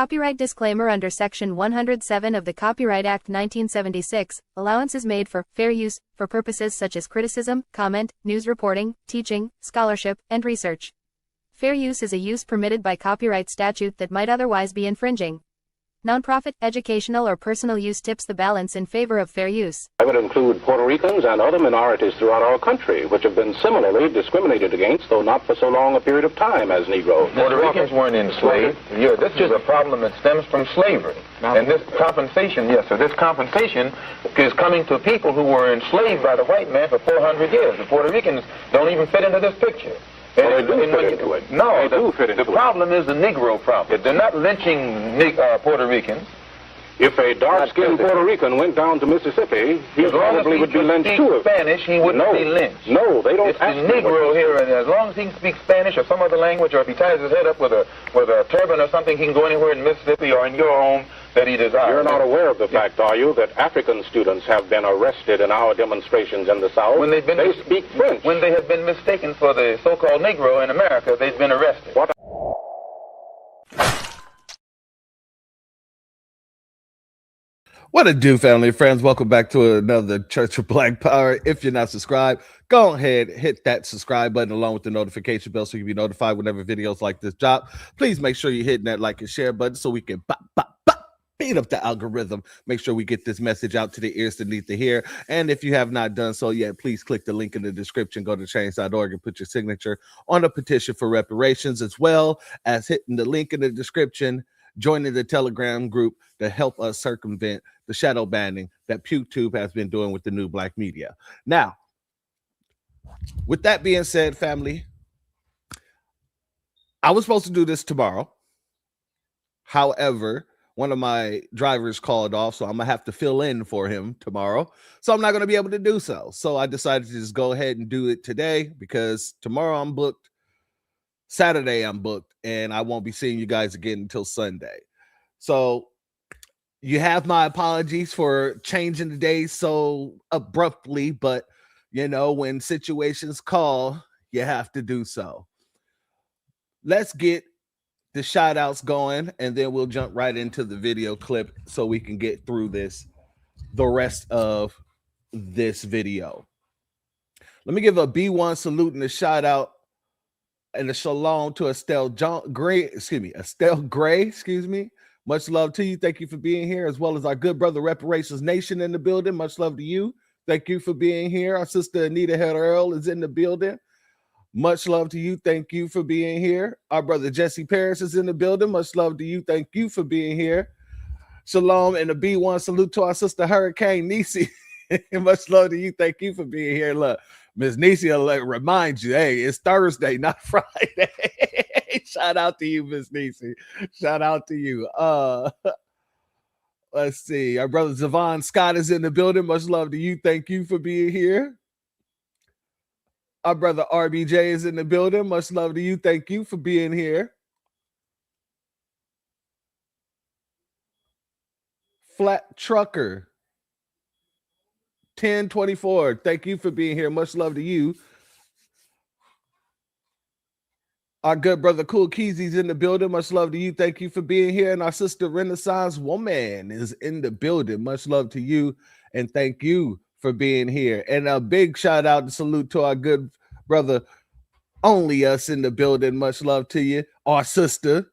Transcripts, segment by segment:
Copyright disclaimer. Under Section 107 of the Copyright Act 1976, allowance is made for fair use for purposes such as criticism, comment, news reporting, teaching, scholarship, and research. Fair use is a use permitted by copyright statute that might otherwise be infringing. Nonprofit, educational, or personal use tips the balance in favor of fair use. I would include Puerto Ricans and other minorities throughout our country, which have been similarly discriminated against, though not for so long a period of time as Negroes. Puerto Ricans weren't enslaved. Yeah, this is a problem that stems from slavery. And this compensation, yes, so this compensation is coming to people who were enslaved by the white man for 400 years. The Puerto Ricans don't even fit into this picture. Well, they do fit into it. No, they do fit into it. The problem is the Negro problem. They're not lynching Puerto Ricans. If a dark-skinned Puerto Rican went down to Mississippi, he probably would be lynched too. Spanish, he wouldn't be lynched. No, they don't. It's the Negro here, and as long as he can speak Spanish or some other language, or if he ties his head up with a turban or something, he can go anywhere in Mississippi or in your home that he desires. You're not aware of the fact, are you, that African students have been arrested in our demonstrations in the South? When they speak French. When they have been mistaken for the so-called Negro in America, they've been arrested. What it do, family and friends? Welcome back to another Church of Black Power. If you're not subscribed, go ahead, hit that subscribe button along with the notification bell so you can be notified whenever videos like this drop. Please make sure you're hitting that like and share button so we can beat up the algorithm. Make sure we get this message out to the ears that need to hear. And if you have not done so yet, please click the link in the description. Go to change.org and put your signature on a petition for reparations, as well as hitting the link in the description, joining the Telegram group to help us circumvent the shadow banning that PewTube has been doing with the new black media. Now, with that being said, family, I was supposed to do this tomorrow. However, one of my drivers called off, so I'm going to have to fill in for him tomorrow. So I'm not going to be able to do so. So I decided to just go ahead and do it today because tomorrow I'm booked. Saturday I'm booked, and I won't be seeing you guys again until Sunday. So you have my apologies for changing the day so abruptly, but you know, when situations call, you have to do so. Let's get the shout outs going, and then we'll jump right into the video clip so we can get through the rest of this video. Let me give a B1 salute and a shout out and a shalom to Estelle Gray. Much love to you. Thank you for being here, as well as our good brother Reparations Nation in the building. Much love to you. Thank you for being here. Our sister Anita Head Earl is in the building. Much love to you. Thank you for being here. Our brother Jesse Paris is in the building. Much love to you. Thank you for being here. Shalom and a B1 salute to our sister Hurricane Nisi. Much love to you. Thank you for being here. Look, Miss Nisi will remind you, hey, it's Thursday, not Friday. Shout out to you, Miss Nisi. Shout out to you. Let's see. Our brother Zavon Scott is in the building. Much love to you. Thank you for being here. Our brother RBJ is in the building. Much love to you. Thank you for being here. Flat Trucker 1024. Thank you for being here. Much love to you. Our good brother Cool Keezy's in the building. Much love to you. Thank you for being here. And our sister Renaissance Woman is in the building. Much love to you. And thank you for being here. And a big shout out and salute to our good brother Only Us in the building. Much love to you. Our sister.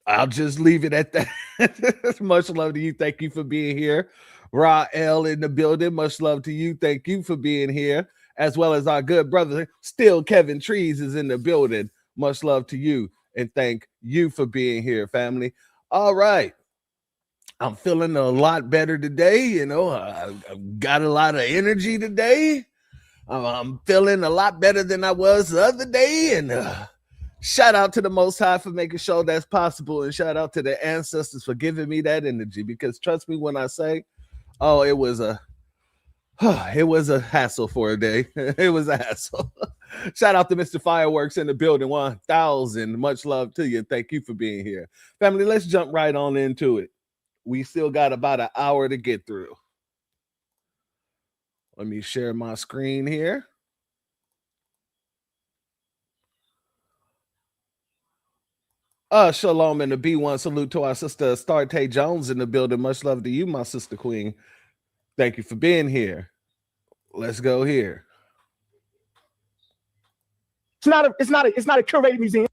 I'll just leave it at that. Much love to you. Thank you for being here. Ra L in the building. Much love to you. Thank you for being here. As well as our good brother, still Kevin Trees is in the building. Much love to you. And thank you for being here, family. All right. I'm feeling a lot better today. You know, I've got a lot of energy today. I'm feeling a lot better than I was the other day. And shout out to the Most High for making sure that's possible. And shout out to the ancestors for giving me that energy. Because trust me when I say, oh, it was a hassle for a day. It was a hassle. Shout out to Mr. Fireworks in the building. 1,000. Much love to you. Thank you for being here. Family, let's jump right on into it. We still got about an hour to get through. Let me share my screen here. Shalom and the B1 salute to our sister Starte Jones in the building. Much love to you, my sister queen. Thank you for being here. Let's go here. It's not a curated museum.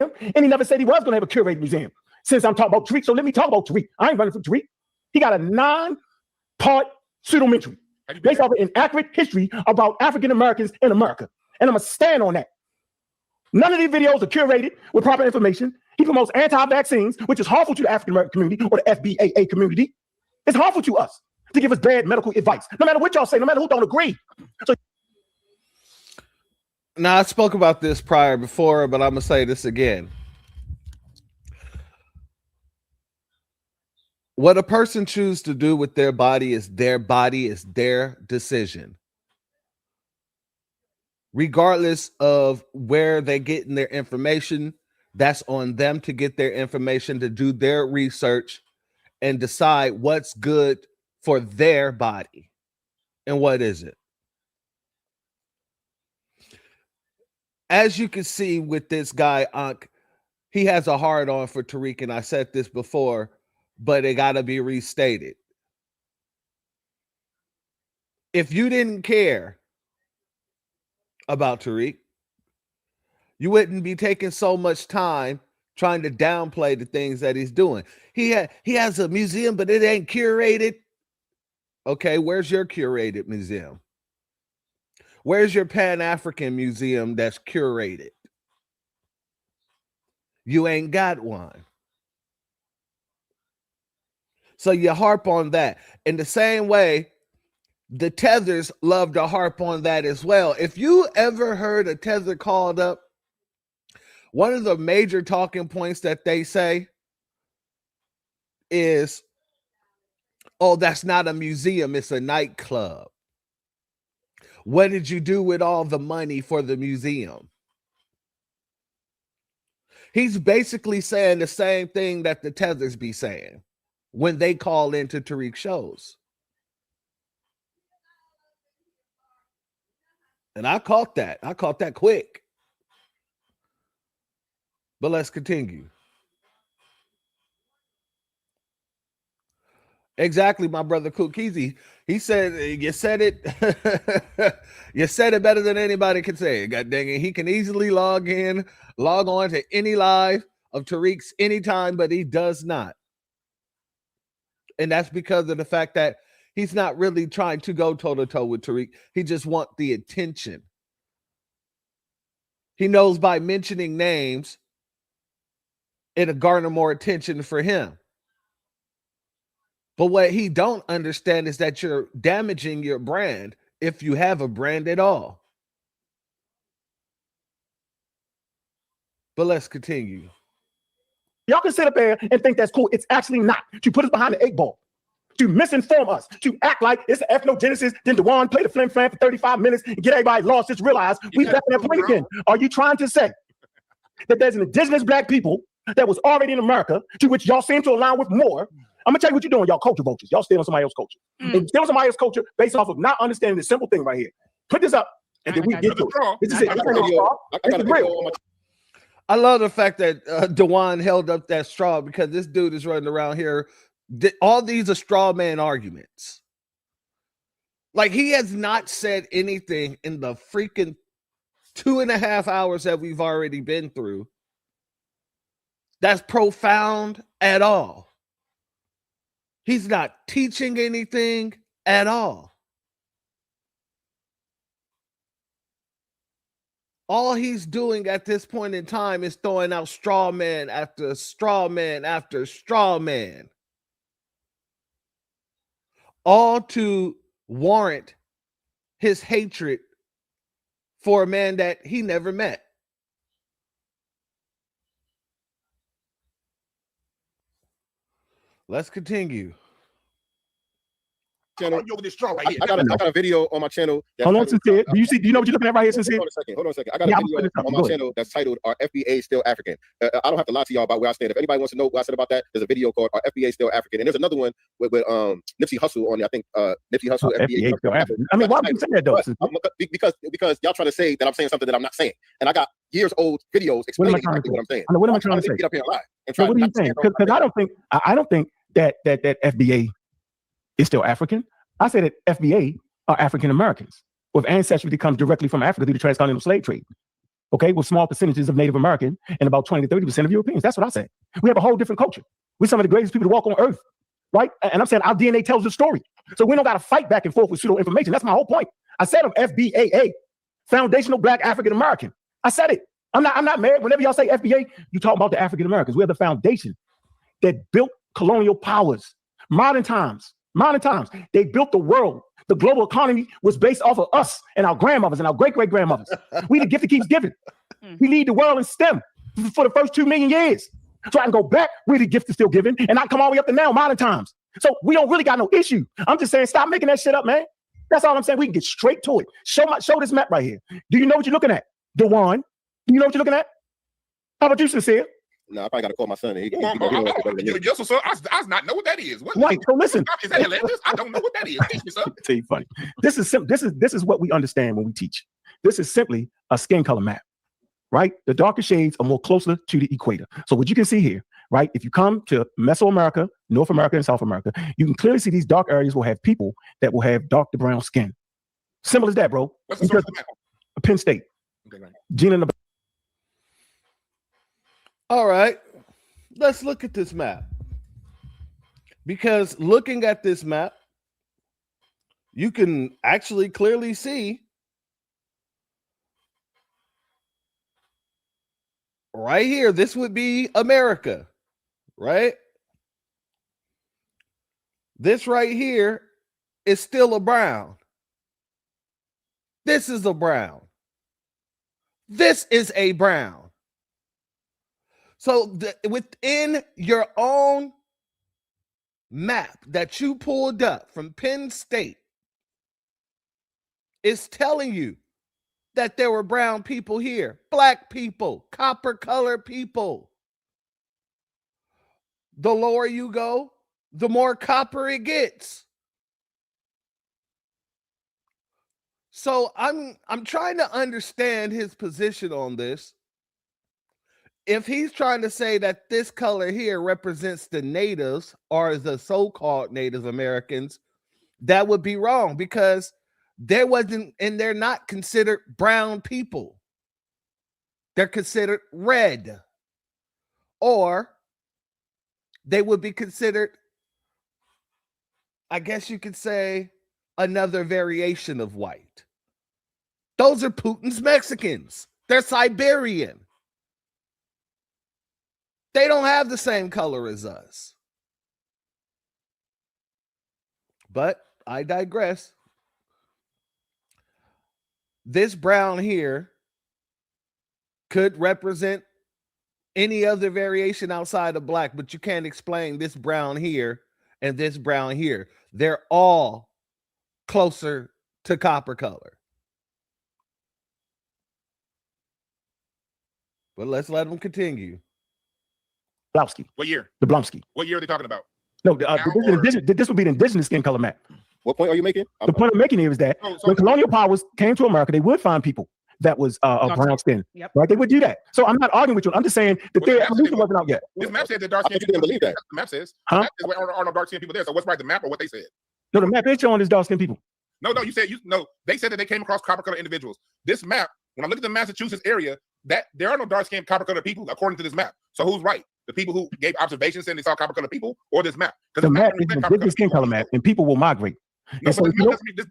And he never said he was going to have a curated museum. Since I'm talking about Tariq, so let me talk about Tariq. I ain't running from Tariq. He got a 9-part pseudometry based off of an accurate history about African Americans in America. And I'm going to stand on that. None of these videos are curated with proper information. He promotes anti-vaccines, which is harmful to the African American community or the FBAA community. It's harmful to us to give us bad medical advice, no matter what y'all say, no matter who don't agree. So now, I spoke about this before, but I'm going to say this again. What a person chooses to do with their body is their decision. Regardless of where they're getting their information, that's on them to get their information, to do their research and decide what's good for their body and what isn't. As you can see with this guy, Ankh, he has a hard on for Tariq, and I said this before, but it got to be restated. If you didn't care about Tariq, you wouldn't be taking so much time trying to downplay the things that he's doing. He has a museum, but it ain't curated. Okay, where's your curated museum? Where's your Pan-African museum that's curated? You ain't got one. So you harp on that. In the same way, the tethers love to harp on that as well. If you ever heard a tether called up, one of the major talking points that they say is, oh, that's not a museum, it's a nightclub. What did you do with all the money for the museum? He's basically saying the same thing that the tethers be saying when they call into Tariq shows. And I caught that. I caught that quick. But let's continue. Exactly, my brother Kukizi. He said, you said it. You said it better than anybody can say it. God dang it. He can easily log on to any live of Tariq's anytime, but he does not. And that's because of the fact that he's not really trying to go toe-to-toe with Tariq. He just wants the attention. He knows by mentioning names, it'll garner more attention for him. But what he don't understand is that you're damaging your brand if you have a brand at all. But let's continue. y'all can sit up there and think that's cool. It's actually not. To put us behind the 8-ball, to misinform us, to act like it's an ethnogenesis, then Dewan play the flim flam for 35 minutes and get everybody lost. Just realize we back in that point again. Are you trying to say that there's an indigenous black people that was already in America, to which y'all seem to align with more? I'm gonna tell you what you're doing, y'all culture vultures. Y'all stealing somebody else's culture. And stealing somebody else's culture based off of not understanding the simple thing right here. Put this up, and then we get to it. This is it. This is real. I love the fact that Dewan held up that straw, because this dude is running around here. All these are straw man arguments. Like, he has not said anything in the freaking 2.5 hours that we've already been through that's profound at all. He's not teaching anything at all. All he's doing at this point in time is throwing out straw man after straw man after straw man, all to warrant his hatred for a man that he never met. Let's continue. channel. You over this straw right here. I got a video on my channel. Hold on, Sincere. Do you know what you're looking at right here, Sincere? Hold on a second. I got a video on my channel that's titled "Are FBA Still African?" I don't have to lie to y'all about where I stand. If anybody wants to know what I said about that, there's a video called "Are FBA Still African?" And there's another one with Nipsey Hussle on there. I think Nipsey Hussle. FBA still African. I mean, why would you say that though? Because y'all trying to say that I'm saying something that I'm not saying, and I got years old videos explaining exactly what I'm saying. What am I trying to say? Get up here and lie. What are you saying? Because I don't think that FBA is still African. I say that FBA are African Americans with ancestry that comes directly from Africa through the transcontinental slave trade. Okay, with small percentages of Native American and about 20 to 30% of Europeans. That's what I say. We have a whole different culture. We're some of the greatest people to walk on earth, right? And I'm saying our DNA tells the story. So we don't got to fight back and forth with pseudo information. That's my whole point. I said I'm FBAA, Foundational Black African American. I said it. I'm not married. Whenever y'all say FBA, you talk about the African Americans. We are the foundation that built colonial powers. Modern times, they built the world. The global economy was based off of us and our grandmothers and our great-great-grandmothers. We the gift that keeps giving. We lead the world in STEM for the first 2 million years. So I can go back, we're the gift that's still giving, and I can come all the way up to now, modern times. So we don't really got no issue. I'm just saying, stop making that shit up, man. That's all I'm saying. We can get straight to it. Show this map right here. Do you know what you're looking at? Dewan, do you know what you're looking at? How about you, Sincere? No, I probably got to call my son. Yes, sir. I not know what that is. Right. So listen. Is that hilarious? I don't know what that is. Teach me, sir. Tell you funny. This is what we understand when we teach. This is simply a skin color map, right? The darker shades are more closer to the equator. So what you can see here, right? If you come to Mesoamerica, North America, and South America, you can clearly see these dark areas will have people that will have dark to brown skin. Simple as that, bro. What's the source of the map? Penn State. Okay, right. Gina in the. All right, let's look at this map. Because looking at this map, you can actually clearly see right here, this would be America, right? This right here is still a brown. This is a brown. This is a brown. So within your own map that you pulled up from Penn State, it's telling you that there were brown people here, black people, copper colored people. The lower you go, the more copper it gets. So I'm trying to understand his position on this. If he's trying to say that this color here represents the natives or the so-called Native Americans, that would be wrong because there wasn't, and they're not considered brown people. They're considered red, or they would be considered, I guess you could say, another variation of white. Those are Putin's Mexicans. They're Siberian. They don't have the same color as us. But I digress. This brown here could represent any other variation outside of black, but you can't explain this brown here and this brown here. They're all closer to copper color. But let's let them continue. Blomsky. What year? The Blomsky. What year are they talking about? No, this would be the indigenous skin color map. What point are you making? The point I'm making here is that when colonial powers came to America, they would find people that was of brown skin. Yep. Right? They would do that. So I'm not arguing with you. I'm just saying that their evolution wasn't out yet. This map said that dark skin people didn't believe that. The map says. Huh? The map says there are no dark skin people there. So what's right, the map or what they said? No, the map is showing is dark skin people. No, you said they said that they came across copper colored individuals. This map, when I look at the Massachusetts area, that there are no dark skinned copper colored people according to this map. So who's right? The people who gave observations saying they saw copper colored people, or this map? The map is the indigenous skin color map, and people will migrate. No, but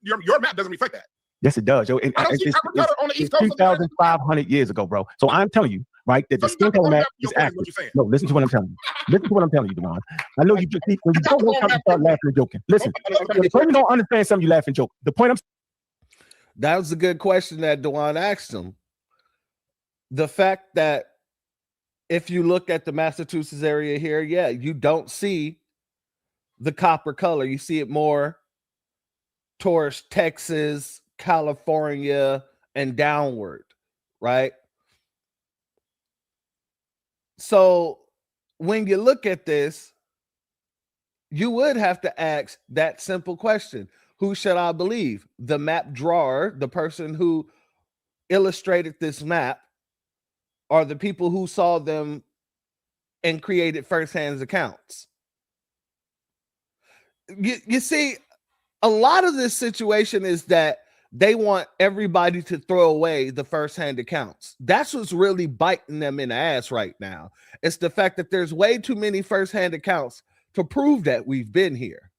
your map doesn't reflect that. Yes, it does, Joe. I don't see copper color on the East Coast. 2,500 years ago, bro. So I'm telling you, right, that the skin color map is active. No, listen to what I'm telling you. Listen to what I'm telling you, Devon. I know you just when you don't know something, you start laughing and joking. Listen, the person don't understand something, you laugh and joke. The point I'm that was a good question that Dewan asked him. The fact that if you look at the Massachusetts area here, yeah, you don't see the copper color. You see it more towards Texas, California, and downward, right? So when you look at this, you would have to ask that simple question: who should I believe? The map drawer, the person who illustrated this map, or the people who saw them and created firsthand accounts? You see, a lot of this situation is that they want everybody to throw away the firsthand accounts. That's what's really biting them in the ass right now. It's the fact that there's way too many firsthand accounts to prove that we've been here.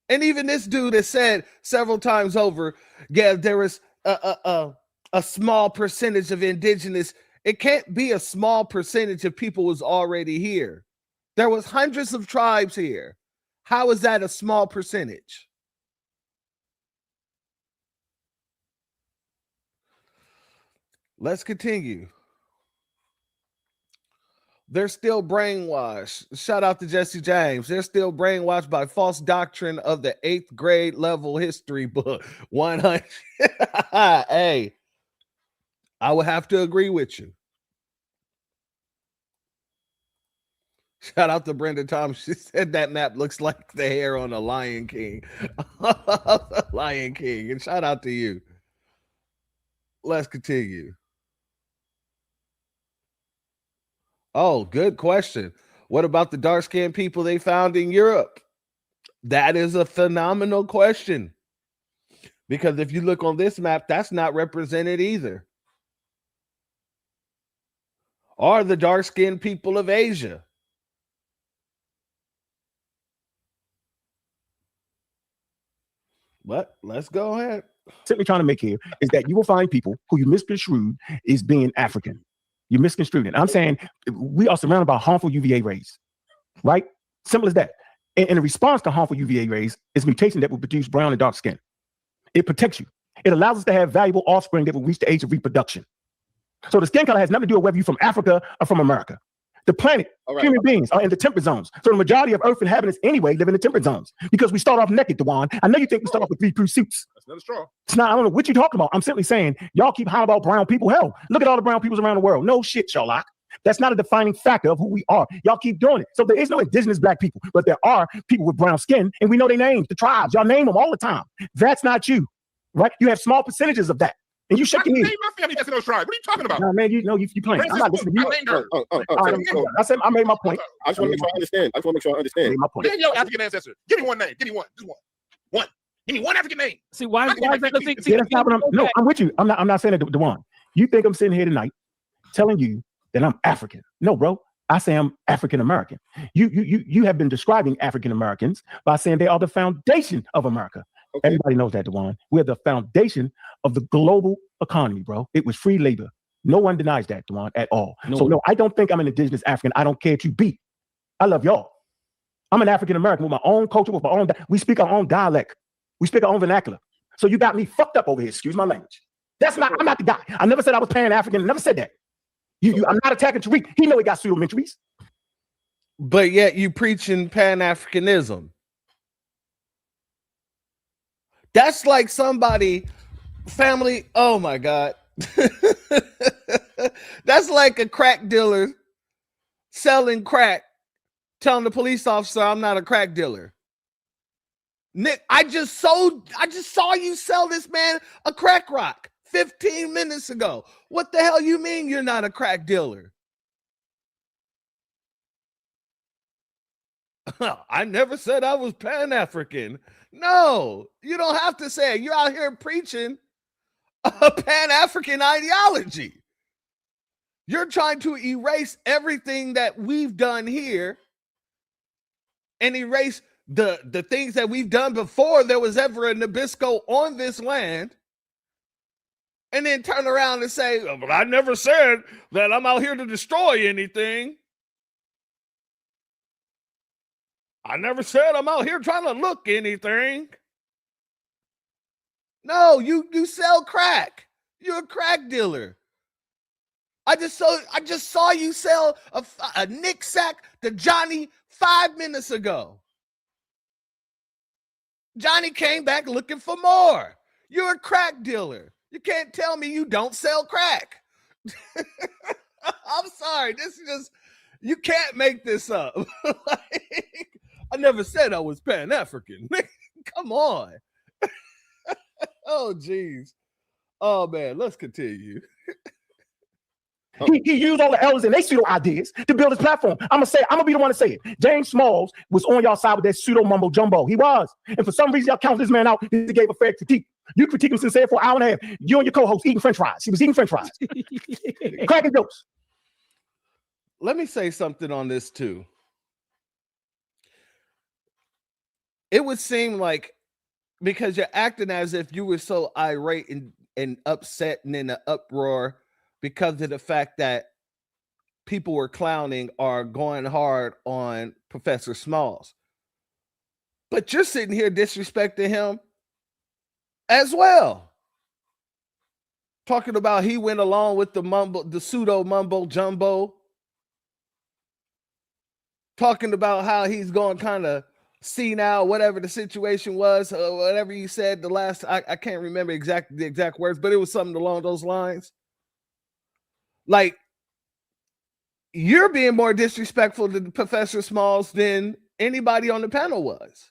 And even this dude has said several times over, yeah, there was a small percentage of indigenous. It can't be a small percentage of people was already here. There was hundreds of tribes here. How is that a small percentage? Let's continue. They're still brainwashed. Shout out to Jesse James. They're still brainwashed by false doctrine of the 8th grade level history book. 100. Hey, I would have to agree with you. Shout out to Brenda Thomas. She said that map looks like the hair on a Lion King. Lion King. And shout out to you. Let's continue. Oh, good question. What about the dark-skinned people they found in Europe? That is a phenomenal question. Because if you look on this map, that's not represented either. Or the dark-skinned people of Asia. But let's go ahead. Simply trying to make here is that you will find people who you misconstrued is being African. You misconstrued it. I'm saying we are surrounded by harmful UVA rays, right? Simple as that. And in response to harmful UVA rays is mutation that will produce brown and dark skin. It protects you. It allows us to have valuable offspring that will reach the age of reproduction. So the skin color has nothing to do with whether you're from Africa or from America. The planet, human beings are in the temperate zones. So the majority of Earth inhabitants anyway live in the temperate zones because we start off naked, Dewan. I know you think we start off with 3-piece suits. That's not a straw. It's not, I don't know what you're talking about. I'm simply saying, y'all keep hollering about brown people. Hell, look at all the brown peoples around the world. No shit, Sherlock. That's not a defining factor of who we are. Y'all keep doing it. So there is no indigenous black people, but there are people with brown skin, and we know their names, the tribes. Y'all name them all the time. That's not you, right? You have small percentages of that. And you shake your head. My family that's in those tribes. What are you talking about? Nah, man, you know you playing. I'm not listening to you. I said I made my point. I just want to make sure I understand. I just want to make sure I understand. Made my point. Name your African ancestor. Give me one name. Give me one. Just one. One. Give me one African name. See, why is that? Yeah, that's not what no, I'm with you. I'm not saying that, Dewan. You think I'm sitting here tonight telling you that I'm African? No, bro. I say I'm African American. You have been describing African Americans by saying they are the foundation of America. Okay. Everybody knows that, Dewan. We're the foundation of the global economy, bro. It was free labor. No one denies that, Dewan, at all. No. So no, I don't think I'm an indigenous African. I don't care if you be. I love y'all. I'm an African American with my own culture, with my own. We speak our own dialect. We speak our own vernacular. So you got me fucked up over here. Excuse my language. That's not. I'm not the guy. I never said I was Pan-African. Never said that. I'm not attacking Tariq. He know he got pseudo-mentries. But yet you preaching Pan-Africanism. That's like somebody, family, oh my God. That's like a crack dealer selling crack, telling the police officer, I'm not a crack dealer. Nick, I just saw you sell this man a crack rock 15 minutes ago. What the hell you mean you're not a crack dealer? I never said I was Pan-African. No, you don't have to say it. You're out here preaching a Pan-African ideology. You're trying to erase everything that we've done here and erase the things that we've done before there was ever a Nabisco on this land, and then turn around and say, oh, but I never said that I'm out here to destroy anything. I never said I'm out here trying to look anything. No, you sell crack. You're a crack dealer. I just saw you sell a Nick sack to Johnny 5 minutes ago. Johnny came back looking for more. You're a crack dealer. You can't tell me you don't sell crack. I'm sorry. This is just, you can't make this up. Like, I never said I was Pan-African. Come on. Oh, geez. Oh, man. Let's continue. He used all the elders and they pseudo ideas to build his platform. I'm gonna be the one to say it. James Smalls was on y'all side with that pseudo mumbo jumbo. He was. And for some reason, y'all count this man out. He gave a fair critique. You critique him sincere for an hour and a half. You and your co-host eating French fries. He was eating French fries. Cracking jokes. Let me say something on this too. It would seem like, because you're acting as if you were so irate and upset and in an uproar because of the fact that people were clowning or going hard on Professor Smalls. But you're sitting here disrespecting him as well. Talking about he went along with the pseudo mumbo jumbo. Talking about how he's going kind of senile, whatever the situation was, whatever you said the last, I can't remember the exact words, but it was something along those lines. Like, you're being more disrespectful to Professor Smalls than anybody on the panel was.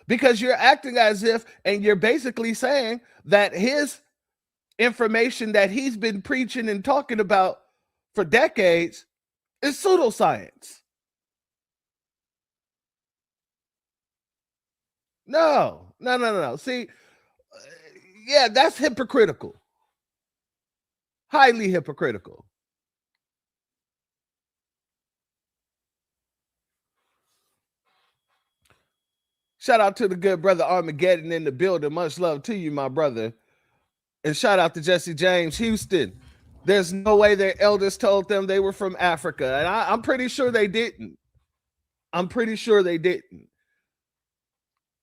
Because you're acting as if, and you're basically saying that his information that he's been preaching and talking about for decades is pseudoscience. No. See, yeah, that's hypocritical. Highly hypocritical. Shout out to the good brother Armageddon in the building. Much love to you, my brother. And shout out to Jesse James Houston. There's no way their elders told them they were from Africa. And I'm pretty sure they didn't.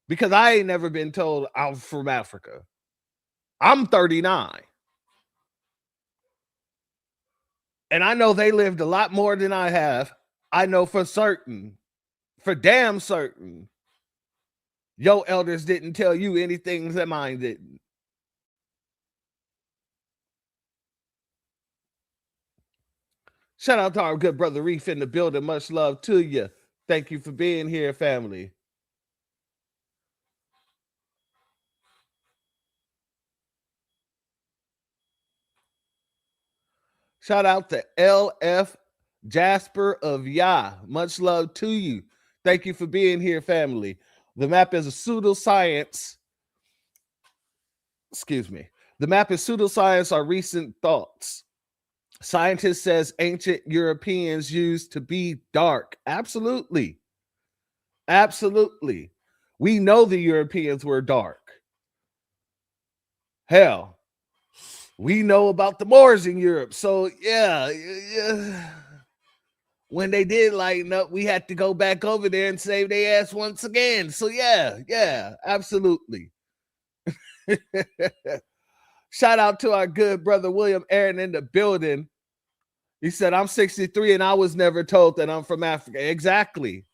Because I ain't never been told I'm from Africa. I'm 39. And I know they lived a lot more than I have. I know for certain, for damn certain, your elders didn't tell you anything that mine didn't. Shout out to our good brother Reef in the building. Much love to you. Thank you for being here, family. Shout out to LF Jasper of Yah. Much love to you. Thank you for being here, family. The map is a pseudoscience. Excuse me. The map is pseudoscience or recent thoughts. Scientist says ancient Europeans used to be dark. Absolutely. Absolutely. We know the Europeans were dark. Hell, we know about the Moors in Europe. So, yeah. When they did lighten up, we had to go back over there and save their ass once again. So, yeah, absolutely. Shout out to our good brother William Aaron in the building. He said, I'm 63 and I was never told that I'm from Africa. Exactly,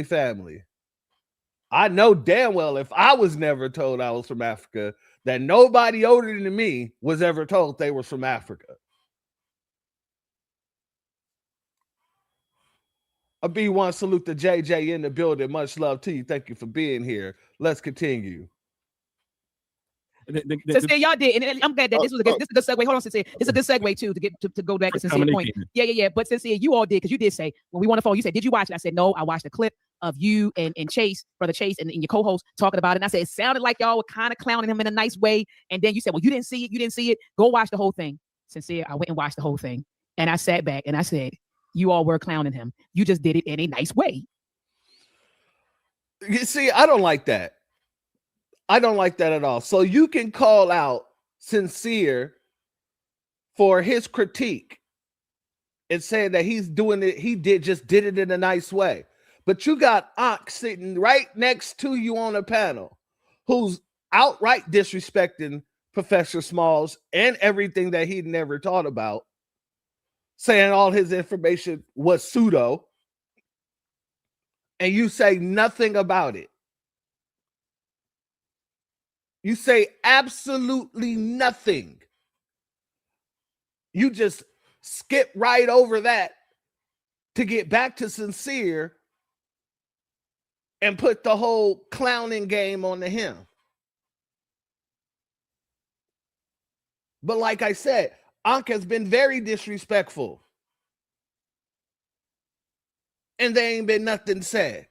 family. I know damn well if I was never told I was from Africa, that nobody older than me was ever told they were from Africa. A B1 salute to JJ in the building. Much love to you. Thank you for being here. Let's continue. Sincere, y'all did, and I'm glad that this is a good segue. Hold on, Sincere. This is a good segue too to go back to Sincere point. Yeah. But Sincere, you all did, because you did say when we want to follow. You said, "Did you watch it?" I said, "No, I watched a clip of you and Chase, brother Chase, and your co-host talking about it." And I said, "It sounded like y'all were kind of clowning him in a nice way." And then you said, "Well, you didn't see it. You didn't see it. Go watch the whole thing." Sincere, I went and watched the whole thing, and I sat back and I said, "You all were clowning him. You just did it in a nice way." You see, I don't like that. I don't like that at all. So you can call out Sincere for his critique and saying that he's doing it, he just did it in a nice way. But you got Ox sitting right next to you on a panel who's outright disrespecting Professor Smalls and everything that he'd never taught about, saying all his information was pseudo. and you say nothing about it. You say absolutely nothing. You just skip right over that to get back to sincere and put the whole clowning game on to him. But like I said, Ankh has been very disrespectful. And there ain't been nothing said.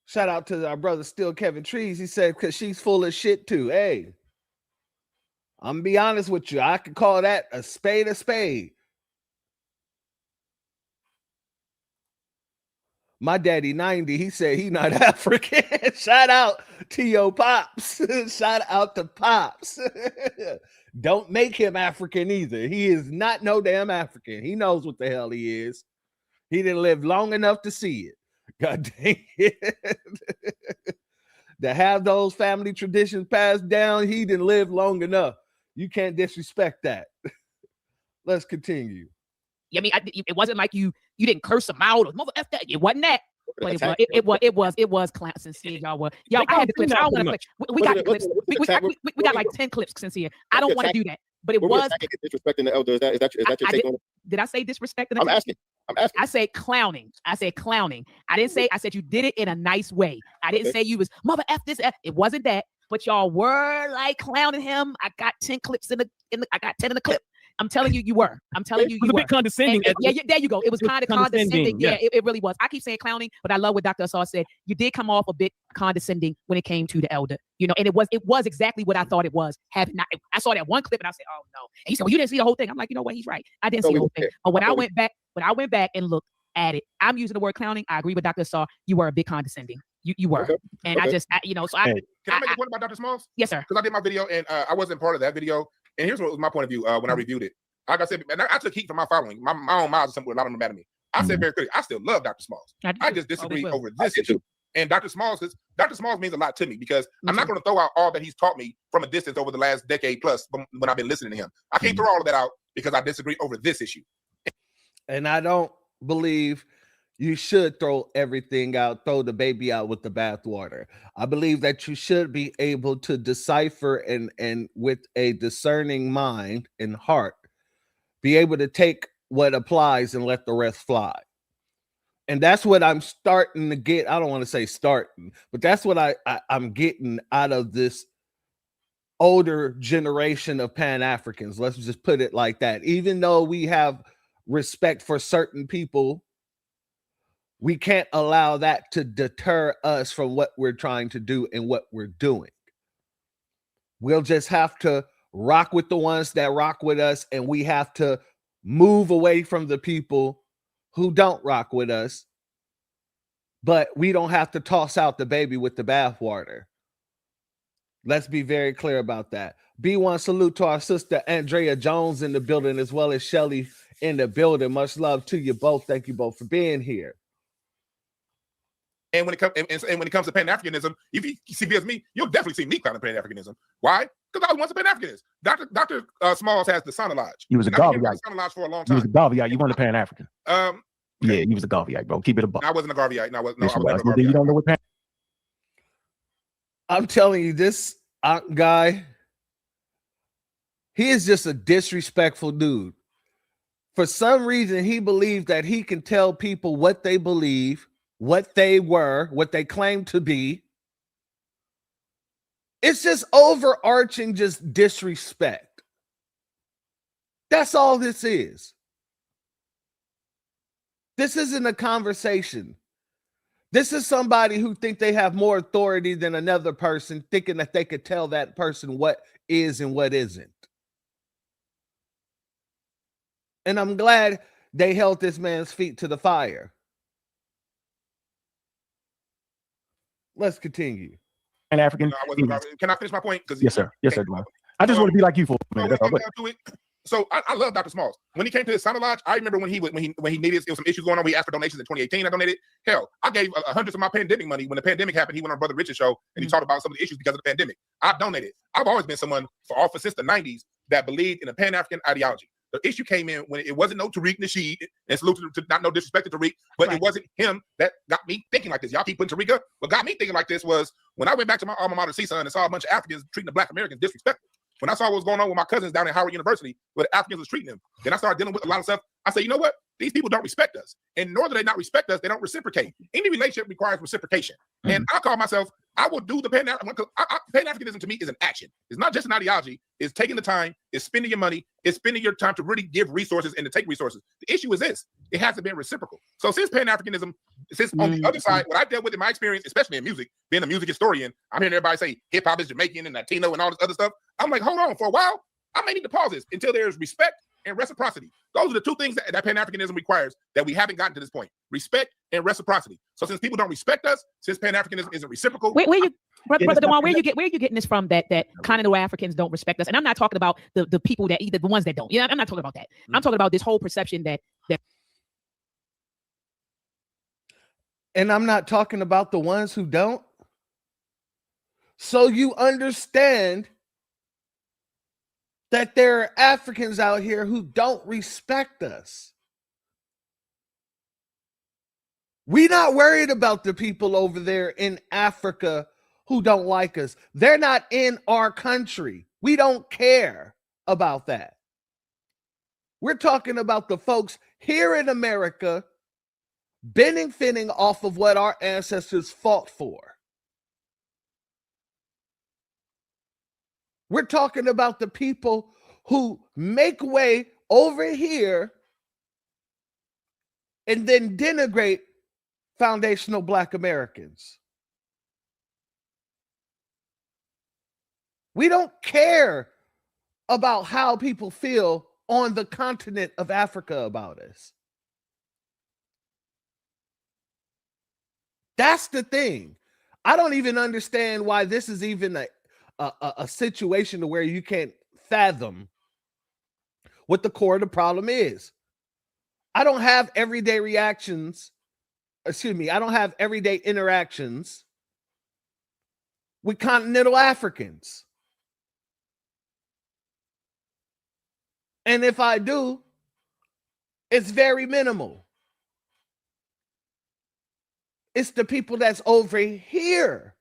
Shout out to our brother Still Kevin Trees. He said, because she's full of shit too. Hey, I'm gonna be honest with you. I could call that a spade a spade. My daddy 90, he said he not African. Shout out to your pops. Shout out to pops. Don't make him African either. He is not no damn African. He knows what the hell he is. He didn't live long enough to see it. God dang it. To have those family traditions passed down, he didn't live long enough. You can't disrespect that. Let's continue. I mean, it wasn't like you didn't curse him out or mother F that. It wasn't that. But it was clown sincere. Y'all, I had the clips. I don't want to clip. We got the clips. We got like 10 clips sincere. I don't want to do that. But it was disrespecting the elder. Is that your take on it? Did I say disrespecting? I'm asking. I said clowning. I said I said you did it in a nice way. I didn't say you was mother F this F. It wasn't that. But y'all were like clowning him. I got 10 clips in the I got 10 in the clip. I'm telling you, you were. I'm telling you, you were. A bit condescending. Yeah, there you go. It was kind of condescending. Yeah, it really was. I keep saying clowning, but I love what Dr. Asar said. You did come off a bit condescending when it came to the elder, you know, and it was exactly what I thought it was. I saw that one clip and I said, oh no. And he said, well, you didn't see the whole thing. I'm like, you know what? He's right. I didn't see the whole thing. But when I went back and looked at it, I'm using the word clowning. I agree with Dr. Asar. You were a bit condescending. You were. Okay. And I just, you know, so Can I make a point about Dr. Smalls? Yes, sir. Because I did my video and I wasn't part of that video. And here's what was my point of view when I reviewed it. Like I said, and I took heat from my following. My own miles are something a lot of them mad at me. I said very clearly, I still love Dr. Smalls. I just disagree over this issue. And Dr. Smalls means a lot to me because I'm not going to throw out all that he's taught me from a distance over the last decade plus when I've been listening to him. I can't throw all of that out because I disagree over this issue. And I don't believe you should throw everything out, throw the baby out with the bathwater. I believe that you should be able to decipher and with a discerning mind and heart, be able to take what applies and let the rest fly. And that's what I'm starting to get. I don't want to say starting, but that's what I'm getting out of this older generation of Pan-Africans. Let's just put it like that. Even though we have respect for certain people, we can't allow that to deter us from what we're trying to do and what we're doing. We'll just have to rock with the ones that rock with us, and we have to move away from the people who don't rock with us. But we don't have to toss out the baby with the bathwater. Let's be very clear about that. B1 salute to our sister Andrea Jones in the building, as well as Shelly in the building. Much love to you both. Thank you both for being here. And when it comes to Pan-Africanism, if you see me as me, you'll definitely see me clowning Pan-Africanism. Why? Because I was once a Pan-Africanist. Dr. Smalls has the Sana Lodge. You was a Garveyite. Sana Lodge for a long time. You was a Garveyite. You weren't a Pan-African. Okay. Yeah, you was a Garveyite, bro. Keep it a buck. I wasn't a Garveyite. No, I was never a Garveyite. You don't know what I'm telling you, this guy, he is just a disrespectful dude. For some reason, he believes that he can tell people what they believe, what they were, what they claim to be. It's just overarching, just disrespect. That's all this is. This isn't a conversation. This is somebody who think they have more authority than another person, thinking that they could tell that person what is and what isn't. And I'm glad they held this man's feet to the fire. Let's continue. An African. No, can I finish my point? Yes, sir. Yes, sir. I just want to be like you for a minute. So I love Dr. Smalls. When he came to his Sana Lodge, I remember when he needed, some issues going on. We asked for donations in 2018. I donated. Hell, I gave hundreds of my pandemic money. When the pandemic happened, he went on Brother Richard's show and he talked about some of the issues because of the pandemic. I donated. I've always been someone since the 90s that believed in a Pan-African ideology. The issue came in when it wasn't no Tariq Nasheed, and salute to not no disrespect to Tariq, but it wasn't him that got me thinking like this. Y'all keep putting Tariq up. What got me thinking like this was when I went back to my alma mater, CSUN, and saw a bunch of Africans treating the Black Americans disrespectful. When I saw what was going on with my cousins down at Howard University, where the Africans was treating them, then I started dealing with a lot of stuff. I said, you know what? These people don't respect us. And nor do they not respect us, they don't reciprocate. Any relationship requires reciprocation. And I call myself, I will do the Pan-Africanism to me is an action. It's not just an ideology. It's taking the time, it's spending your money, it's spending your time to really give resources and to take resources. The issue is this, it hasn't been reciprocal. So since Pan-Africanism, since on the other side, what I dealt with in my experience, especially in music, being a music historian, I'm hearing everybody say hip-hop is Jamaican and Latino and all this other stuff. I'm like, hold on, for a while, I may need to pause this until there's respect and reciprocity. Those are the two things that Pan-Africanism requires that we haven't gotten to this point. Respect and reciprocity. So since people don't respect us, since Pan-Africanism isn't reciprocal. Where you, brother Dewan, where you getting this from that continental Africans don't respect us? And I'm not talking about the people that either the ones that don't. Yeah, I'm not talking about that. I'm talking about this whole perception that. And I'm not talking about the ones who don't. So you understand that there are Africans out here who don't respect us. We're not worried about the people over there in Africa who don't like us. They're not in our country. We don't care about that. We're talking about the folks here in America benefiting off of what our ancestors fought for. We're talking about the people who make way over here and then denigrate foundational Black Americans. We don't care about how people feel on the continent of Africa about us. That's the thing. I don't even understand why this is even a situation to where you can't fathom what the core of the problem is. I don't have everyday reactions. I don't have everyday interactions with continental Africans. And if I do, it's very minimal. It's the people that's over here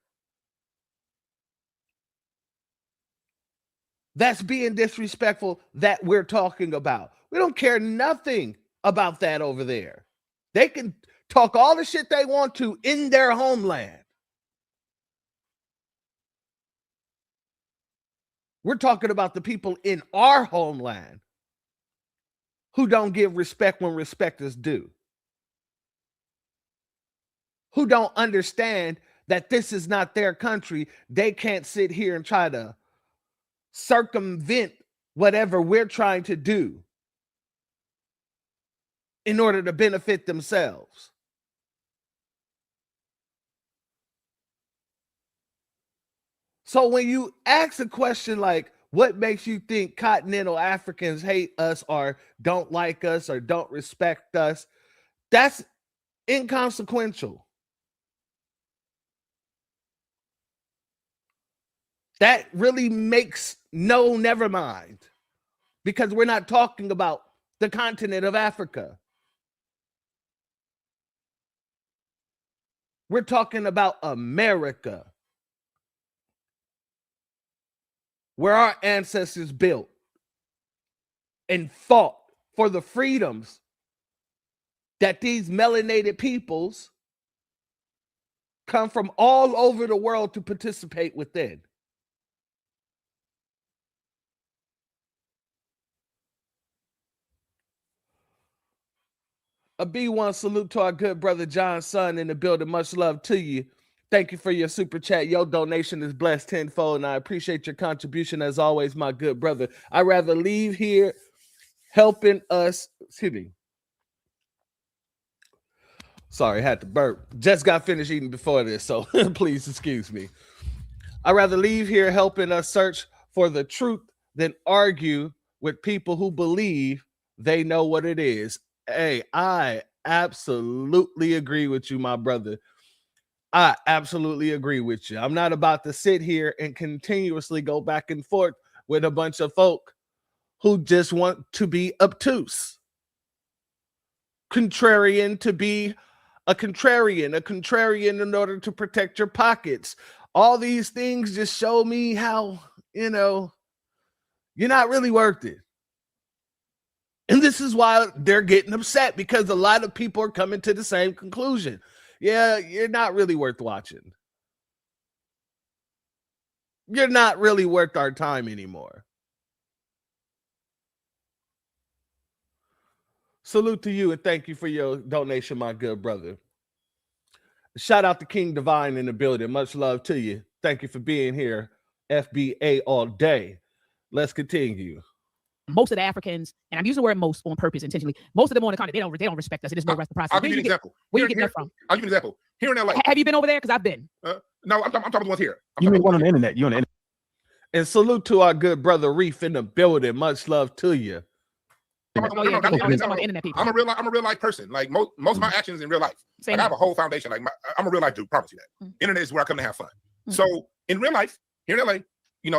that's being disrespectful that we're talking about. We don't care nothing about that over there. They can talk all the shit they want to in their homeland. We're talking about the people in our homeland who don't give respect when respect is due. Who don't understand that this is not their country. They can't sit here and try to circumvent whatever we're trying to do in order to benefit themselves. So when you ask a question like, what makes you think continental Africans hate us or don't like us or don't respect us, that's inconsequential. That really makes never mind, because we're not talking about the continent of Africa. We're talking about America, where our ancestors built and fought for the freedoms that these melanated peoples come from all over the world to participate within. A B1 salute to our good brother John Son in the building. Much love to you. Thank you for your super chat. Your donation is blessed tenfold, and I appreciate your contribution as always, my good brother. I'd rather leave here helping us. Excuse me. Sorry, had to burp. Just got finished eating before this, so please excuse me. I'd rather leave here helping us search for the truth than argue with people who believe they know what it is. Hey, I absolutely agree with you, my brother. I absolutely agree with you. I'm not about to sit here and continuously go back and forth with a bunch of folk who just want to be obtuse. Contrarian to be a contrarian in order to protect your pockets. All these things just show me how, you're not really worth it. And this is why they're getting upset, because a lot of people are coming to the same conclusion. Yeah, you're not really worth watching. You're not really worth our time anymore. Salute to you and thank you for your donation, my good brother. Shout out to King Divine in the building. Much love to you. Thank you for being here. FBA all day. Let's continue. Most of the Africans, and I'm using the word most on purpose intentionally, most of them on the continent, they don't respect us. There's no reciprocity. I'll give you an example. Where you get that from? I'll give you an example. Here in LA. Have you been over there? Because I've been. No, I'm talking about the ones here. You mean one on the internet? You on the internet? And salute to our good brother Reef in the building. Much love to you. I'm a real life person. Like most of my actions in real life. Like, I have a whole foundation. Like I'm a real life dude. Promise you that. Internet is where I come to have fun. So in real life, here in LA,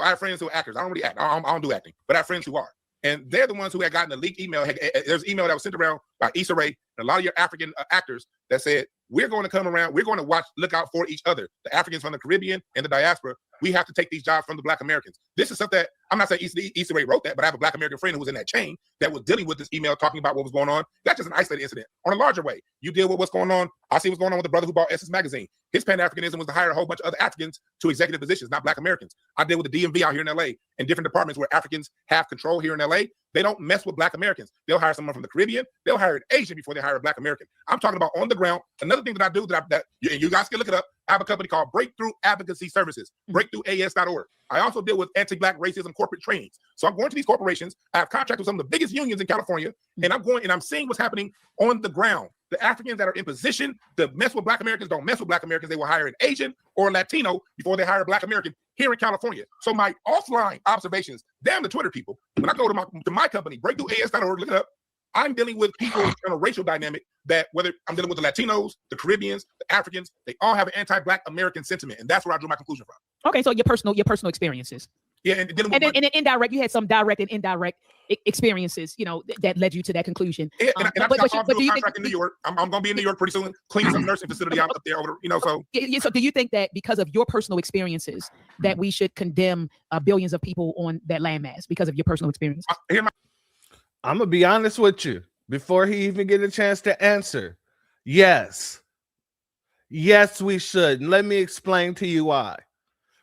I have friends who are actors. I don't really act. I don't do acting, but I have friends who are. And they're the ones who had gotten a leaked email. There's an email that was sent around by Issa Rae and a lot of your African actors that said, we're going to come around. We're going to look out for each other. The Africans from the Caribbean and the diaspora. We have to take these jobs from the Black Americans. This is something that I'm not saying Issa Rae wrote that, but I have a Black American friend who was in that chain that was dealing with this email, talking about what was going on. That's just an isolated incident. On a larger way, you deal with what's going on. I see what's going on with the brother who bought Essence Magazine. His Pan-Africanism was to hire a whole bunch of other Africans to executive positions, not Black Americans. I deal with the DMV out here in LA and different departments where Africans have control here in LA. They don't mess with Black Americans. They'll hire someone from the Caribbean. They'll hire an Asian before they hire a Black American. I'm talking about on the ground. Another thing that I do and you guys can look it up. I have a company called Breakthrough Advocacy Services, breakthroughas.org. I also deal with anti-Black racism corporate trainings. So I'm going to these corporations. I have contracts with some of the biggest unions in California, and I'm seeing what's happening on the ground. The Africans that are in position to mess with Black Americans don't mess with Black Americans. They will hire an Asian or a Latino before they hire a Black American here in California. So my offline observations, damn the Twitter people, when I go to my company, breakthroughas.org, look it up, I'm dealing with people in a racial dynamic that whether I'm dealing with the Latinos, the Caribbeans, the Africans, they all have an anti-Black American sentiment. And that's where I drew my conclusion from. Okay, so your personal experiences. Yeah, and then indirect, you had some direct and indirect experiences, that led you to that conclusion. Yeah, and I do a contract in New York. I'm going to be in New York pretty soon, cleaning some nursing facility out up there. So. So do you think that because of your personal experiences that we should condemn billions of people on that landmass because of your personal experience? I'm going to be honest with you before he even get a chance to answer. Yes. Yes, we should. And let me explain to you why.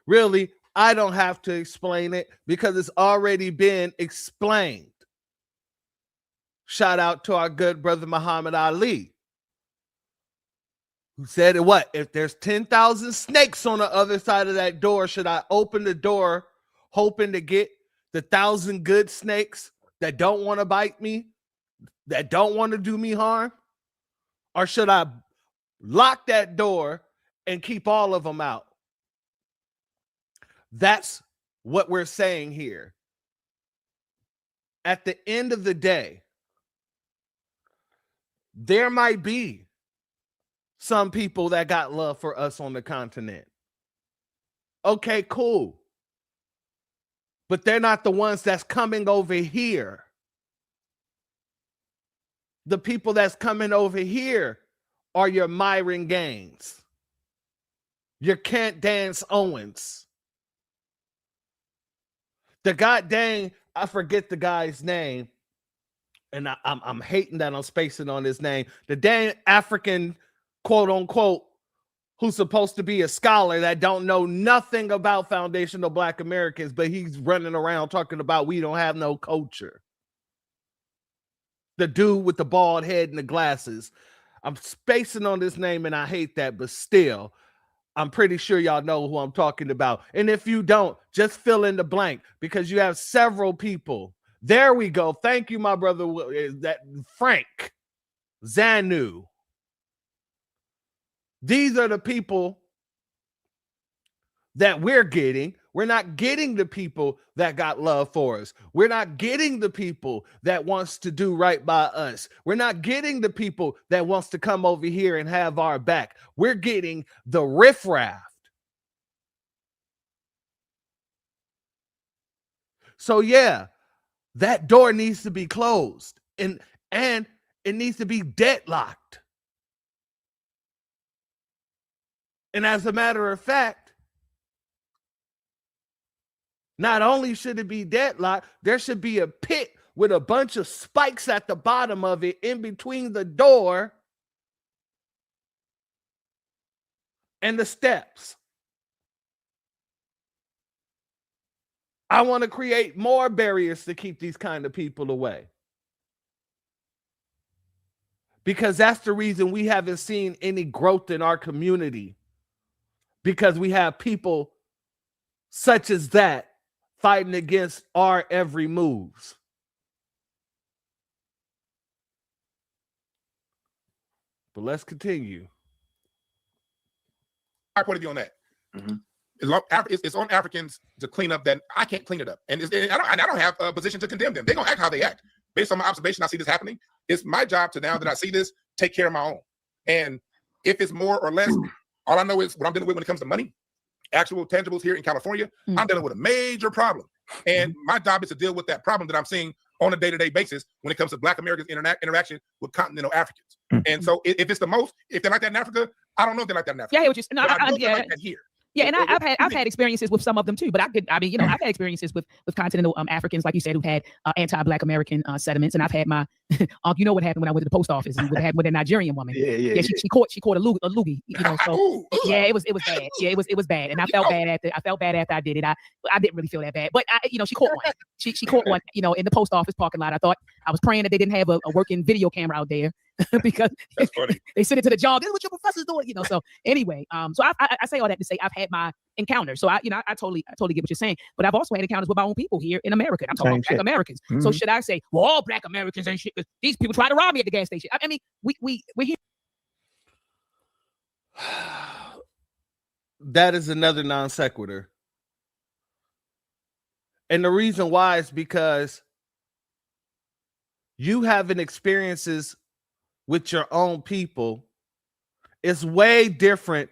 Really, I don't have to explain it because it's already been explained. Shout out to our good brother Muhammad Ali, who said, what? If there's 10,000 snakes on the other side of that door, should I open the door hoping to get the 1,000 good snakes that don't want to bite me, that don't want to do me harm? Or should I lock that door and keep all of them out? That's what we're saying here. At the end of the day, there might be some people that got love for us on the continent. Okay, cool. But they're not the ones that's coming over here. The people that's coming over here are your Myron Gaines, your Kent Dance Owens. The goddamn, I forget the guy's name, and I'm hating that I'm spacing on his name. The dang African, quote unquote, who's supposed to be a scholar that don't know nothing about foundational Black Americans, but he's running around talking about we don't have no culture. The dude with the bald head and the glasses. I'm spacing on this name and I hate that, but still, I'm pretty sure y'all know who I'm talking about. And if you don't, just fill in the blank because you have several people. There we go. Thank you, my brother. That Frank Zanu. These are the people that we're getting. We're not getting the people that got love for us. We're not getting the people that wants to do right by us. We're not getting the people that wants to come over here and have our back. We're getting the riffraff. So yeah, that door needs to be closed, and it needs to be deadlocked. And as a matter of fact, not only should it be deadlocked, there should be a pit with a bunch of spikes at the bottom of it in between the door and the steps. I want to create more barriers to keep these kind of people away. Because that's the reason we haven't seen any growth in our community. Because we have people such as that fighting against our every moves. But let's continue. My point of view on that. It's on Africans to clean up that. I can't clean it up. And I don't have a position to condemn them. They're going to act how they act. Based on my observation, I see this happening. It's my job to, now that I see this, take care of my own. And if it's more or less, all I know is what I'm dealing with when it comes to money, actual tangibles here in California, I'm dealing with a major problem. And my job is to deal with that problem that I'm seeing on a day-to-day basis when it comes to Black Americans' interaction with continental Africans. And so if it's the most, if they're like that in Africa, I don't know if they're like that in Africa. Yeah, which is no, I know they're like that here. Yeah, and I've had experiences with some of them too. But I've had experiences with continental Africans, like you said, who've had anti-Black American sentiments. And I've had my, you know what happened when I went to the post office and what happened with a Nigerian woman. Yeah. She caught a loogie, you know. So yeah, it was bad. Yeah, it was bad, and I felt bad after I did it. I didn't really feel that bad, but she caught one. She caught one, in the post office parking lot. I was praying that they didn't have a working video camera out there. Because they sent it to the job. This is what your professor's doing, So anyway, so I say all that to say I've had my encounters. So I totally get what you're saying. But I've also had encounters with my own people here in America. I'm talking about Black Americans. So should I say, well, all Black Americans and shit? These people try to rob me at the gas station. I mean, we're here. That is another non sequitur, and the reason why is because you having experiences with your own people is way different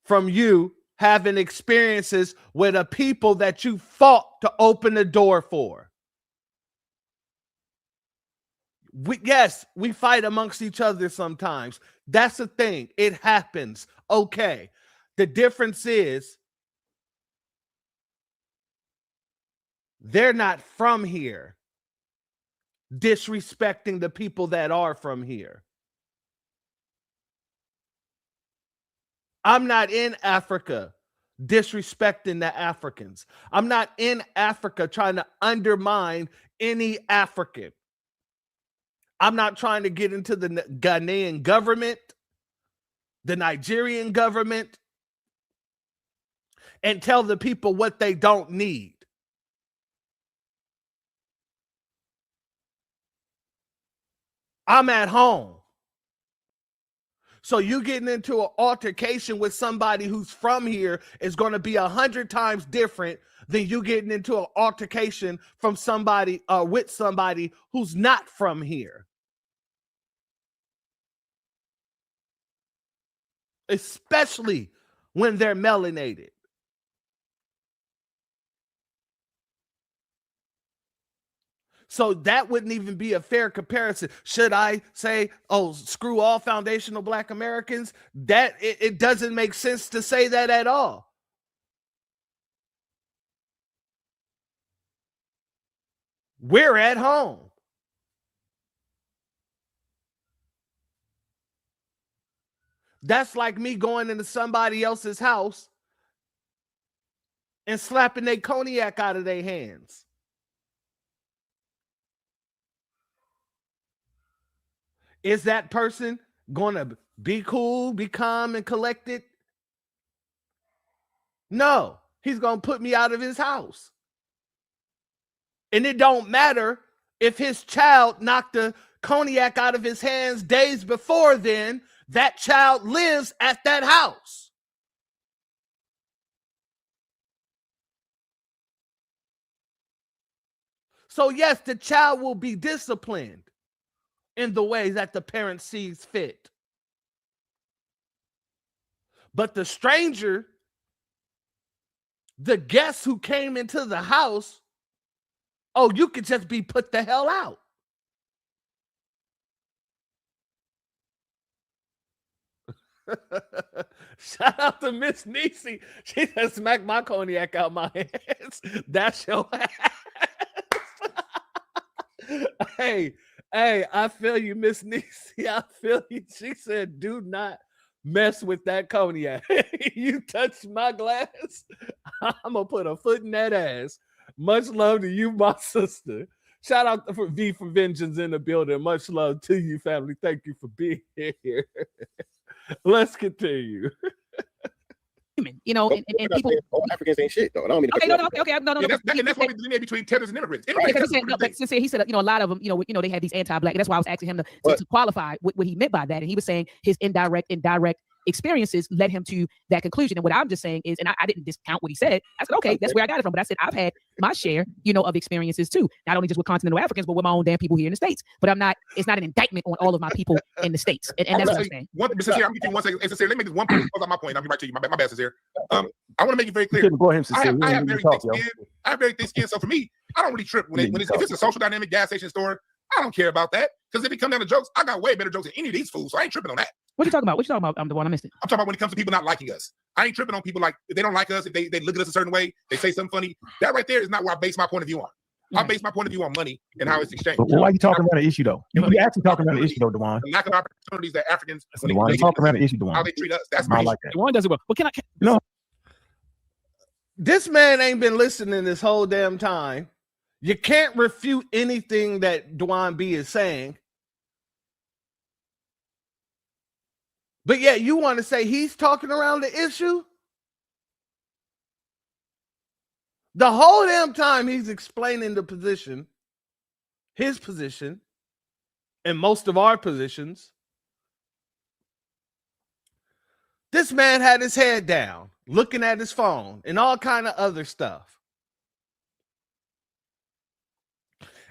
from you having experiences with a people that you fought to open the door for. We fight amongst each other sometimes. That's the thing. It happens. Okay. The difference is they're not from here, disrespecting the people that are from here. I'm not in Africa disrespecting the Africans. I'm not in Africa trying to undermine any African. I'm not trying to get into the Ghanaian government, the Nigerian government, and tell the people what they don't need. I'm at home. So you getting into an altercation with somebody who's from here is going to be 100 times different than you getting into an altercation from somebody with somebody who's not from here. Especially when they're melanated. So that wouldn't even be a fair comparison. Should I say, oh, screw all foundational Black Americans? That it doesn't make sense to say that at all. We're at home. That's like me going into somebody else's house and slapping their cognac out of their hands. Is that person going to be cool, be calm, and collected? No, he's going to put me out of his house. And it don't matter if his child knocked the cognac out of his hands days before then, that child lives at that house. So yes, the child will be disciplined in the way that the parent sees fit. But the stranger, the guest who came into the house, Oh, you could just be put the hell out. Shout out to Miss Niecy. She said, smack my cognac out my hands. That's your ass. Hey, I feel you, Miss Niecy. I feel you. She said, do not mess with that cognac. You touch my glass, I'm going to put a foot in that ass. Much love to you, my sister. Shout out for V for Vengeance in the building. Much love to you, family. Thank you for being here. Let's continue. You know, and people. All Africans ain't shit, though. I don't mean to Okay, no. Yeah, that's why we delineate between tenors and immigrants. He said, you know, a lot of them, you know, they had these anti-black. And that's why I was asking him to qualify what he meant by that. And he was saying his indirect experiences led him to that conclusion. And what I'm just saying is, and I didn't discount what he said. I said, okay, that's where I got it from. But I said, I've had my share, you know, of experiences too. Not only just with continental Africans, but with my own damn people here in the States. But it's not an indictment on all of my people in the States. And that's what I'm saying. I'm giving you 1 second. Let me make this one point. My point. I'll be right to you. My best is here. I want to make it very clear. I have very thick skin. I have very thick skin. So for me, I don't really trip when if it's a social dynamic gas station store. I don't care about that. Because if it comes down to jokes, I got way better jokes than any of these fools. So I ain't tripping on that. What you talking about? I'm the one I missed it. I'm talking about when it comes to people not liking us. I ain't tripping on people like if they don't like us, if they look at us a certain way, they say something funny. That right there is not where I base my point of view on. I base my point of view on money and how it's exchanged. But why are you talking about the issue though? You're actually talking about the issue though, Dewan. The lack of opportunities that Africans Dewan, talking about the issue, Dewan. How they treat us. That's my like that. Dewan does it well. But This man ain't been listening this whole damn time. You can't refute anything that Dewan B is saying. But yet you want to say he's talking around the issue? The whole damn time he's explaining the position, his position, and most of our positions, this man had his head down, looking at his phone and all kind of other stuff.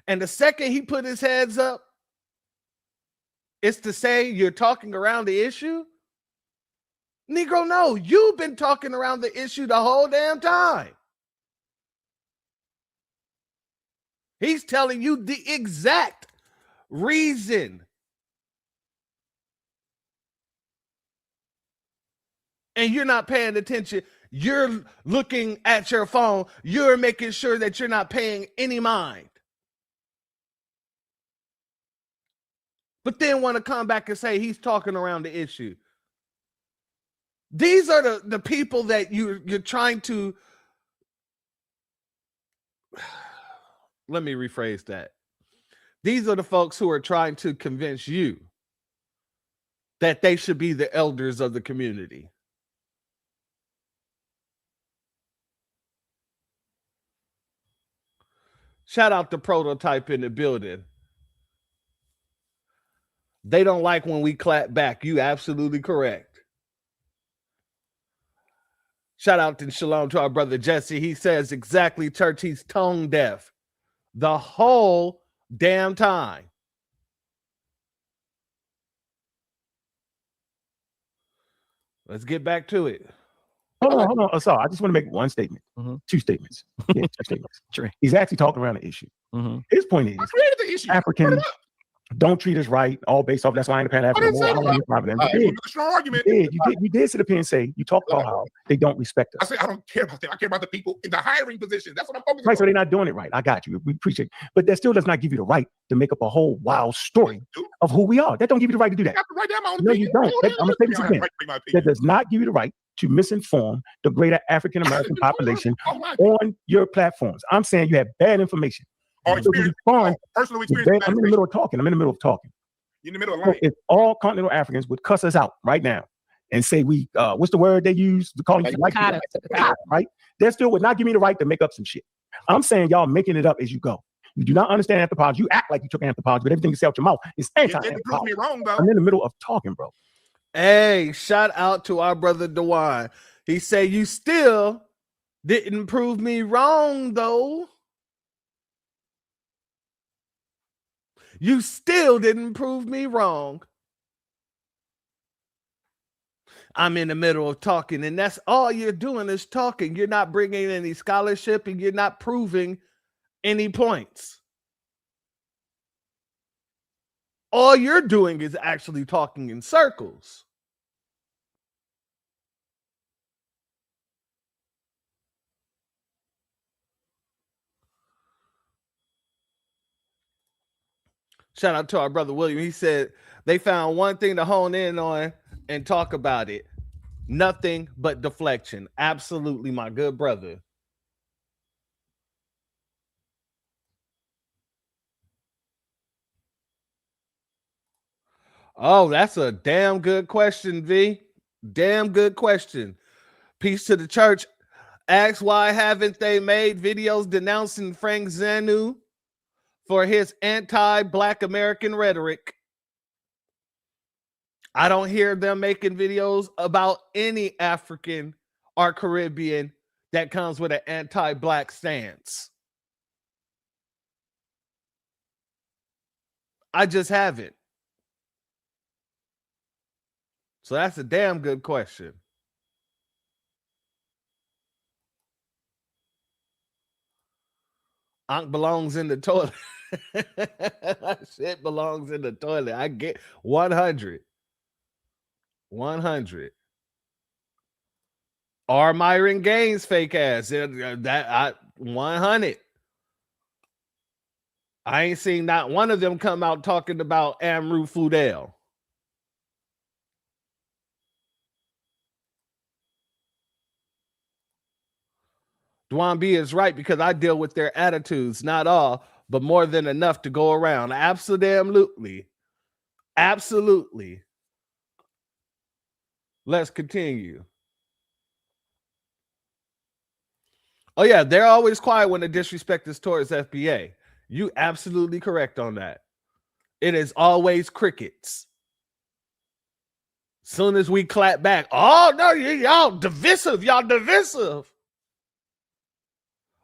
And the second he put his heads up, it's to say you're talking around the issue? Negro, no, you've been talking around the issue the whole damn time. He's telling you the exact reason. And you're not paying attention. You're looking at your phone. You're making sure that you're not paying any mind. But then want to come back and say he's talking around the issue. These are the people that you're trying to, let me rephrase that. These are the folks who are trying to convince you that they should be the elders of the community. Shout out to Prototype in the building. They don't like when we clap back. You absolutely correct. Shout out and shalom to our brother Jesse. He says exactly, church, he's tone deaf the whole damn time. Let's get back to it. Hold on. So I just want to make one statement. Two statements. Yeah, 2 statements. Sure. He's actually talking around the issue. His point is, I created the issue. Africans don't treat us right, all based off. That's why I ain't a Pan-African. Strong argument. You did sit up here and say, you talk about how they don't respect us. I say I don't care about them. I care about the people in the hiring position. That's what I'm focusing on. Right, so they're not doing it right. I got you. We appreciate it. But that still does not give you the right to make up a whole wild story of who we are. That don't give you the right to do that. I have to write down my own No, opinion. you don't. I'm going to say this again. That does not give you the right to misinform the greater African-American population on your platforms. I'm saying you have bad information. Personal experience. I'm in the middle of talking. You're in the middle of lying. If all continental Africans would cuss us out right now and say we, what's the word they use to call you? Right? They still would not give me the right to make up some shit. I'm saying y'all making it up as you go. You do not understand anthropology. You act like you took anthropology, but everything you say out your mouth is anti-anthropology. I'm in the middle of talking, bro. Hey, shout out to our brother Dewan. He said you still didn't prove me wrong, though. You still didn't prove me wrong. I'm in the middle of talking, and that's all you're doing is talking. You're not bringing any scholarship, and you're not proving any points. All you're doing is actually talking in circles. Shout out to our brother William. He said they found one thing to hone in on and talk about it. Nothing but deflection. Absolutely, my good brother. Oh, that's a damn good question, V. Damn good question. Peace to the church. Ask why haven't they made videos denouncing Frank Zanu for his anti-Black American rhetoric? I don't hear them making videos about any African or Caribbean that comes with an anti-Black stance. I just haven't. So that's a damn good question. Ankh belongs in the toilet. Shit belongs in the toilet. I get 100. 100. Or Myron Gaines fake ass. 100. I ain't seen not one of them come out talking about Amru Fudel. Dwan B is right because I deal with their attitudes, not all, but more than enough to go around. Absolutely. Absolutely. Let's continue. Oh, yeah, they're always quiet when the disrespect is towards FBA. You absolutely correct on that. It is always crickets. Soon as we clap back, oh, no, y'all divisive. Y'all divisive.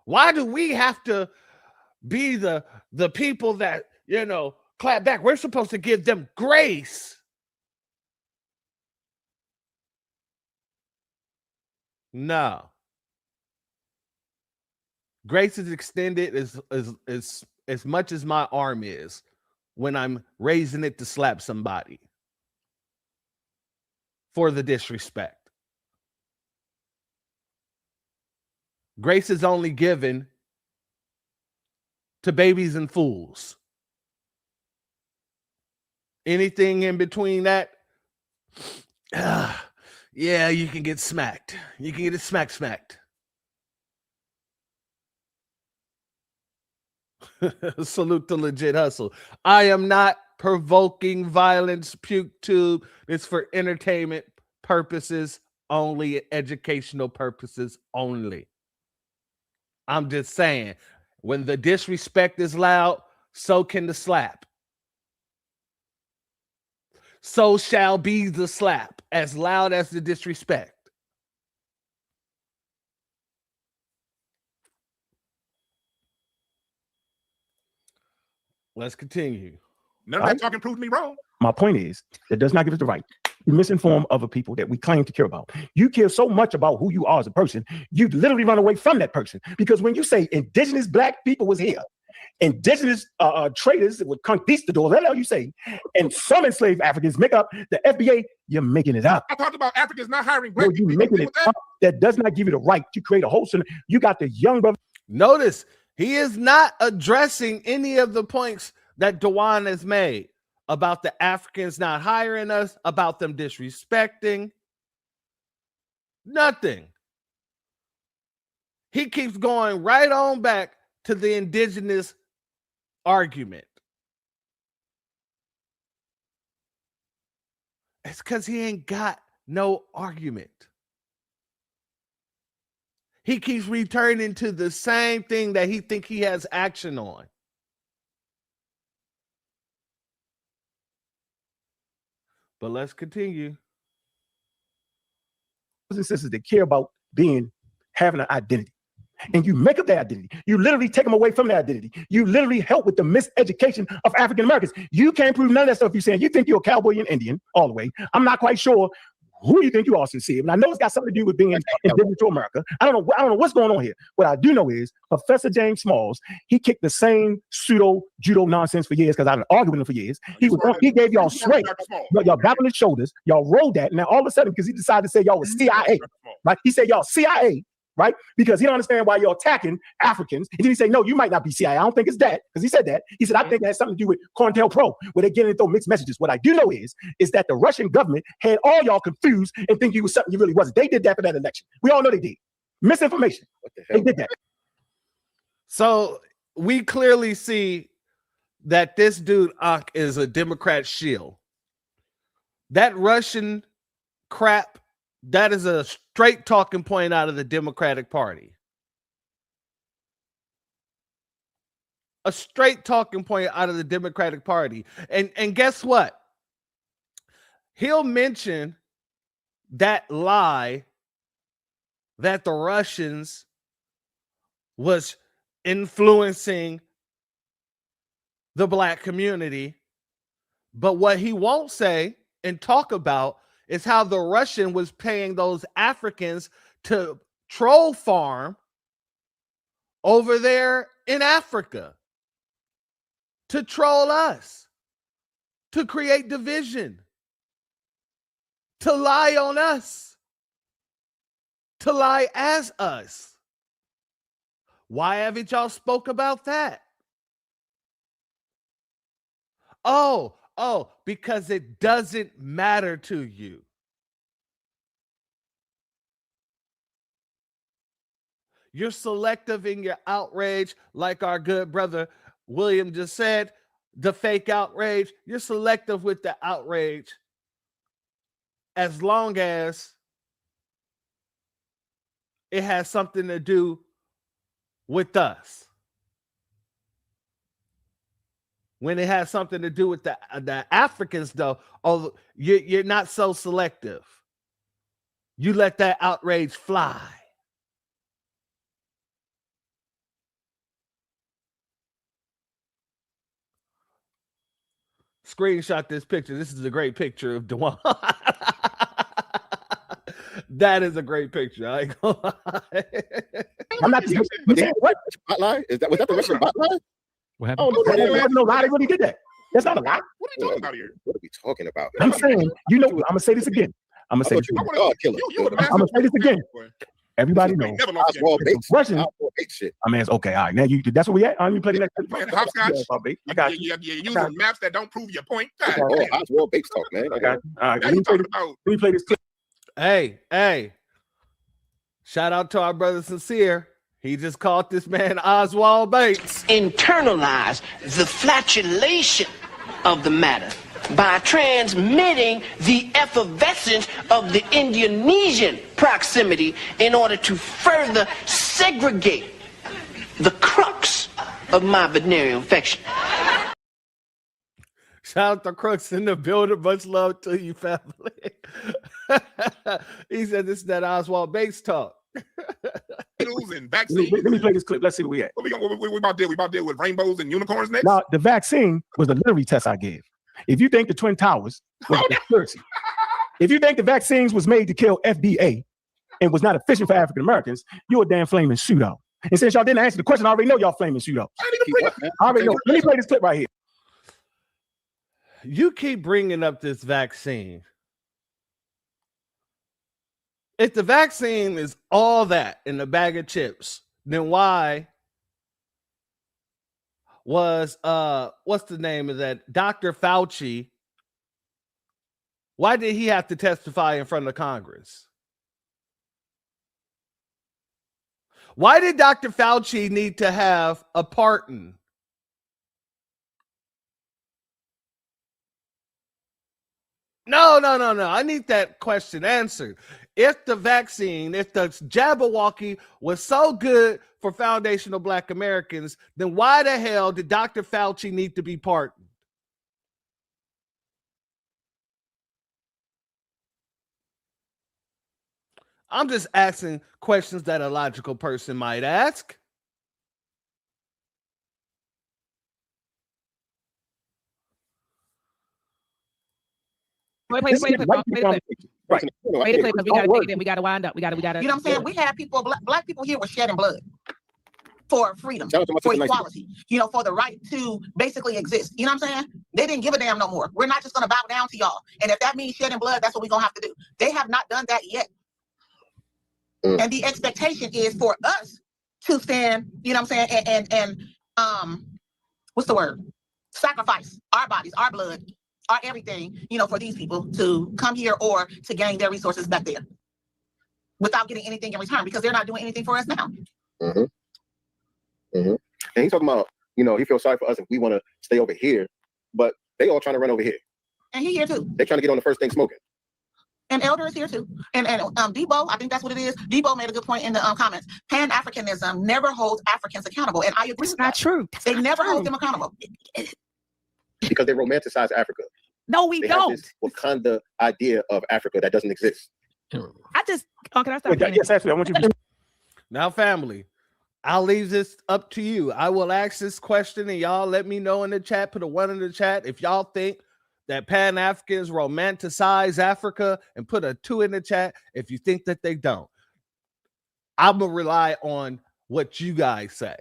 Why do we have to be the people that, clap back? We're supposed to give them grace. No. Grace is extended as much as my arm is when I'm raising it to slap somebody for the disrespect. Grace is only given to babies and fools. Anything in between that, yeah, you can get smacked. You can get it smacked. Salute to Legit Hustle. I am not provoking violence, puke tube. It's for entertainment purposes only, educational purposes only. I'm just saying, when the disrespect is loud, so can the slap. So shall be the slap, as loud as the disrespect. Let's continue. None of that talking proves me wrong. My point is, that does not give us the right to misinform other people that we claim to care about. You care so much about who you are as a person, you literally run away from that person. Because when you say indigenous Black people was here, indigenous traders with conquistadors, that's how you say, and some enslaved Africans make up the FBA, you're making it up. I talked about Africans not hiring Black people. You're making it up. That does not give you the right to create a whole center. You got the young brother. Notice, he is not addressing any of the points that Dewan has made about the Africans not hiring us, about them disrespecting. Nothing. He keeps going right on back to the indigenous argument. It's because he ain't got no argument. He keeps returning to the same thing that he think he has action on. But let's continue. And sisters that care about having an identity. And you make up their identity. You literally take them away from their identity. You literally help with the miseducation of African Americans. You can't prove none of that stuff you're saying. You think you're a cowboy and Indian all the way. I'm not quite sure who do you think you are, sincere? And I know it's got something to do with being indigenous to America. I don't know what's going on here. What I do know is Professor James Smalls, he kicked the same pseudo judo nonsense for years because I've been arguing with him for years. He gave y'all straight. Y'all back on his shoulders. Y'all rolled that. And now all of a sudden, because he decided to say y'all was CIA, right? He said y'all CIA, right? Because he don't understand why you're attacking Africans. And then he said, no, you might not be CIA. I don't think it's that. Because he said that. He said, I think it has something to do with COINTELPRO, where they're getting into mixed messages. What I do know is that the Russian government had all y'all confused and think you was something you really wasn't. They did that for that election. We all know they did. Misinformation. They did that. So we clearly see that this dude Ak is a Democrat shield. That Russian crap, that is a straight talking point out of the Democratic Party. A straight talking point out of the Democratic Party. And guess what? He'll mention that lie that the Russians was influencing the black community. But what he won't say and talk about is how the Russian was paying those Africans to troll farm over there in Africa, to troll us, to create division, to lie on us, to lie as us. Why haven't y'all spoke about that? Oh, because it doesn't matter to you. You're selective in your outrage, like our good brother William just said, the fake outrage. You're selective with the outrage as long as it has something to do with us. When it has something to do with the Africans, though, you're not so selective. You let that outrage fly. Screenshot this picture. This is a great picture of Dewan. That is a great picture. I ain't gonna lie. I'm not just what? Hotline? Was that the Russian hotline? What happened? Oh, no lie. They really did that. That's not a lie. What are you talking about here? What are we talking about? I'm saying, I'm gonna say this again. I'm gonna say this again. Everybody knows. Russian. I mean, it's okay. All right, now that's where we at. I'm play the next. Hopscotch. I got you. You're using maps that don't prove your point. Oswald Bates talk, man. I got you. All right, let me play this clip. Hey. Shout out to our brother Sincere. He just called this man Oswald Bates. Internalize the flatulation of the matter by transmitting the effervescence of the Indonesian proximity in order to further segregate the crux of my venereal infection. Shout out to Crooks in the building. Much love to you, family. He said this is that Oswald Bates talk. And vaccines. Let me play this clip. Let's see where we at. What we about to deal? We about to deal with rainbows and unicorns next? Now, the vaccine was the literary test I gave. If you think the Twin Towers was a conspiracy, if you think the vaccines was made to kill FBA and was not efficient for African Americans, you're a damn flaming shootout. And since y'all didn't answer the question, I already know y'all flaming shootouts. I already know. Let me play this clip right here. You keep bringing up this vaccine. If the vaccine is all that in a bag of chips, then why was what's the name of that Dr. Fauci? Why did he have to testify in front of Congress? Why did Dr. Fauci need to have a pardon? No. I need that question answered. If the vaccine, if the Jabberwocky was so good for foundational Black Americans, then why the hell did Dr. Fauci need to be pardoned? I'm just asking questions that a logical person might ask. Right. Wait a minute, because we got to take it. We got to wind up. We got to. You know what I'm saying? We have people, black people here were shedding blood for freedom, for equality, you know, for the right to basically exist. You know what I'm saying? They didn't give a damn no more. We're not just going to bow down to y'all. And if that means shedding blood, that's what we're going to have to do. They have not done that yet. And the expectation is for us to stand, you know what I'm saying, and what's the word? Sacrifice our bodies, our blood, our everything, you know, for these people to come here or to gain their resources back there without getting anything in return, because they're not doing anything for us now. And he's talking about, you know, he feels sorry for us if we want to stay over here, but they all trying to run over here. And he here too. They're trying to get on the first thing smoking. And Elder is here too. And Debo, I think that's what it is. Debo made a good point in the comments. Pan-Africanism never holds Africans accountable. And I agree with that. Not true. They never hold them accountable. Because they romanticize Africa. No, we don't. Have this Wakanda idea of Africa that doesn't exist. I just, can I stop? Yes, actually, I want you to. Now, family, I'll leave this up to you. I will ask this question and y'all let me know in the chat. Put a 1 in the chat if y'all think that Pan-Africans romanticize Africa, and put a 2 in the chat if you think that they don't. I'm going to rely on what you guys say.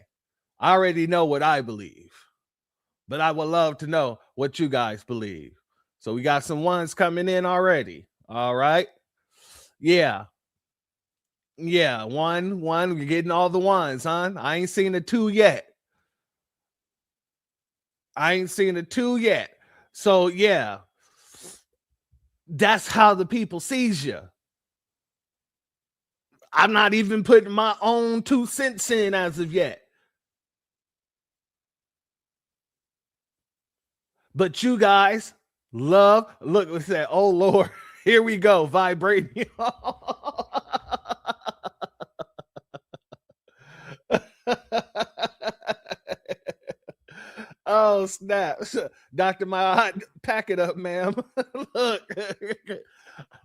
I already know what I believe, but I would love to know what you guys believe. So we got some 1s coming in already. All right. Yeah. 1. We're getting all the 1s, huh? I ain't seen a 2 yet. So yeah, that's how the people sees you. I'm not even putting my own 2 cents in as of yet. But you guys love, look, what's that? Oh Lord, here we go, vibrating. Oh snap. Dr. Mahat, pack it up, ma'am.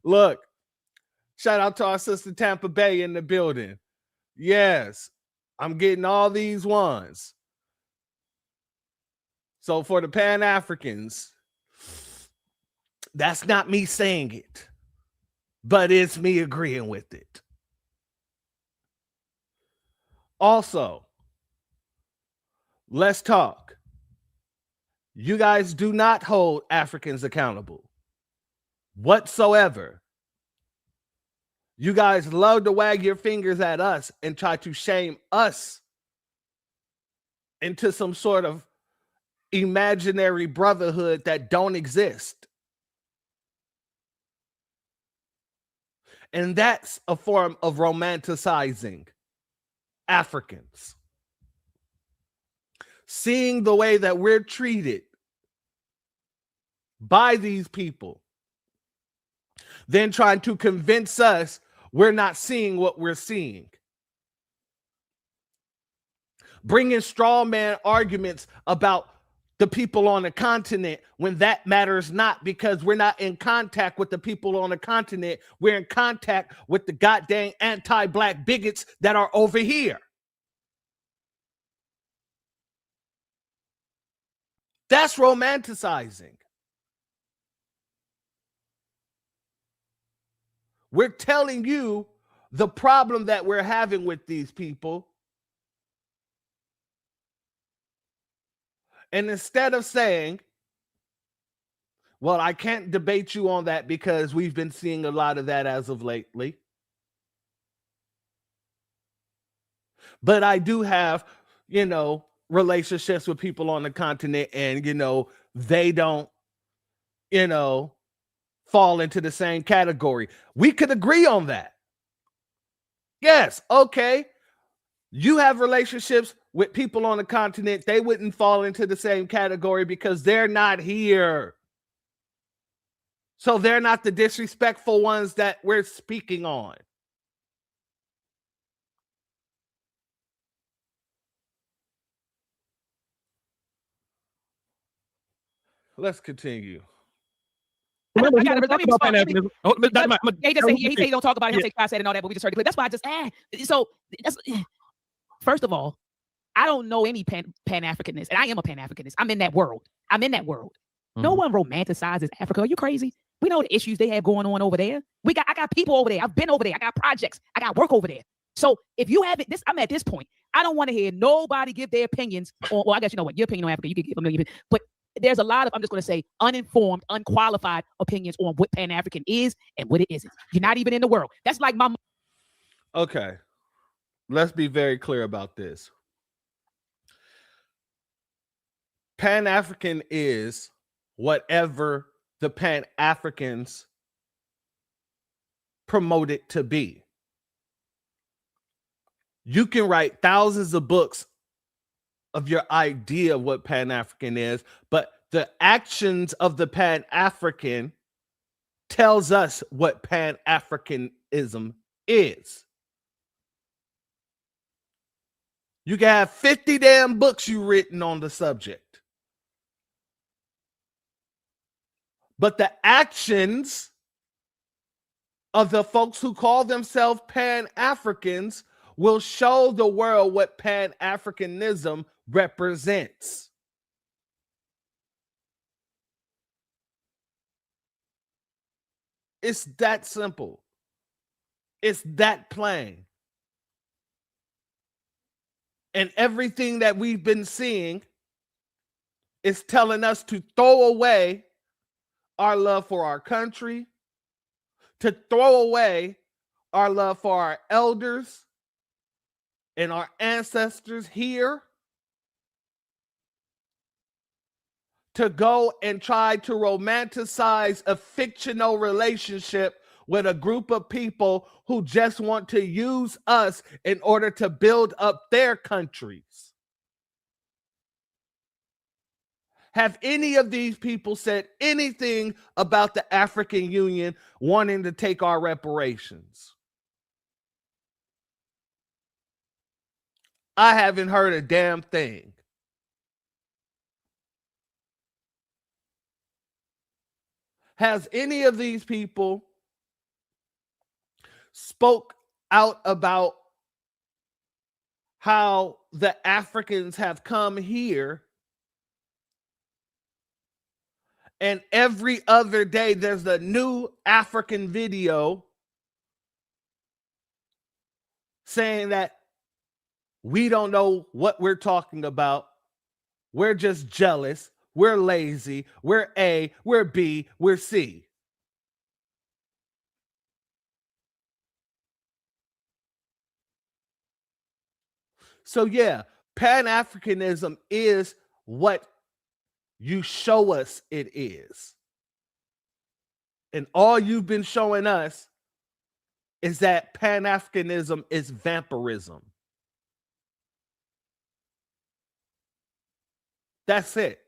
Look, shout out to our sister Tampa Bay in the building. Yes, I'm getting all these 1s. So for the Pan-Africans, that's not me saying it, but it's me agreeing with it. Also, let's talk. You guys do not hold Africans accountable whatsoever. You guys love to wag your fingers at us and try to shame us into some sort of imaginary brotherhood that don't exist. And that's a form of romanticizing Africans. Seeing the way that we're treated by these people, then trying to convince us we're not seeing what we're seeing. Bringing straw man arguments about the people on the continent when that matters not, because we're not in contact with the people on the continent. We're in contact with the goddamn anti-black bigots that are over here. That's romanticizing. We're telling you the problem that we're having with these people. And instead of saying, well, I can't debate you on that because we've been seeing a lot of that as of lately. But I do have, relationships with people on the continent, and, they don't, fall into the same category. We could agree on that. Yes, okay. You have relationships with people on the continent. They wouldn't fall into the same category because they're not here. So they're not the disrespectful ones that we're speaking on. Let's continue. He said he don't talk about it. He'll say I said and all that, but we just heard it. That's why I just So that's first of all, I don't know any Pan-Africanist, and I am a Pan-Africanist. I'm in that world. No one romanticizes Africa. Are you crazy? We know the issues they have going on over there. I got people over there. I've been over there. I got projects. I got work over there. So if you have it, I'm at this point. I don't want to hear nobody give their opinions. Well, I guess you know what, your opinion on Africa, you can give a million. But there's a lot of, I'm just going to say, uninformed, unqualified opinions on what Pan-African is and what it isn't. You're not even in the world. That's like my. Okay, let's be very clear about this. Pan-African is whatever the Pan-Africans promote it to be. You can write thousands of books of your idea of what Pan-African is, but the actions of the Pan-African tells us what Pan-Africanism is. You can have 50 damn books you written on the subject, but the actions of the folks who call themselves Pan-Africans will show the world what Pan-Africanism represents. It's that simple. It's that plain. And everything that we've been seeing is telling us to throw away our love for our country, to throw away our love for our elders and our ancestors here, to go and try to romanticize a fictional relationship with a group of people who just want to use us in order to build up their countries. Have any of these people said anything about the African Union wanting to take our reparations? I haven't heard a damn thing. Has any of these people spoke out about how the Africans have come here and every other day there's a new African video saying that we don't know what we're talking about, we're just jealous, we're lazy, we're A, we're B, we're C? So yeah, Pan-Africanism is what you show us it is. And all you've been showing us is that Pan-Africanism is vampirism. That's it.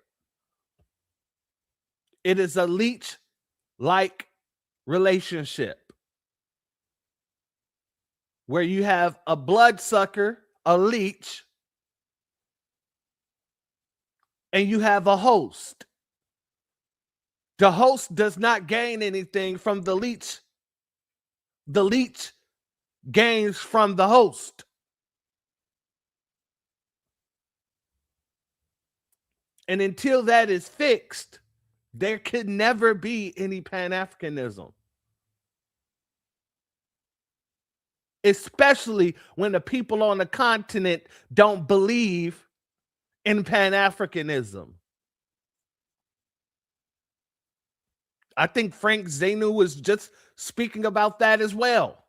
It is a leech-like relationship where you have a bloodsucker, a leech, and you have a host. The host does not gain anything from the leech. The leech gains from the host. And until that is fixed, there could never be any Pan-Africanism. Especially when the people on the continent don't believe in Pan-Africanism. I think Frank Zainu was just speaking about that as well.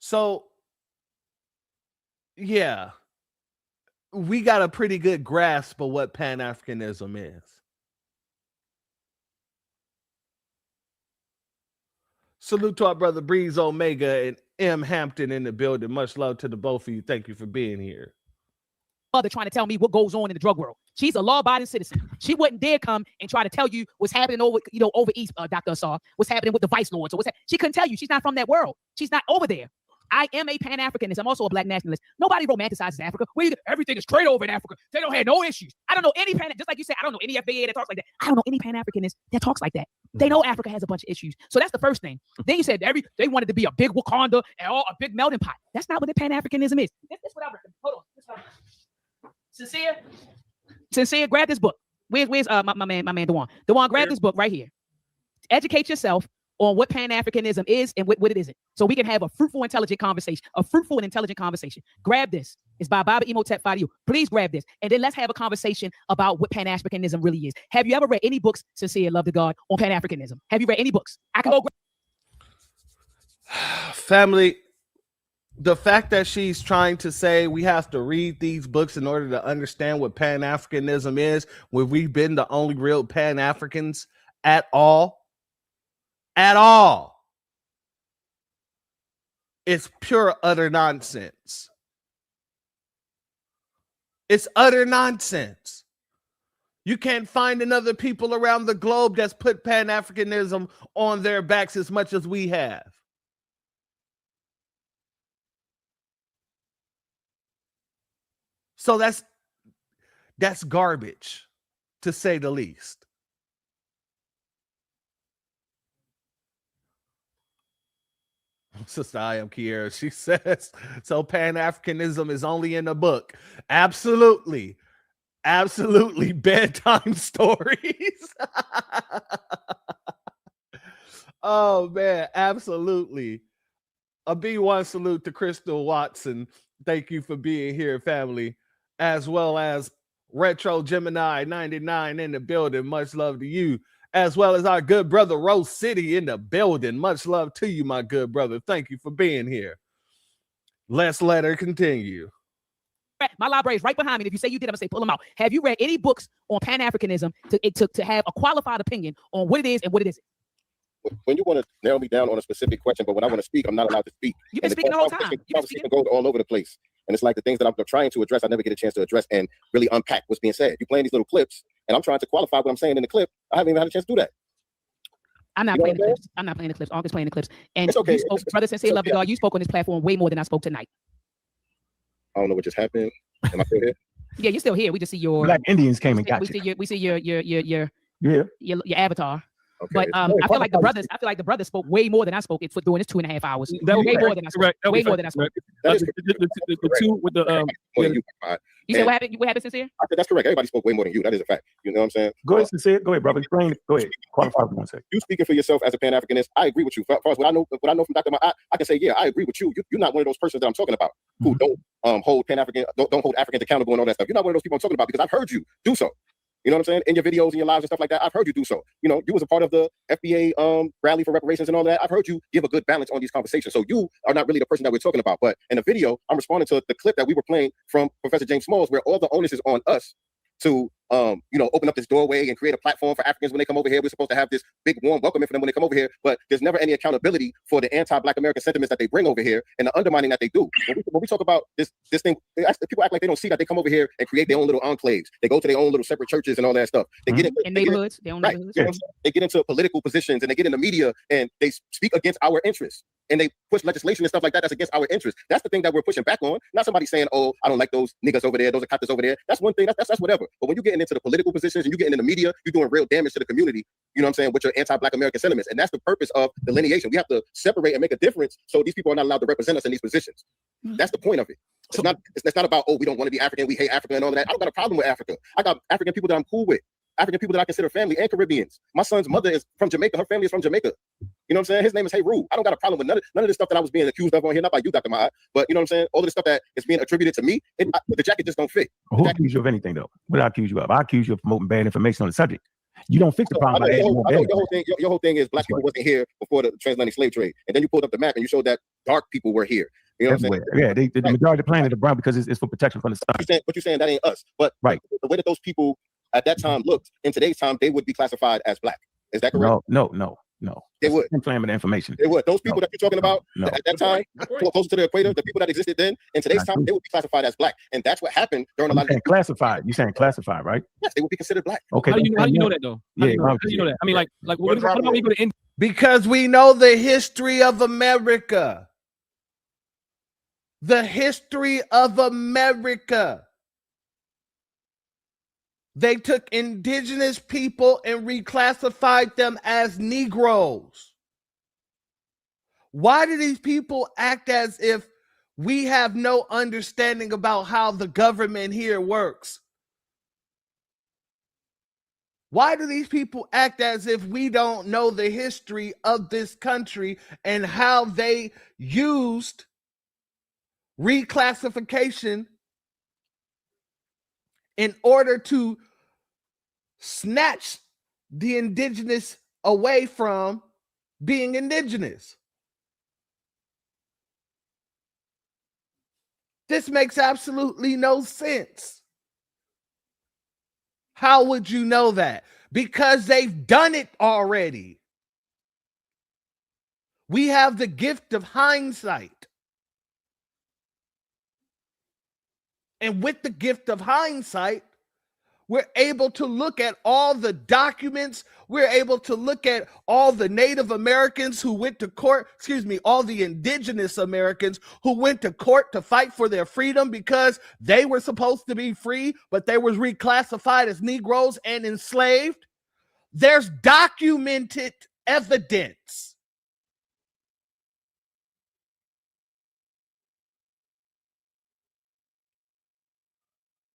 So, yeah, we got a pretty good grasp of what Pan-Africanism is. Salute to our brother Breeze Omega and M. Hampton in the building. Much love to the both of you. Thank you for being here. Mother trying to tell me what goes on in the drug world. She's a law-abiding citizen. She wouldn't dare come and try to tell you what's happening over east, Dr. Assar, what's happening with the vice lords. Or she couldn't tell you. She's not from that world. She's not over there. I am a Pan-Africanist. I'm also a black nationalist. Nobody romanticizes Africa. Everything is great over in Africa. They don't have no issues. I don't know any just like you said, I don't know any FBA that talks like that. I don't know any Pan-Africanist that talks like that. They know Africa has a bunch of issues. So that's the first thing. Then you said they wanted to be a big Wakanda and a big melting pot. That's not what the Pan-Africanism is. That's what I reckon. Hold on. Sincere, Sincere, grab this book. Where's my man Dewan? Dewan, grab this book right here. Educate yourself on what Pan-Africanism is and what it isn't, so we can have a fruitful, intelligent conversation. Grab this. It's by Baba Imhotep Fadiu. Please grab this, and then let's have a conversation about what Pan-Africanism really is. Have you ever read any books, Sincere, love to God, on Pan-Africanism? Have you read any books? I can go grab. Family, the fact that she's trying to say we have to read these books in order to understand what Pan-Africanism is, when we've been the only real Pan-Africans at all, it's pure utter nonsense. It's utter nonsense. You can't find another people around the globe that's put Pan-Africanism on their backs as much as we have. So that's garbage, to say the least. Sister I Am Kiera, she says, so Pan-Africanism is only in the book. Absolutely. Bedtime stories. Oh, man, absolutely. A B1 salute to Crystal Watson. Thank you for being here, family, as well as Retro Gemini 99 in the building. Much love to you, as well as our good brother Rose City in the building. Much love to you, my good brother. Thank you for being here. Let's let her continue. My library is right behind me. If you say you did, I'm gonna say pull them out. Have you read any books on Pan-Africanism to have a qualified opinion on what it is and what it isn't? When you want to nail me down on a specific question, but when I want to speak, I'm not allowed to speak. You've been speaking the whole time. Conversation goes all over the place. And it's like the things that I'm trying to address, I never get a chance to address and really unpack what's being said. You're playing these little clips, and I'm trying to qualify what I'm saying in the clip. I haven't even had a chance to do that. I'm not playing the clips. I'm not playing the clips. August playing the clips. And it's okay. You spoke, Brother Sincere, love to God, you spoke on this platform way more than I spoke tonight. I don't know what just happened. Am I still here? Yeah, you're still here. We just see your Black Indians came and got you. We see your avatar. Okay. But I feel like the brothers spoke way more than I spoke for doing this 2.5 hours. Way more than I spoke. Way more than I spoke. The two with the You said what happened? What happened, Sincere? I said that's correct. Everybody spoke way more than you. That is a fact. You know what I'm saying? Go ahead, Sincere. Go ahead, brother. Explain. Go ahead. Qualify for 1 second. You speaking for yourself as a Pan-Africanist, I agree with you. As far as what I know from Dr. I can say, yeah, I agree with you. You're not one of those persons that I'm talking about who don't hold Pan-African, don't hold Africans accountable and all that stuff. You're not one of those people I'm talking about, because I've heard you do so. You know what I'm saying? In your videos and your lives and stuff like that, I've heard you do so. You know, you was a part of the FBA rally for reparations and all that. I've heard you give a good balance on these conversations. So you are not really the person that we're talking about. But in the video, I'm responding to the clip that we were playing from Professor James Smalls, where all the onus is on us to open up this doorway and create a platform for Africans when they come over here. We're supposed to have this big warm welcome for them when they come over here, but there's never any accountability for the anti-Black American sentiments that they bring over here and the undermining that they do. When we talk about this thing, people act like they don't see that they come over here and create their own little enclaves. They go to their own little separate churches and all that stuff. They get in neighborhoods, their own neighborhoods. You know, they get into political positions and they get in the media and they speak against our interests. And they push legislation and stuff like that that's against our interests. That's the thing that we're pushing back on. Not somebody saying, "Oh, I don't like those niggas over there, those are coppers over there." That's one thing. That's whatever. But when you're getting into the political positions and you're getting in the media, you're doing real damage to the community. You know what I'm saying? With your anti-Black American sentiments, and that's the purpose of delineation. We have to separate and make a difference, so these people are not allowed to represent us in these positions. That's the point of it. It's not about, oh, we don't want to be African, we hate Africa and all of that. I don't got a problem with Africa. I got African people that I'm cool with. African people that I consider family, and Caribbeans. My son's mother is from Jamaica. Her family is from Jamaica. You know what I'm saying? His name is Heru. I don't got a problem with none of the stuff that I was being accused of on here. Not by you, Dr. Mahat, but you know what I'm saying? All of the stuff that is being attributed to me, the jacket just don't fit. Who accused you of anything, though? What did I accuse you of? I accuse you of promoting bad information on the subject. You don't fix the problem. Your whole thing is Black people wasn't here before the transatlantic slave trade. And then you pulled up the map and you showed that dark people were here. You know what I'm saying? Yeah, the majority of the planet are brown because it's for protection from the sun. But you're saying that ain't us. But right, the way that those people at that time looked, in today's time, they would be classified as Black. Is that correct? No. They would. Inflammatory information. They would. Those people that you're talking about at that time, closer to the equator, the people that existed then, in today's time, they would be classified as Black. And that's what happened during a lot of classified. You're saying classified, right? Yes, they would be considered Black. Okay. How do you know that though? How do you know that? I mean, like what about we go to India? Because we know the history of America. The history of America. They took indigenous people and reclassified them as Negroes. Why do these people act as if we have no understanding about how the government here works? Why do these people act as if we don't know the history of this country and how they used reclassification in order to snatch the indigenous away from being indigenous? This makes absolutely no sense. How would you know that? Because they've done it already. We have the gift of hindsight. And with the gift of hindsight, we're able to look at all the documents. We're able to look at all the Native Americans who went to court, all the indigenous Americans who went to court to fight for their freedom because they were supposed to be free, but they were reclassified as Negroes and enslaved. There's documented evidence.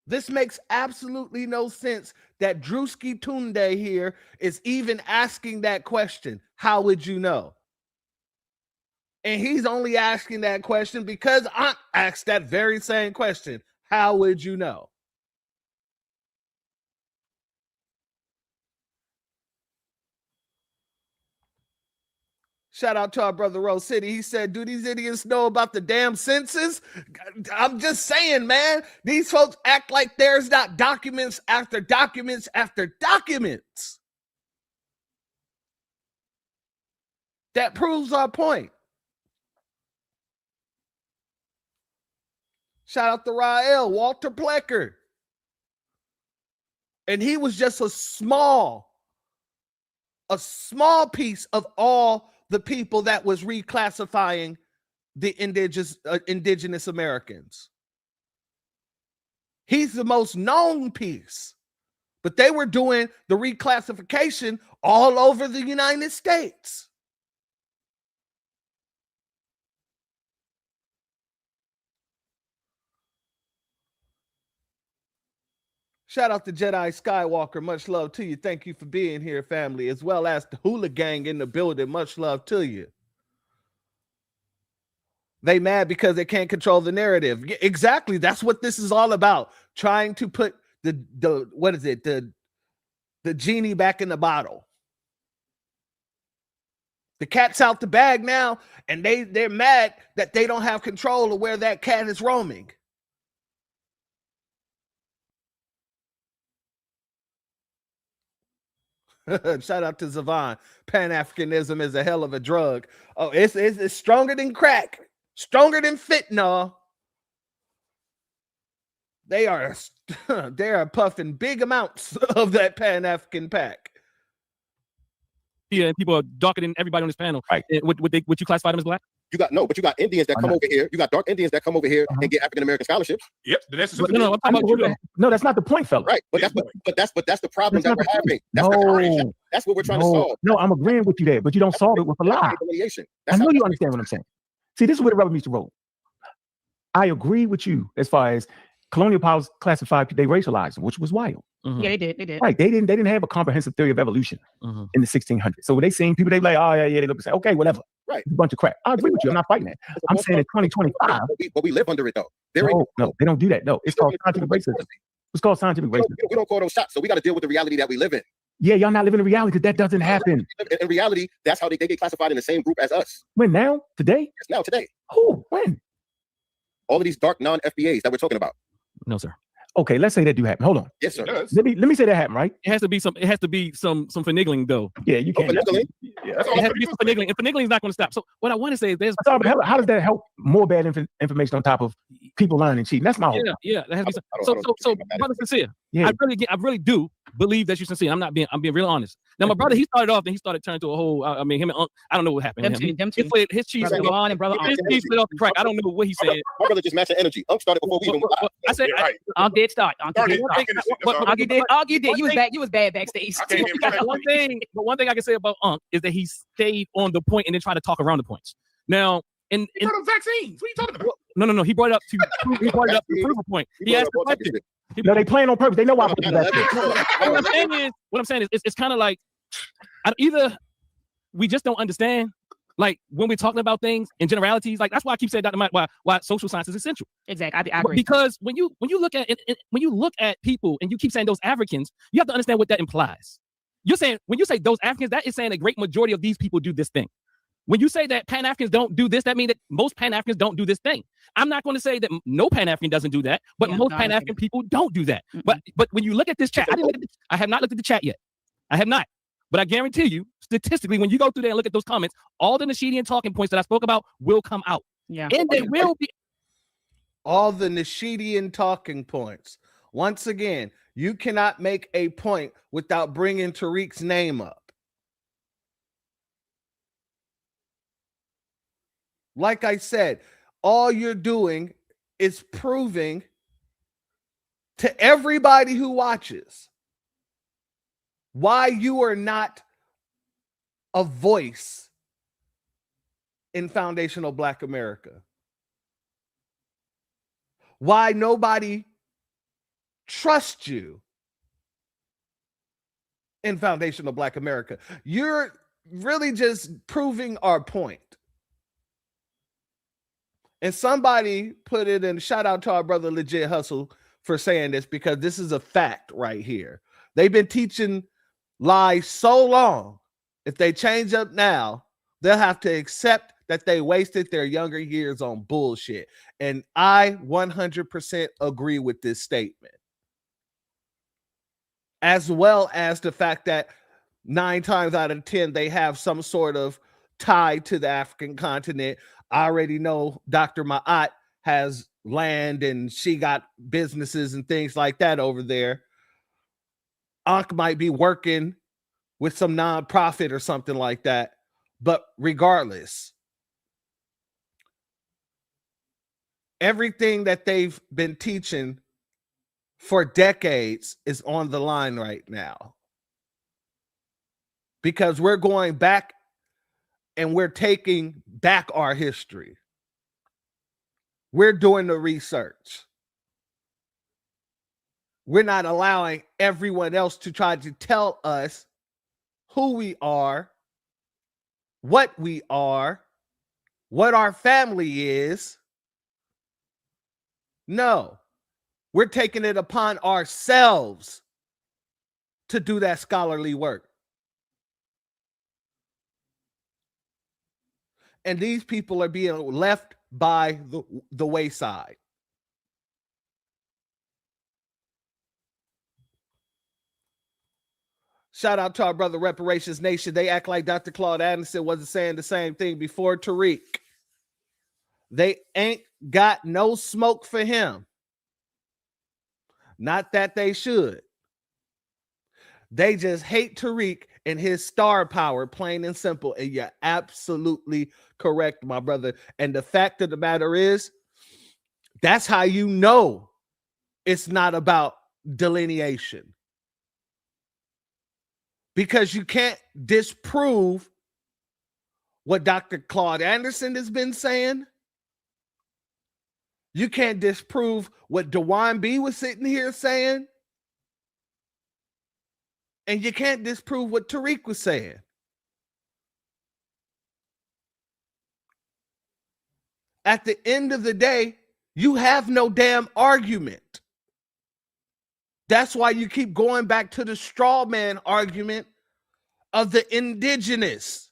This makes absolutely no sense that Drewski Tunde here is even asking that question. How would you know? And he's only asking that question because I asked that very same question. How would you know? Shout out to our brother Rose City. He said, do these idiots know about the damn census? I'm just saying, man, these folks act like there's not documents after documents after documents. That proves our point. Shout out to Rael, Walter Plecker. And he was just a small piece of all the people that was reclassifying the indigenous Americans. He's the most known piece, but they were doing the reclassification all over the United States. Shout out to Jedi Skywalker. Much love to you. Thank you for being here, family, as well as the Hula Gang in the building. Much love to you. They mad because they can't control the narrative. Exactly. That's what this is all about. Trying to put the genie back in the bottle. The cat's out the bag now, and they're mad that they don't have control of where that cat is roaming. Shout out to Zavon. Pan-Africanism is a hell of a drug. Oh, it's stronger than crack, stronger than fentanyl. They are puffing big amounts of that Pan-African pack. Yeah, and people are darker than everybody on this panel. Right. Would you classify them as black? But you got Indians that come over here. You got dark Indians that come over here and get African American scholarships. Yep. No, I'm talking about you. No, that's not the point, fella. Right. But that's the problem that we're having. That's what we're trying to solve. No, I'm agreeing with you there, but you don't solve it with a lie. I know you understand what I'm saying. See, this is where the rubber meets the road. I agree with you as far as colonial powers classified, they racialized them, which was wild. Mm-hmm. Yeah, they did. Right. They didn't have a comprehensive theory of evolution in the 1600s. So when they seen people, they like, oh yeah, they look and say, okay, whatever. Right. It's a bunch of crap. I agree with you. I'm not fighting that. I'm saying in 2025. But we live under it though. No, they don't do that. No, it's called scientific racism. It's called scientific racism. We don't call those shots. So we got to deal with the reality that we live in. Yeah, y'all not living in reality because that doesn't happen. In reality, that's how they get classified in the same group as us. When now? Today? Yes, now, today. Who? When? All of these dark non-FBAs that we're talking about. No, sir. Okay, let's say that do happen. Hold on. Yes, sir. Let me say that happen, right? It has to be some finagling though. Yeah, you can't. Finagling? Yeah, it has to be some finagling, and finagling is not going to stop. So what I want to say is, how does that help more bad information on top of people lying and cheating? That's my whole. Yeah, that has to be so. Brother sincere, yeah. I really do believe that you're sincere. I'm being real honest. Now my brother, he started off and he started turning to a whole. I mean, him and I don't know what happened. Them two. His cheese brother Ron and brother his cheese slid off the crack. I don't know what he said. My brother just matched the energy. Started before we even. I said, I'll dead start. Argue did. You was bad backstage. One thing I can say about is that he stayed on the point and then tried to talk around the points. Now, you got vaccines. What are you talking about? No. He brought it up to prove a point. He asked the question. No, they playing on purpose. They know why. What I'm saying is, it's kind of like either we just don't understand. Like when we're talking about things in generalities, like that's why I keep saying, Dr. Mike, why social science is essential. Exactly, I agree. Because when you look at it, when you look at people and you keep saying those Africans, you have to understand what that implies. You're saying when you say those Africans, that is saying a great majority of these people do this thing. When you say that Pan-Africans don't do this, that means that most Pan-Africans don't do this thing. I'm not going to say that no Pan-African doesn't do that, but most Pan-African people don't do that. But when you look at this chat, I have not looked at the chat yet. I have not. But I guarantee you, statistically, when you go through there and look at those comments, all the Nashidian talking points that I spoke about will come out. Yeah. And there will be all the Nashidian talking points. Once again, you cannot make a point without bringing Tariq's name up. Like I said, all you're doing is proving to everybody who watches why you are not a voice in foundational Black America. Why nobody trusts you in foundational Black America. You're really just proving our point. And somebody put it in, shout out to our brother Legit Hustle for saying this, because this is a fact right here. They've been teaching lies so long. If they change up now, they'll have to accept that they wasted their younger years on bullshit. And I 100% agree with this statement. As well as the fact that 9 times out of 10, they have some sort of tie to the African continent. I already know Dr. Ma'at has land and she got businesses and things like that over there. Ankh might be working with some nonprofit or something like that. But regardless, everything that they've been teaching for decades is on the line right now. Because we're going back and we're taking back our history. We're doing the research. We're not allowing everyone else to try to tell us who we are, what our family is. No, we're taking it upon ourselves to do that scholarly work. And these people are being left by the wayside. Shout out to our brother Reparations Nation. They act like Dr. Claude Anderson wasn't saying the same thing before Tariq. They ain't got no smoke for him. Not that they should. They just hate Tariq and his star power, plain and simple. And you're absolutely correct, my brother. And the fact of the matter is, that's how you know it's not about delineation. Because you can't disprove what Dr. Claude Anderson has been saying. You can't disprove what Dewan B was sitting here saying. And you can't disprove what Tariq was saying. At the end of the day, you have no damn argument. That's why you keep going back to the straw man argument of the indigenous.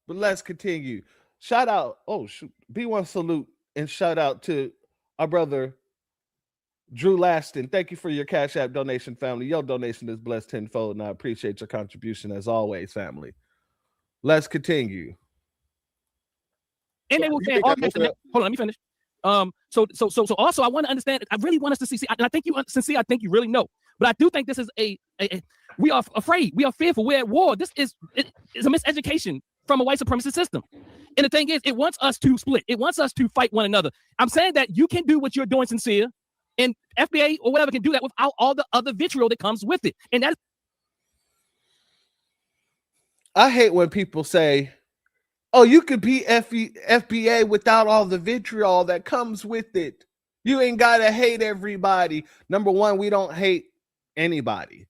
But let's continue. Shout out, B1 salute and shout out to our brother Drew Laston. Thank you for your Cash App donation, family. Your donation is blessed tenfold, and I appreciate your contribution as always, family. Let's continue. And they will say, hold on, let me finish. So also I want to understand, I really want us to see, and I think you sincere, I think you really know. But I do think this is we are afraid, we are fearful, we're at war. This is a miseducation from a white supremacist system. And the thing is, it wants us to split. It wants us to fight one another. I'm saying that you can do what you're doing sincere, and FBA or whatever can do that without all the other vitriol that comes with it. And I hate when people say, oh, you could be FBA without all the vitriol that comes with it. You ain't got to hate everybody. Number one, we don't hate anybody.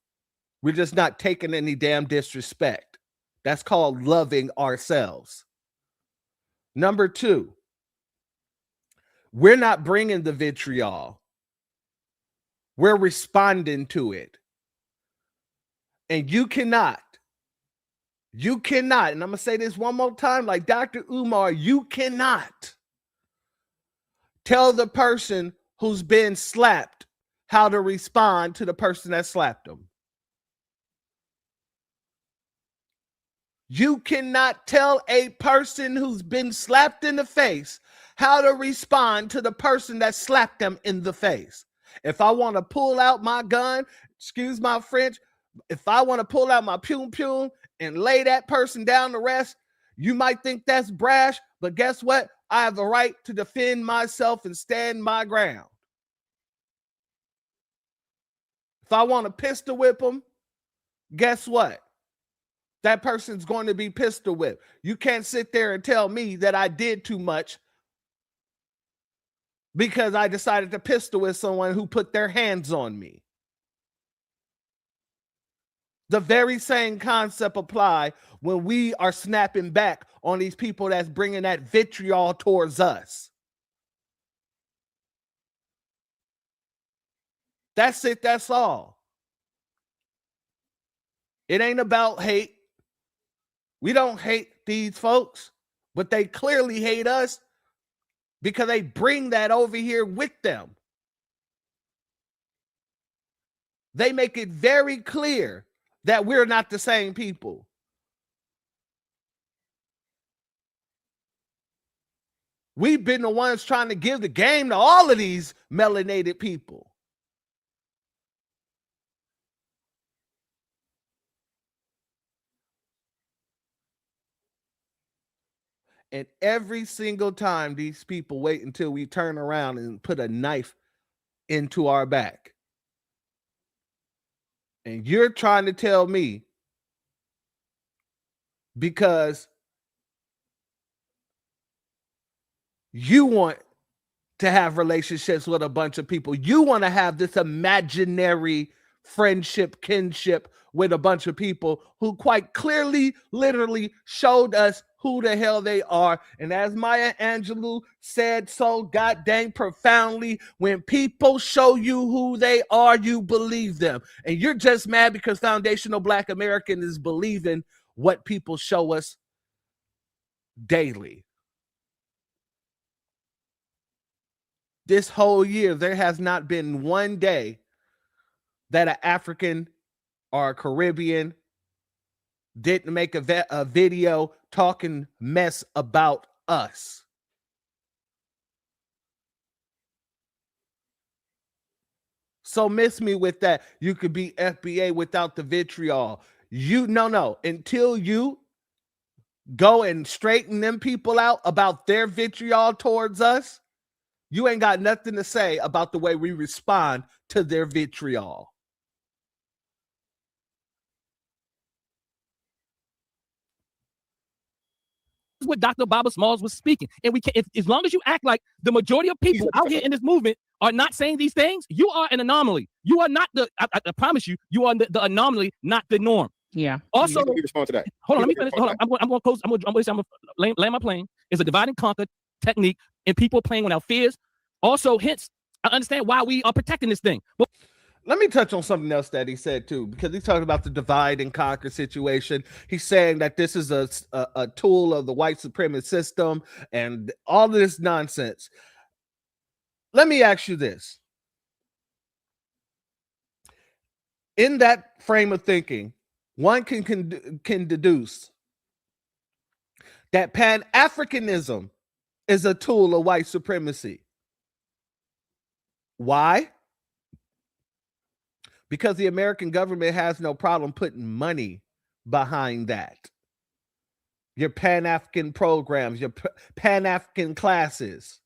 We're just not taking any damn disrespect. That's called loving ourselves. Number two, we're not bringing the vitriol. We're responding to it. And you cannot, and I'm going to say this one more time, like Dr. Umar, you cannot tell the person who's been slapped how to respond to the person that slapped them. You cannot tell a person who's been slapped in the face how to respond to the person that slapped them in the face. If I want to pull out my gun, excuse my French, if I want to pull out my pum and lay that person down to rest, you might think that's brash, but guess what? I have the right to defend myself and stand my ground. If I want to pistol whip them, guess what? That person's going to be pistol whipped. You can't sit there and tell me that I did too much because I decided to pistol whip someone who put their hands on me. The very same concept apply when we are snapping back on these people that's bringing that vitriol towards us. That's it. That's all. It ain't about hate. We don't hate these folks, but they clearly hate us because they bring that over here with them. They make it very clear that we're not the same people. We've been the ones trying to give the game to all of these melanated people. And every single time these people wait until we turn around and put a knife into our back. And you're trying to tell me because you want to have relationships with a bunch of people, you want to have this imaginary friendship, kinship with a bunch of people who quite clearly, literally showed us who the hell they are. And as Maya Angelou said so goddamn profoundly, when people show you who they are, you believe them. And you're just mad because Foundational Black American is believing what people show us daily. This whole year, there has not been one day that an African or a Caribbean didn't make a video talking mess about us. So miss me with that. You could be FBA without the vitriol. No. Until you go and straighten them people out about their vitriol towards us, you ain't got nothing to say about the way we respond to their vitriol. What Dr. Baba Smalls was speaking. And we can, as long as you act like the majority of people out here in this movement are not saying these things, you are an anomaly. You are not I promise you, you are the anomaly, not the norm. Yeah. Also, Let me respond to that. Hold on, let me finish. Hold on. I'm going to close. I'm going to land my plane. It's a divide and conquer technique, and people playing without fears. Also, hence, I understand why we are protecting this thing. But let me touch on something else that he said too, because he's talking about the divide and conquer situation. He's saying that this is a tool of the white supremacist system and all of this nonsense. Let me ask you this. In that frame of thinking, one can deduce that Pan-Africanism is a tool of white supremacy. Why? Because the American government has no problem putting money behind that. Your Pan-African programs, your Pan-African classes.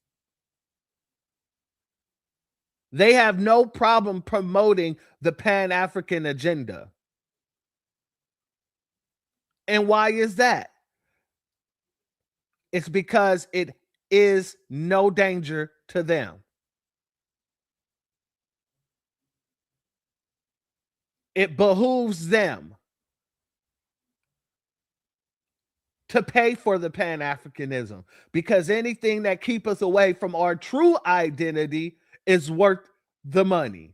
They have no problem promoting the Pan-African agenda. And why is that? It's because it is no danger to them. It behooves them to pay for the Pan-Africanism, because anything that keeps us away from our true identity is worth the money.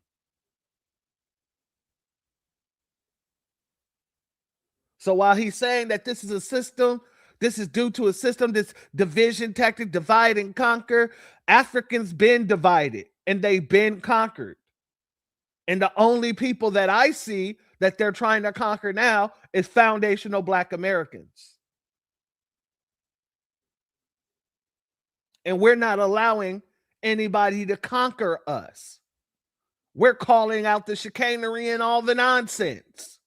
So while he's saying that this is a system, this is due to a system, this division tactic, divide and conquer, Africans been divided and they've been conquered. And the only people that I see that they're trying to conquer now is foundational Black Americans. And we're not allowing anybody to conquer us. We're calling out the chicanery and all the nonsense.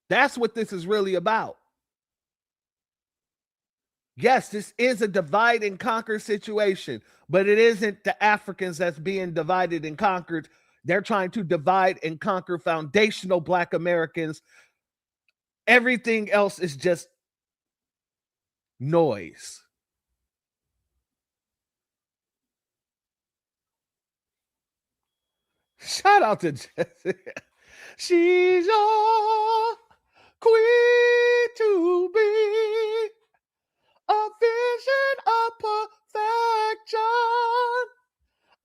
That's what this is really about. Yes, this is a divide and conquer situation, but it isn't the Africans that's being divided and conquered. They're trying to divide and conquer foundational Black Americans. Everything else is just noise. Shout out to Jessica. She's your queen to be, a vision of perfection,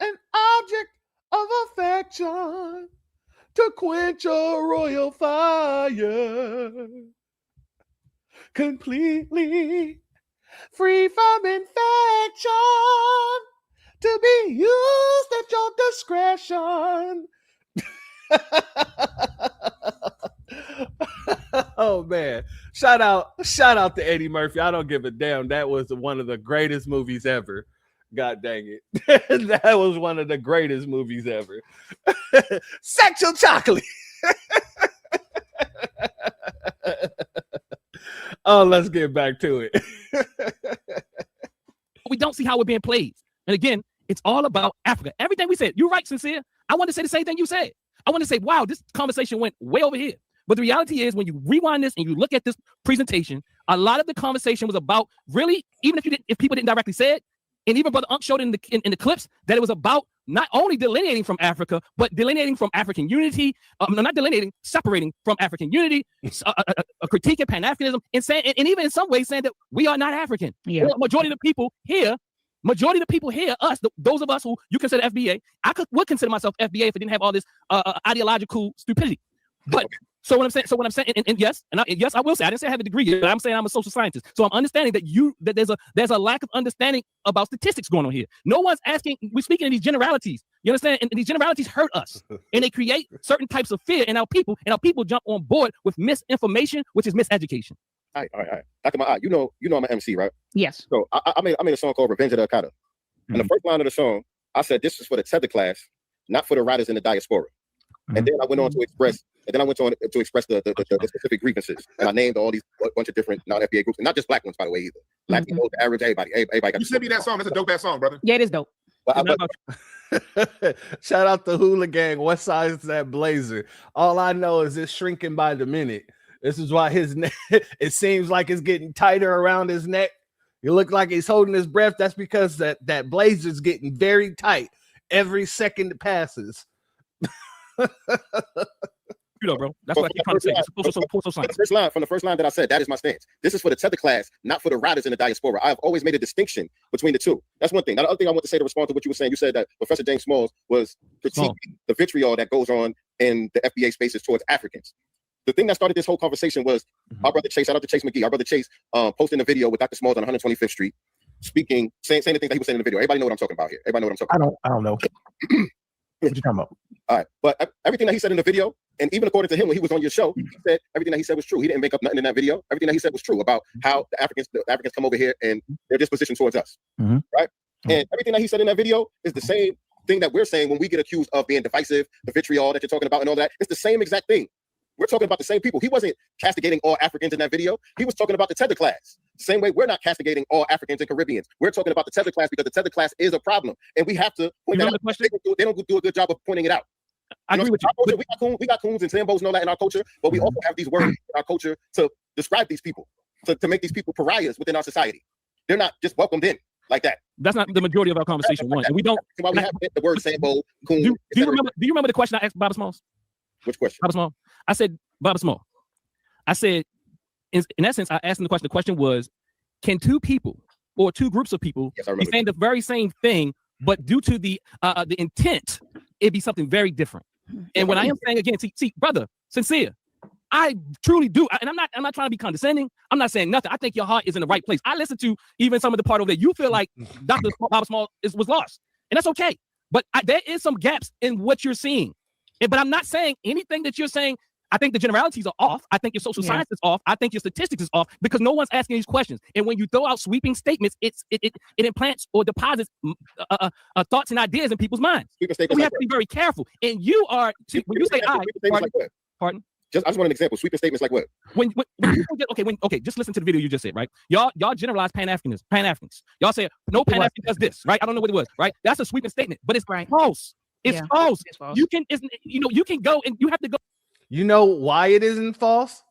an object of affection, to quench a royal fire, completely free from infection, to be used at your discretion. Oh man, shout out to Eddie Murphy. I don't give a damn. That was one of the greatest movies ever. God dang it. That was one of the greatest movies ever. Sexual chocolate. Oh, let's get back to it. We don't see how we're being played. And again, it's all about Africa. Everything we said, you're right, Sincere. I want to say the same thing you said. I want to say, wow, this conversation went way over here. But the reality is, when you rewind this and you look at this presentation, a lot of the conversation was about really, even if people didn't directly say it, and even Brother Unc showed in the clips, that it was about not only delineating from Africa, but delineating from African unity, not delineating, separating from African unity, a critique of Pan-Africanism, and saying, and even in some ways saying that we are not African. Yeah. Majority of the people here, us, those of us who you consider FBA, would consider myself FBA if I didn't have all this ideological stupidity. But so what I'm saying, and yes, I will say, I didn't say I have a degree, but I'm saying I'm a social scientist. So I'm understanding that there's a lack of understanding about statistics going on here. No one's asking, we're speaking in these generalities. You understand? And these generalities hurt us. And they create certain types of fear in our people, and our people jump on board with misinformation, which is miseducation. All right. Dr. Ma, you know I'm an MC, right? Yes. So I made a song called Revenge of the Akata. And the first line of the song, I said, this is for the tether class, not for the writers in the diaspora. And then I went on to express, the specific grievances. And I named all these bunch of different non-FBA groups, and not just Black ones, by the way, either. Latinos, Arabs, everybody got. You sent me that song. That's a dope ass song, brother. Yeah, it is dope. Shout out to Hula Gang. What size is that blazer? All I know is it's shrinking by the minute. This is why his neck, it seems like it's getting tighter around his neck. You look like he's holding his breath. That's because that blazer's getting very tight every second it passes. You know, bro. That's what I keep trying to say. From the first line that I said, that is my stance. This is for the tether class, not for the riders in the diaspora. I've always made a distinction between the two. That's one thing. Now, the other thing I want to say to respond to what you were saying, you said that Professor James Smalls was critiquing the vitriol that goes on in the FBA spaces towards Africans. The thing that started this whole conversation was our brother Chase, shout out to Chase McGee, our brother Chase posting a video with Dr. Smalls on 125th Street, speaking, saying the things that he was saying in the video. Everybody know what I'm talking about here. Everybody know what I'm talking about. I don't know. What you talking about? All right. But everything that he said in the video, and even according to him when he was on your show, he said everything that he said was true. He didn't make up nothing in that video. Everything that he said was true about how the Africans come over here and their disposition towards us. Right? And everything that he said in that video is the same thing that we're saying when we get accused of being divisive, the vitriol that you're talking about and all that. It's the same exact thing. We're talking about the same people. He wasn't castigating all Africans in that video. He was talking about the tether class. Same way we're not castigating all Africans and Caribbeans. We're talking about the tether class because the tether class is a problem. And we have to point that out. They don't do a good job of pointing it out. I agree with you. Culture, we got coons and Sambos and all that in our culture, but we also have these words in our culture to describe these people, to make these people pariahs within our society. They're not just welcomed in like that. That's not the majority of our conversation. One, and we don't. Why we have the word Sambo, coon. Do you remember the question I asked Bobby Smalls? Which question? Bobby Small. I said, Bobby Small. I said, in essence, I asked him the question. The question was, can two people or two groups of people be saying the very same thing, but due to the intent, it'd be something very different? And when I am saying again, see, brother, sincere, I truly do, and I'm not trying to be condescending. I'm not saying nothing. I think your heart is in the right place. I listened to even some of the part over there. You feel like Dr. Bobby Small was lost, and that's okay. But there is some gaps in what you're seeing. But I'm not saying anything that you're saying. I think the generalities are off. I think your social science is off. I think your statistics is off because no one's asking these questions. And when you throw out sweeping statements, it implants or deposits thoughts and ideas in people's minds. So we have to be very careful. And you are, when you say pardon? I just want an example. Sweeping statements like what? When just listen to the video you just said, right? Y'all generalize Pan-Africans. Y'all say no Pan-African does this, right? I don't know what it was, right? That's a sweeping statement, but it's false. It's false. It's false. You can go and you have to go. You know why it isn't false?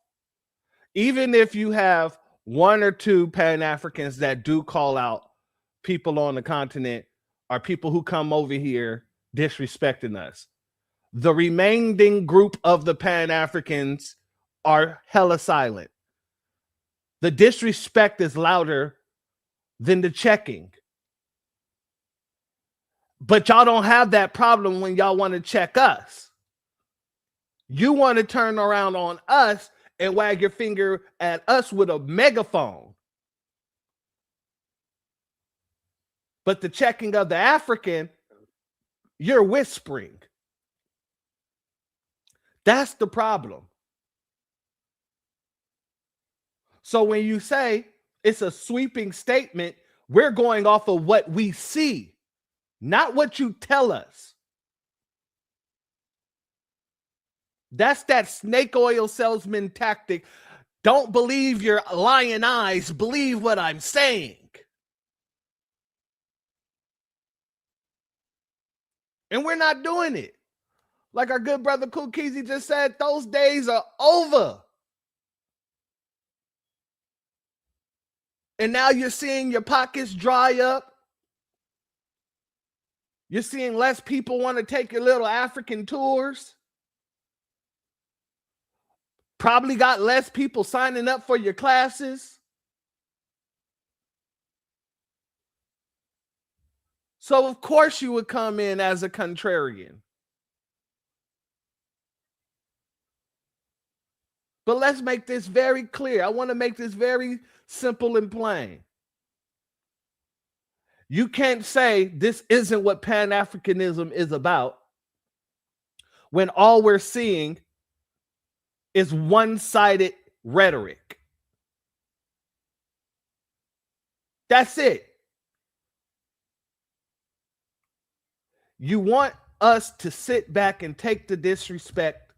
Even if you have one or two Pan-Africans that do call out people on the continent or people who come over here disrespecting us, the remaining group of the Pan-Africans are hella silent. The disrespect is louder than the checking. But y'all don't have that problem when y'all want to check us. You want to turn around on us and wag your finger at us with a megaphone. But the checking of the African, you're whispering. That's the problem. So when you say it's a sweeping statement, we're going off of what we see, not what you tell us. That's that snake oil salesman tactic. Don't believe your lying eyes. Believe what I'm saying. And we're not doing it. Like our good brother Kukizi just said, those days are over. And now you're seeing your pockets dry up. You're seeing less people want to take your little African tours. Probably got less people signing up for your classes. So of course you would come in as a contrarian. But let's make this very clear. I want to make this very simple and plain. You can't say this isn't what Pan-Africanism is about when all we're seeing is one-sided rhetoric. That's it. You want us to sit back and take the disrespect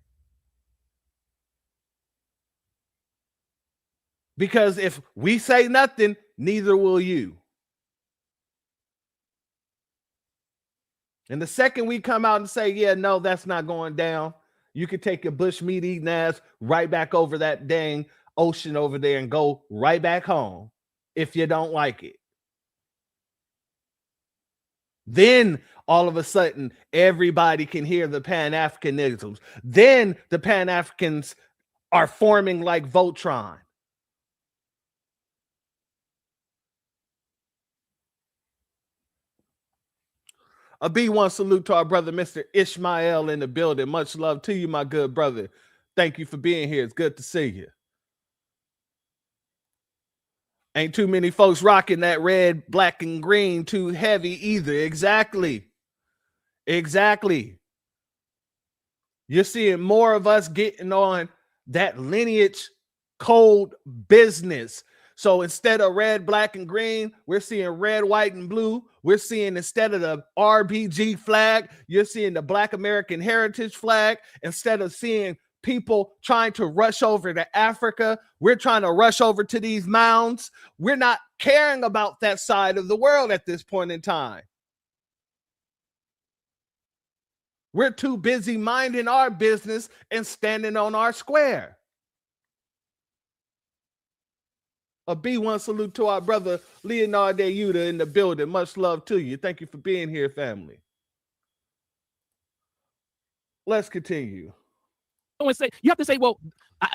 because if we say nothing, neither will you. And the second we come out and say, yeah, no, that's not going down, you could take your bush meat eating ass right back over that dang ocean over there and go right back home if you don't like it. Then all of a sudden, everybody can hear the Pan-Africanisms. Then the Pan-Africans are forming like Voltron. A B1 salute to our brother, Mr. Ishmael in the building. Much love to you, my good brother. Thank you for being here. It's good to see you. Ain't too many folks rocking that red, black, and green too heavy either. Exactly. Exactly. You're seeing more of us getting on that lineage code business. So instead of red, black, and green, we're seeing red, white, and blue. We're seeing instead of the RBG flag, you're seeing the Black American Heritage flag. Instead of seeing people trying to rush over to Africa, we're trying to rush over to these mounds. We're not caring about that side of the world at this point in time. We're too busy minding our business and standing on our square. A B1 salute to our brother Leonardo Yuda in the building. Much love to you. Thank you for being here, family. Let's continue. You have to say, well,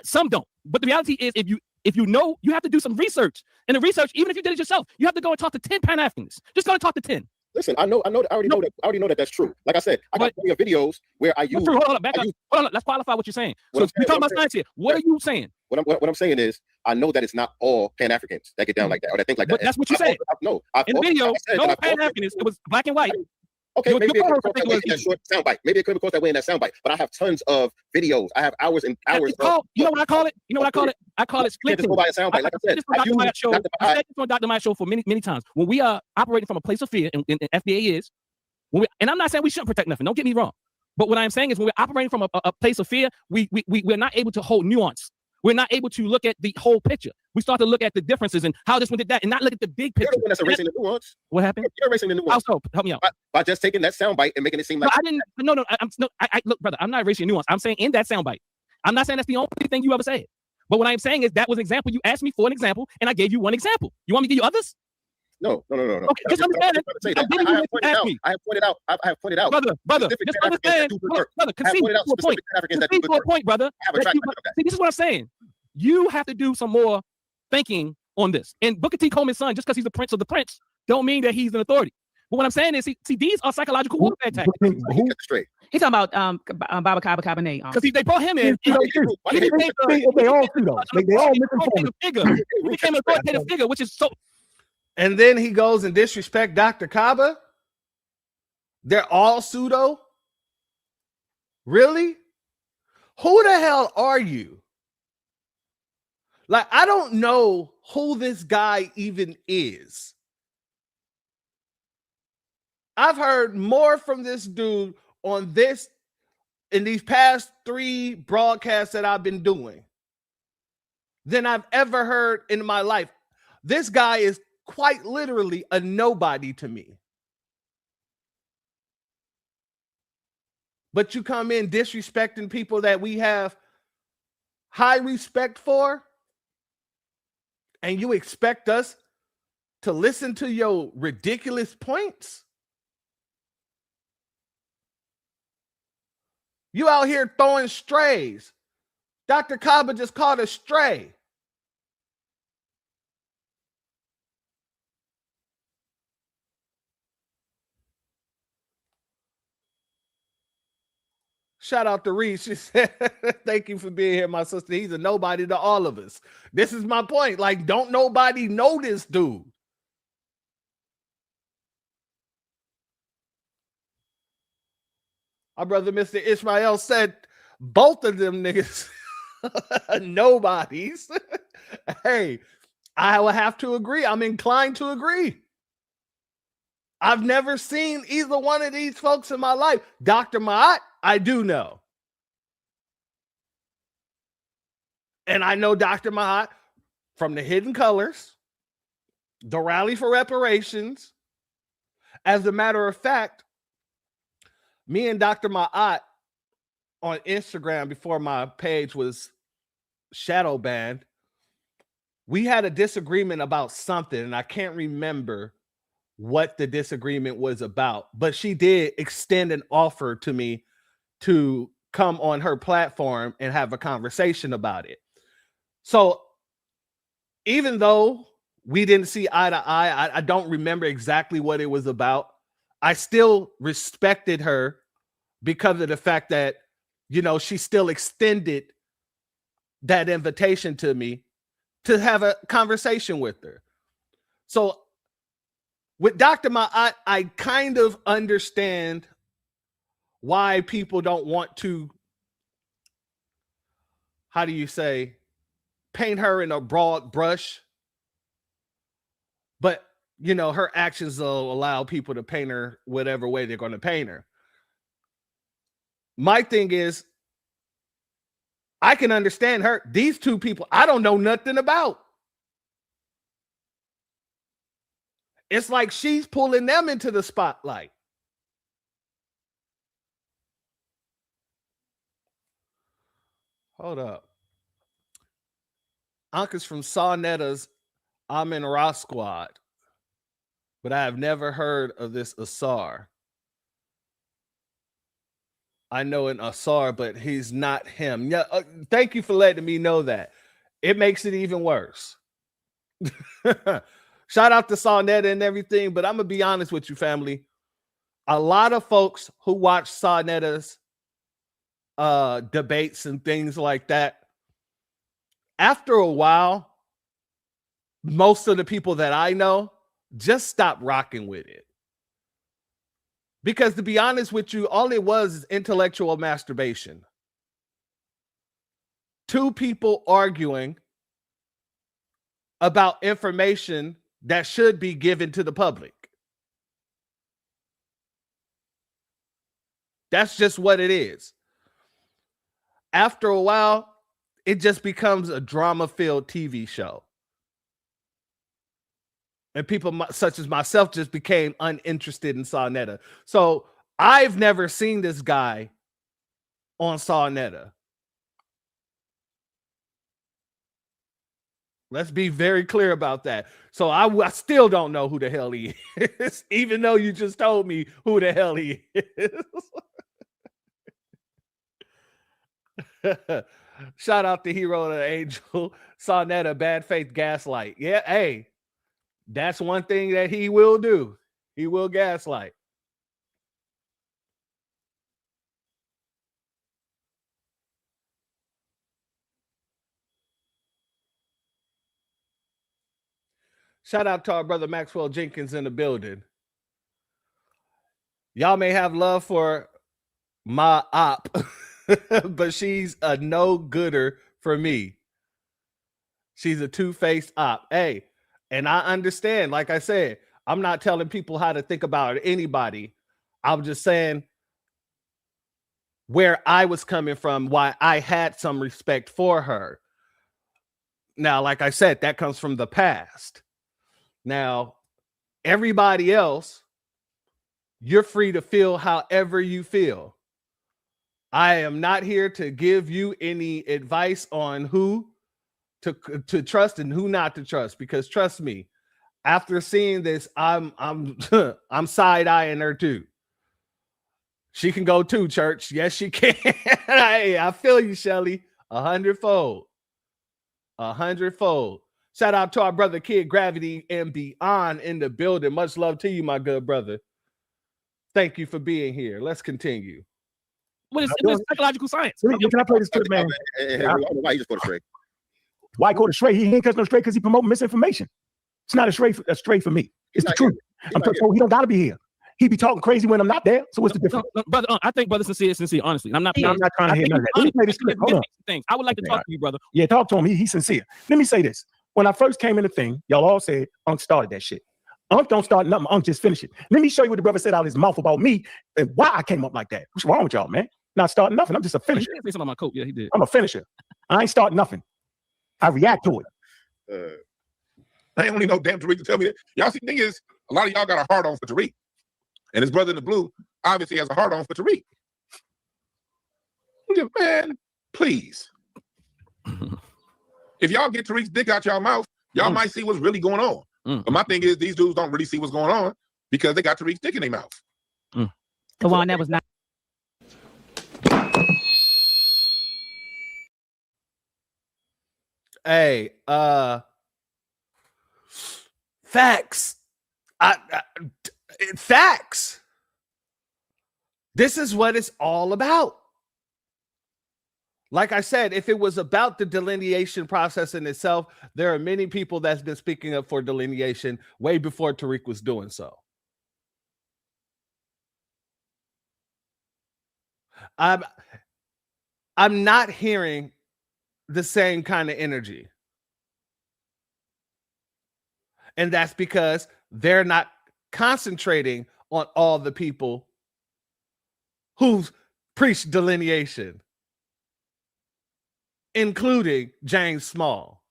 some don't. But the reality is, if you know, you have to do some research. And the research, even if you did it yourself, you have to go and talk to 10 Pan-Africans. Just go and talk to 10. Listen, I already know that that's true. Like I said, I got plenty of videos where I use. Hold on, back up. Hold on, let's qualify what you're saying. So you're talking about science here. What are you saying? What I'm saying is, I know that it's not all Pan-Africans that get down like that or that think like that. But that's what you said. No, in the video, no Pan-Africans. It was black and white. Okay, maybe it could that way in that short soundbite. Maybe it could have that way in that soundbite. But I have tons of videos. I have hours and hours. You know what I call it? You know what I call it? I call it split. Just go by a soundbite. Like I said, I said this on Dr. Maya show for many times. When we are operating from a place of fear, and FBA is, and I'm not saying we shouldn't protect nothing. Don't get me wrong. But what I'm saying is, when we're operating from a place of fear, we're not able to hold nuance. We're not able to look at the whole picture. We start to look at the differences and how this one did that, and not look at the big picture. You're the one that's erasing the nuance. What happened? You're erasing the nuance. Also, help me out. By just taking that soundbite and making it seem like. No, I didn't. No. Look, brother. I'm not erasing nuance. I'm saying in that soundbite. I'm not saying that's the only thing you ever said. But what I'm saying is that was an example. You asked me for an example, and I gave you one example. You want me to give you others? No. Okay, just understand it. I have pointed out. Brother, just understand. Brother, concede to a point. Concede to a point, brother. See, this is what I'm saying. You have to do some more thinking on this. And Booker T. Coleman's son, just because he's the prince of the prince, don't mean that he's an authority. But what I'm saying is, see, these are psychological warfare tactics. He's talking about Baba Kaba Cabernet. Because they brought him in. They all pseudo. They all misinformed. He became an authoritative figure, which is so. And then he goes and disrespect Dr. Kaba. They're all pseudo. Really? Who the hell are you? Like, I don't know who this guy even is. I've heard more from this dude on this in these past 3 broadcasts that I've been doing than I've ever heard in my life. This guy is quite literally a nobody to me. But you come in disrespecting people that we have high respect for, and you expect us to listen to your ridiculous points? You out here throwing strays. Dr. Kaba just caught a stray. Shout out to Reese. She said, thank you for being here, my sister. He's a nobody to all of us. This is my point. Like, don't nobody know this dude. Our brother, Mr. Ishmael, said both of them niggas nobodies. Hey, I will have to agree. I'm inclined to agree. I've never seen either one of these folks in my life. Dr. Ma'at, I do know. And I know Dr. Ma'at from the Hidden Colors, the Rally for Reparations. As a matter of fact, me and Dr. Ma'at on Instagram, before my page was shadow banned, we had a disagreement about something, and I can't remember what the disagreement was about, but she did extend an offer to me to come on her platform and have a conversation about it. So even though we didn't see eye to eye, I don't remember exactly what it was about. I still respected her because of the fact that, you know, she still extended that invitation to me to have a conversation with her. So with Dr. Ma'at, I kind of understand why people don't want to, how do you say, paint her in a broad brush. But, you know, her actions will allow people to paint her whatever way they're going to paint her. My thing is, I can understand her. These two people, I don't know nothing about. It's like she's pulling them into the spotlight. Hold up. Uncle's from Saunetta's I'm in Ra Squad, but I have never heard of this Asar. I know an Asar, but he's not him. Yeah, thank you for letting me know that. It makes it even worse. Shout out to Saunetta and everything, but I'm gonna be honest with you, family. A lot of folks who watch Saunetta's debates and things like that, after a while, most of the people that I know just stop rocking with it. Because to be honest with you, all it was is intellectual masturbation. Two people arguing about information that should be given to the public. That's just what it is. After a while, it just becomes a drama-filled TV show. And people such as myself just became uninterested in Saunetta. So I've never seen this guy on Saunetta. Let's be very clear about that. So I still don't know who the hell he is, even though you just told me who the hell he is. Shout out to Hero the Angel. Saunetta, bad faith gaslight. Yeah, hey, that's one thing that he will do. He will gaslight. Shout out to our brother Maxwell Jenkins in the building. Y'all may have love for my op, but she's a no-gooder for me. She's a two-faced op. Hey, and I understand, like I said, I'm not telling people how to think about anybody. I'm just saying where I was coming from, why I had some respect for her. Now, like I said, that comes from the past. Now, everybody else, you're free to feel however you feel. I am not here to give you any advice on who to trust and who not to trust, because trust me, after seeing this, I'm I'm side-eyeing her too. She can go too, church. Yes, she can. Hey, I feel you, Shelly. 100-fold. 100-fold. Shout out to our brother Kid Gravity and Beyond in the building. Much love to you, my good brother. Thank you for being here. Let's continue. What is psychological science? Can I play this clip, man? Why he just put a straight? Why go to straight? He ain't catch no straight because he promoting misinformation. It's not a straight for me. It's the truth. So he don't gotta be here. He be talking crazy when I'm not there. So what's the difference? Brother, I think brother sincere, honestly. I'm not trying to hear none of that. Let me play this clip. Hold on. Things. I would like to talk to you, brother. Yeah, talk to him. He's sincere. Let me say this. When I first came in the thing, y'all all said Unc started that shit. Unc don't start nothing. Unc just finish it. Let me show you what the brother said out of his mouth about me and why I came up like that. What's wrong with y'all, man? Not starting nothing. I'm just a finisher. He did say something about my coat. Yeah, he did. I'm a finisher. I ain't starting nothing. I react to it. I ain't only know damn Tariq to tell me that. Y'all see, the thing is, a lot of y'all got a hard on for Tariq. And his brother in the blue obviously has a hard on for Tariq. Man, please. If y'all get Tariq's dick out y'all mouth, y'all might see what's really going on. But my thing is, these dudes don't really see what's going on because they got Tariq's dick in their mouth. Come on, that was not. Hey, facts. Facts. This is what it's all about. Like I said, if it was about the delineation process in itself, there are many people that's been speaking up for delineation way before Tariq was doing so. I'm not hearing the same kind of energy. And that's because they're not concentrating on all the people who've preached delineation, including James Small.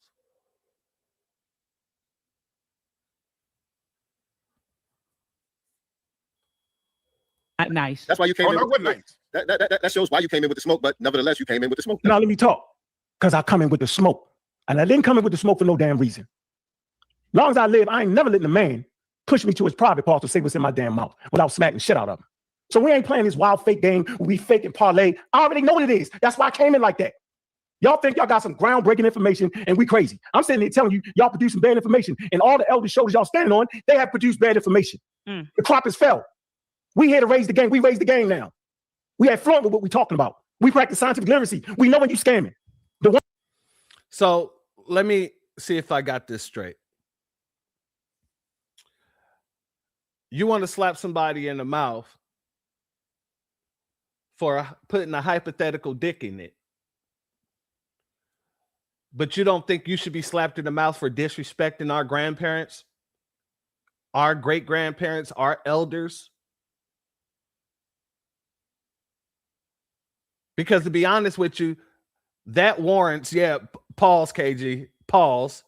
Not nice. That's why you came in. That wasn't nice. That shows why you came in with the smoke, but nevertheless, you came in with the smoke. Now let me talk. because I come in with the smoke. And I didn't come in with the smoke for no damn reason. As long as I live, I ain't never letting a man push me to his private parts to say what's in my damn mouth without smacking shit out of him. So we ain't playing this wild fake game where we fake and parlay. I already know what it is. That's why I came in like that. Y'all think y'all got some groundbreaking information and we crazy. I'm sitting there telling you, y'all producing bad information. And all the elder shoulders y'all standing on, they have produced bad information. The crop is fell. We here to raise the game. We raise the game now. We have fluent with what we talking about. We practice scientific literacy. We know when you scamming. So let me see if I got this straight. You want to slap somebody in the mouth for putting a hypothetical dick in it, but you don't think you should be slapped in the mouth for disrespecting our grandparents, our great-grandparents, our elders? Because to be honest with you, that warrants, yeah, pause, KG, pause.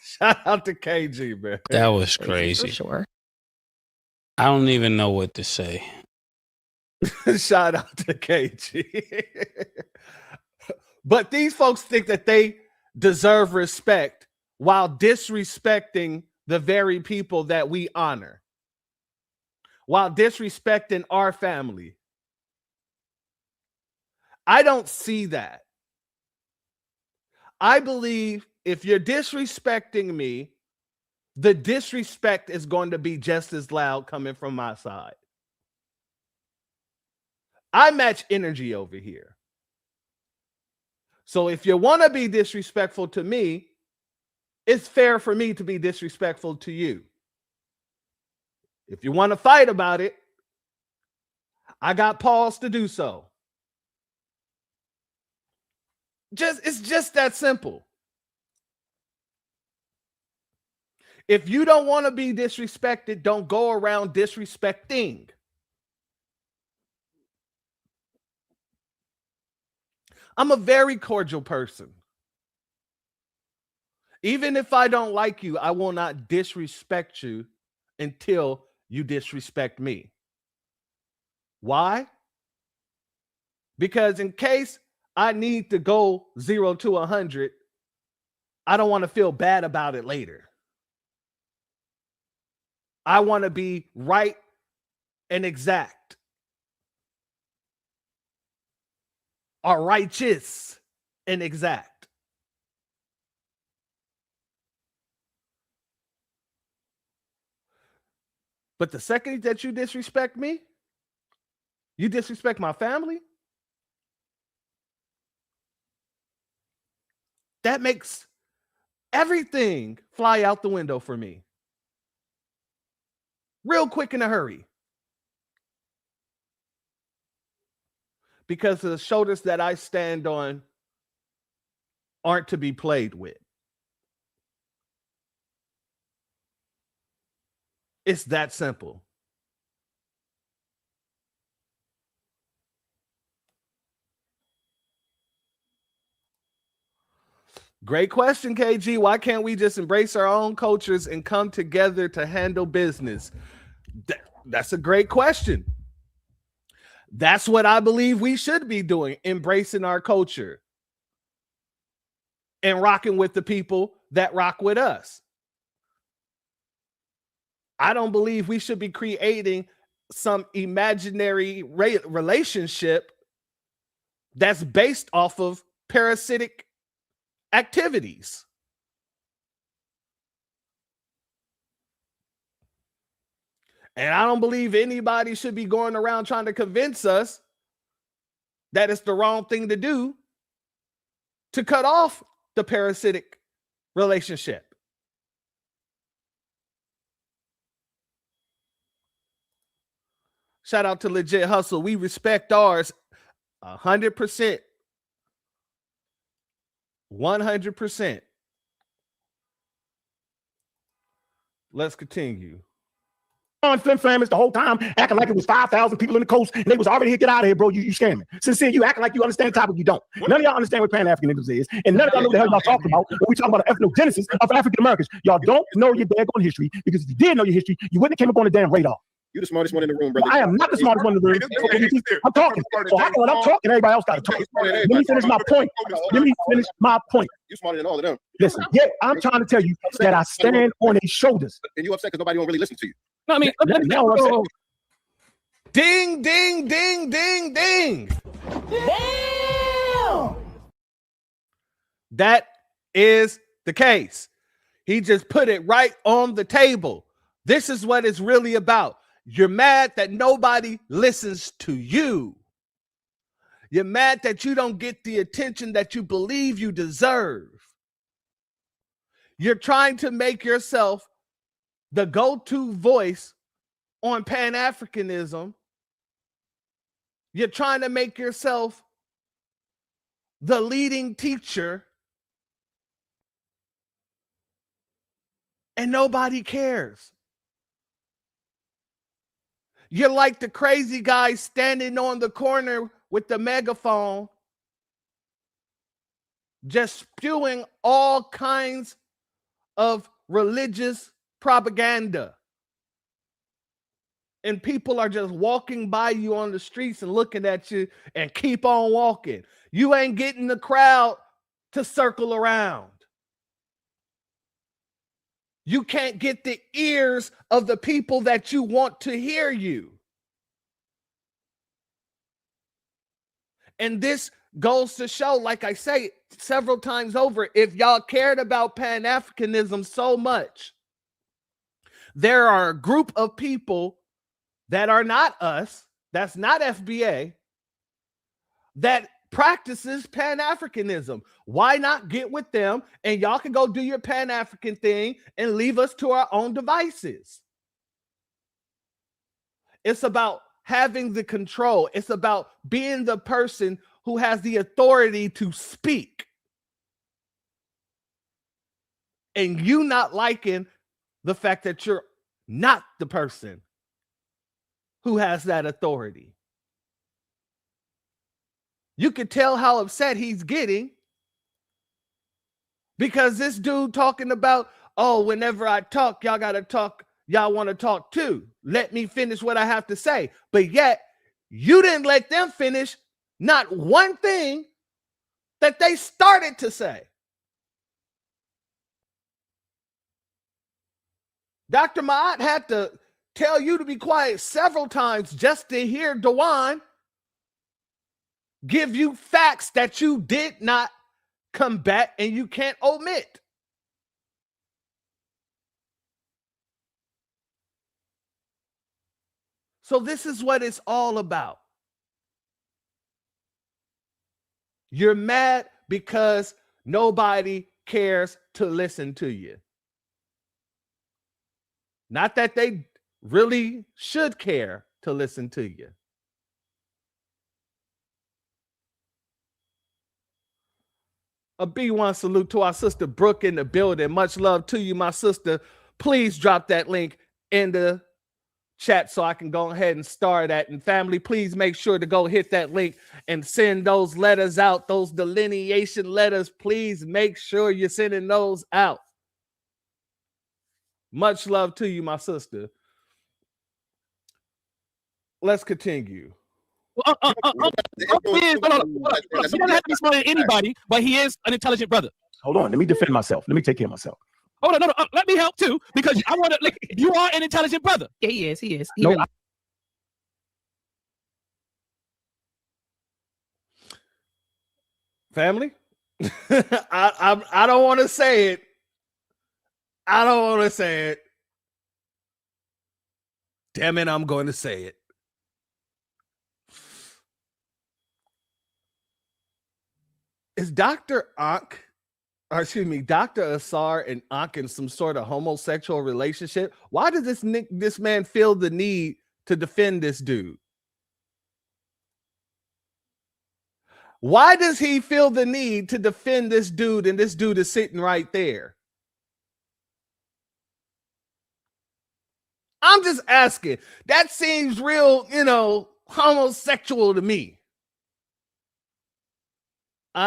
Shout out to KG, man. That was crazy. For sure. I don't even know what to say. Shout out to KG. But these folks think that they deserve respect while disrespecting the very people that we honor, while disrespecting our family. I don't see that. I believe if you're disrespecting me, the disrespect is going to be just as loud coming from my side. I match energy over here. So if you want to be disrespectful to me, it's fair for me to be disrespectful to you. If you want to fight about it, I got pause to do so. It's just that simple. If you don't want to be disrespected, don't go around disrespecting. I'm a very cordial person. Even if I don't like you, I will not disrespect you until you disrespect me. Why? Because in case I need to go 0 to 100, I don't want to feel bad about it later. I want to be right and exact, or righteous and exact. But the second that you disrespect me, you disrespect my family, that makes everything fly out the window for me. Real quick in a hurry. Because the shoulders that I stand on aren't to be played with. It's that simple. Great question, KG. Why can't we just embrace our own cultures and come together to handle business? That's a great question. That's what I believe we should be doing, embracing our culture and rocking with the people that rock with us. I don't believe we should be creating some imaginary relationship that's based off of parasitic activities. And I don't believe anybody should be going around trying to convince us that it's the wrong thing to do to cut off the parasitic relationship. Shout out to Legit Hustle. We respect ours 100%. 100%. Let's continue. On Flim Flammers the whole time, acting like it was 5,000 people in the coast, and they was already here. Get out of here, bro. You scamming. Sincere, you acting like you understand the topic. You don't. None of y'all understand what Pan-Africanism is, and none of y'all know what the hell y'all talking about when we talking about the ethnogenesis of African Americans. Y'all don't know your daggone history, because if you did know your history, you wouldn't have came up on the damn radar. You the smartest one in the room, brother. I am not the smartest one in the room. I'm talking. So I know what I'm talking. Everybody else got to talk. Let me finish my point. Let me finish my point. You're smarter than all of them. Listen, yeah, I'm trying to tell you that I stand on his shoulders. And you upset because nobody don't really listen to you. No, I mean, ding, ding, ding, ding, ding. Damn! That is the case. He just put it right on the table. This is what it's really about. You're mad that nobody listens to you. You're mad that you don't get the attention that you believe you deserve. You're trying to make yourself the go-to voice on Pan-Africanism. You're trying to make yourself the leading teacher, and nobody cares. You're like the crazy guy standing on the corner with the megaphone, just spewing all kinds of religious propaganda. And people are just walking by you on the streets and looking at you and keep on walking. You ain't getting the crowd to circle around. You can't get the ears of the people that you want to hear you. And this goes to show, like I say several times over, if y'all cared about Pan-Africanism so much, there are a group of people that are not us, that's not FBA, that practices Pan-Africanism. Why not get with them and y'all can go do your Pan-African thing and leave us to our own devices? It's about having the control. It's about being the person who has the authority to speak. And you not liking the fact that you're not the person who has that authority. You could tell how upset he's getting because this dude talking about, oh, whenever I talk, y'all got to talk. Y'all want to talk too. Let me finish what I have to say. But yet you didn't let them finish not one thing that they started to say. Dr. Ma'at had to tell you to be quiet several times just to hear Dewan give you facts that you did not combat and you can't omit. So this is what it's all about. You're mad because nobody cares to listen to you. Not that they really should care to listen to you. A B1 salute to our sister Brooke in the building. Much love to you, my sister. Please drop that link in the chat so I can go ahead and start that. And family, please make sure to go hit that link and send those letters out, those delineation letters. Please make sure you're sending those out. Much love to you, my sister. Let's continue. He doesn't have to be smarter than anybody, but he is an intelligent brother. Hold on, let me defend myself. Let me take care of myself. Hold on, no, let me help too, because I want to. Like, you are an intelligent brother. Yeah, he is. He is. No, really... Family, I don't want to say it. I don't want to say it. Damn it, I'm going to say it. Is Dr. Ankh, or excuse me, Dr. Asar and Ankh in some sort of homosexual relationship? Why does this man feel the need to defend this dude? Why does he feel the need to defend this dude and this dude is sitting right there? I'm just asking. That seems real, homosexual to me.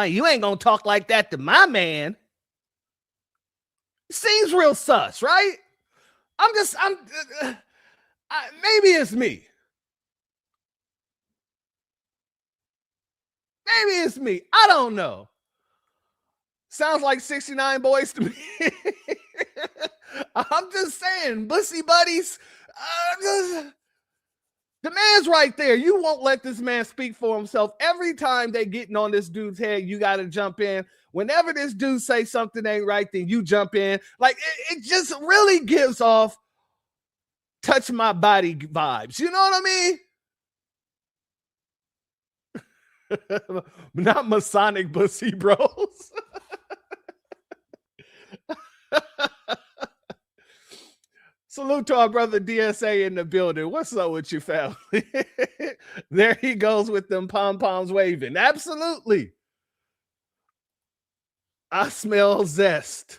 You ain't gonna talk like that to my man. Seems real sus, right? Maybe it's me. Maybe it's me. I don't know. Sounds like 69 Boys to me. I'm just saying, Bussy Buddies. The man's right there. You won't let this man speak for himself. Every time they getting on this dude's head, you got to jump in. Whenever this dude say something ain't right, then you jump in. Like, it just really gives off touch my body vibes. You know what I mean? Not Masonic Bussy Bros. Salute to our brother DSA in the building. What's up with you, family? There he goes with them pom-poms waving. Absolutely. I smell zest.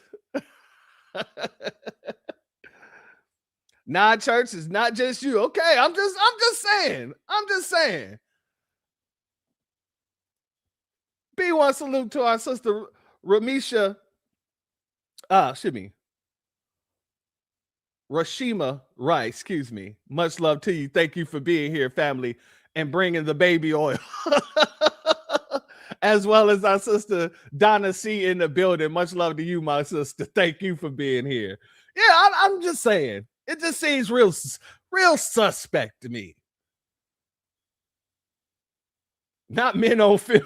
Nah, church, is not just you. Okay, I'm just saying. B1 salute to our sister Ramisha. Rashima Rice, excuse me. Much love to you. Thank you for being here, family, and bringing the baby oil. As well as our sister Donna C in the building. Much love to you, my sister. Thank you for being here. Yeah, I'm just saying. It just seems real suspect to me. Not men on film.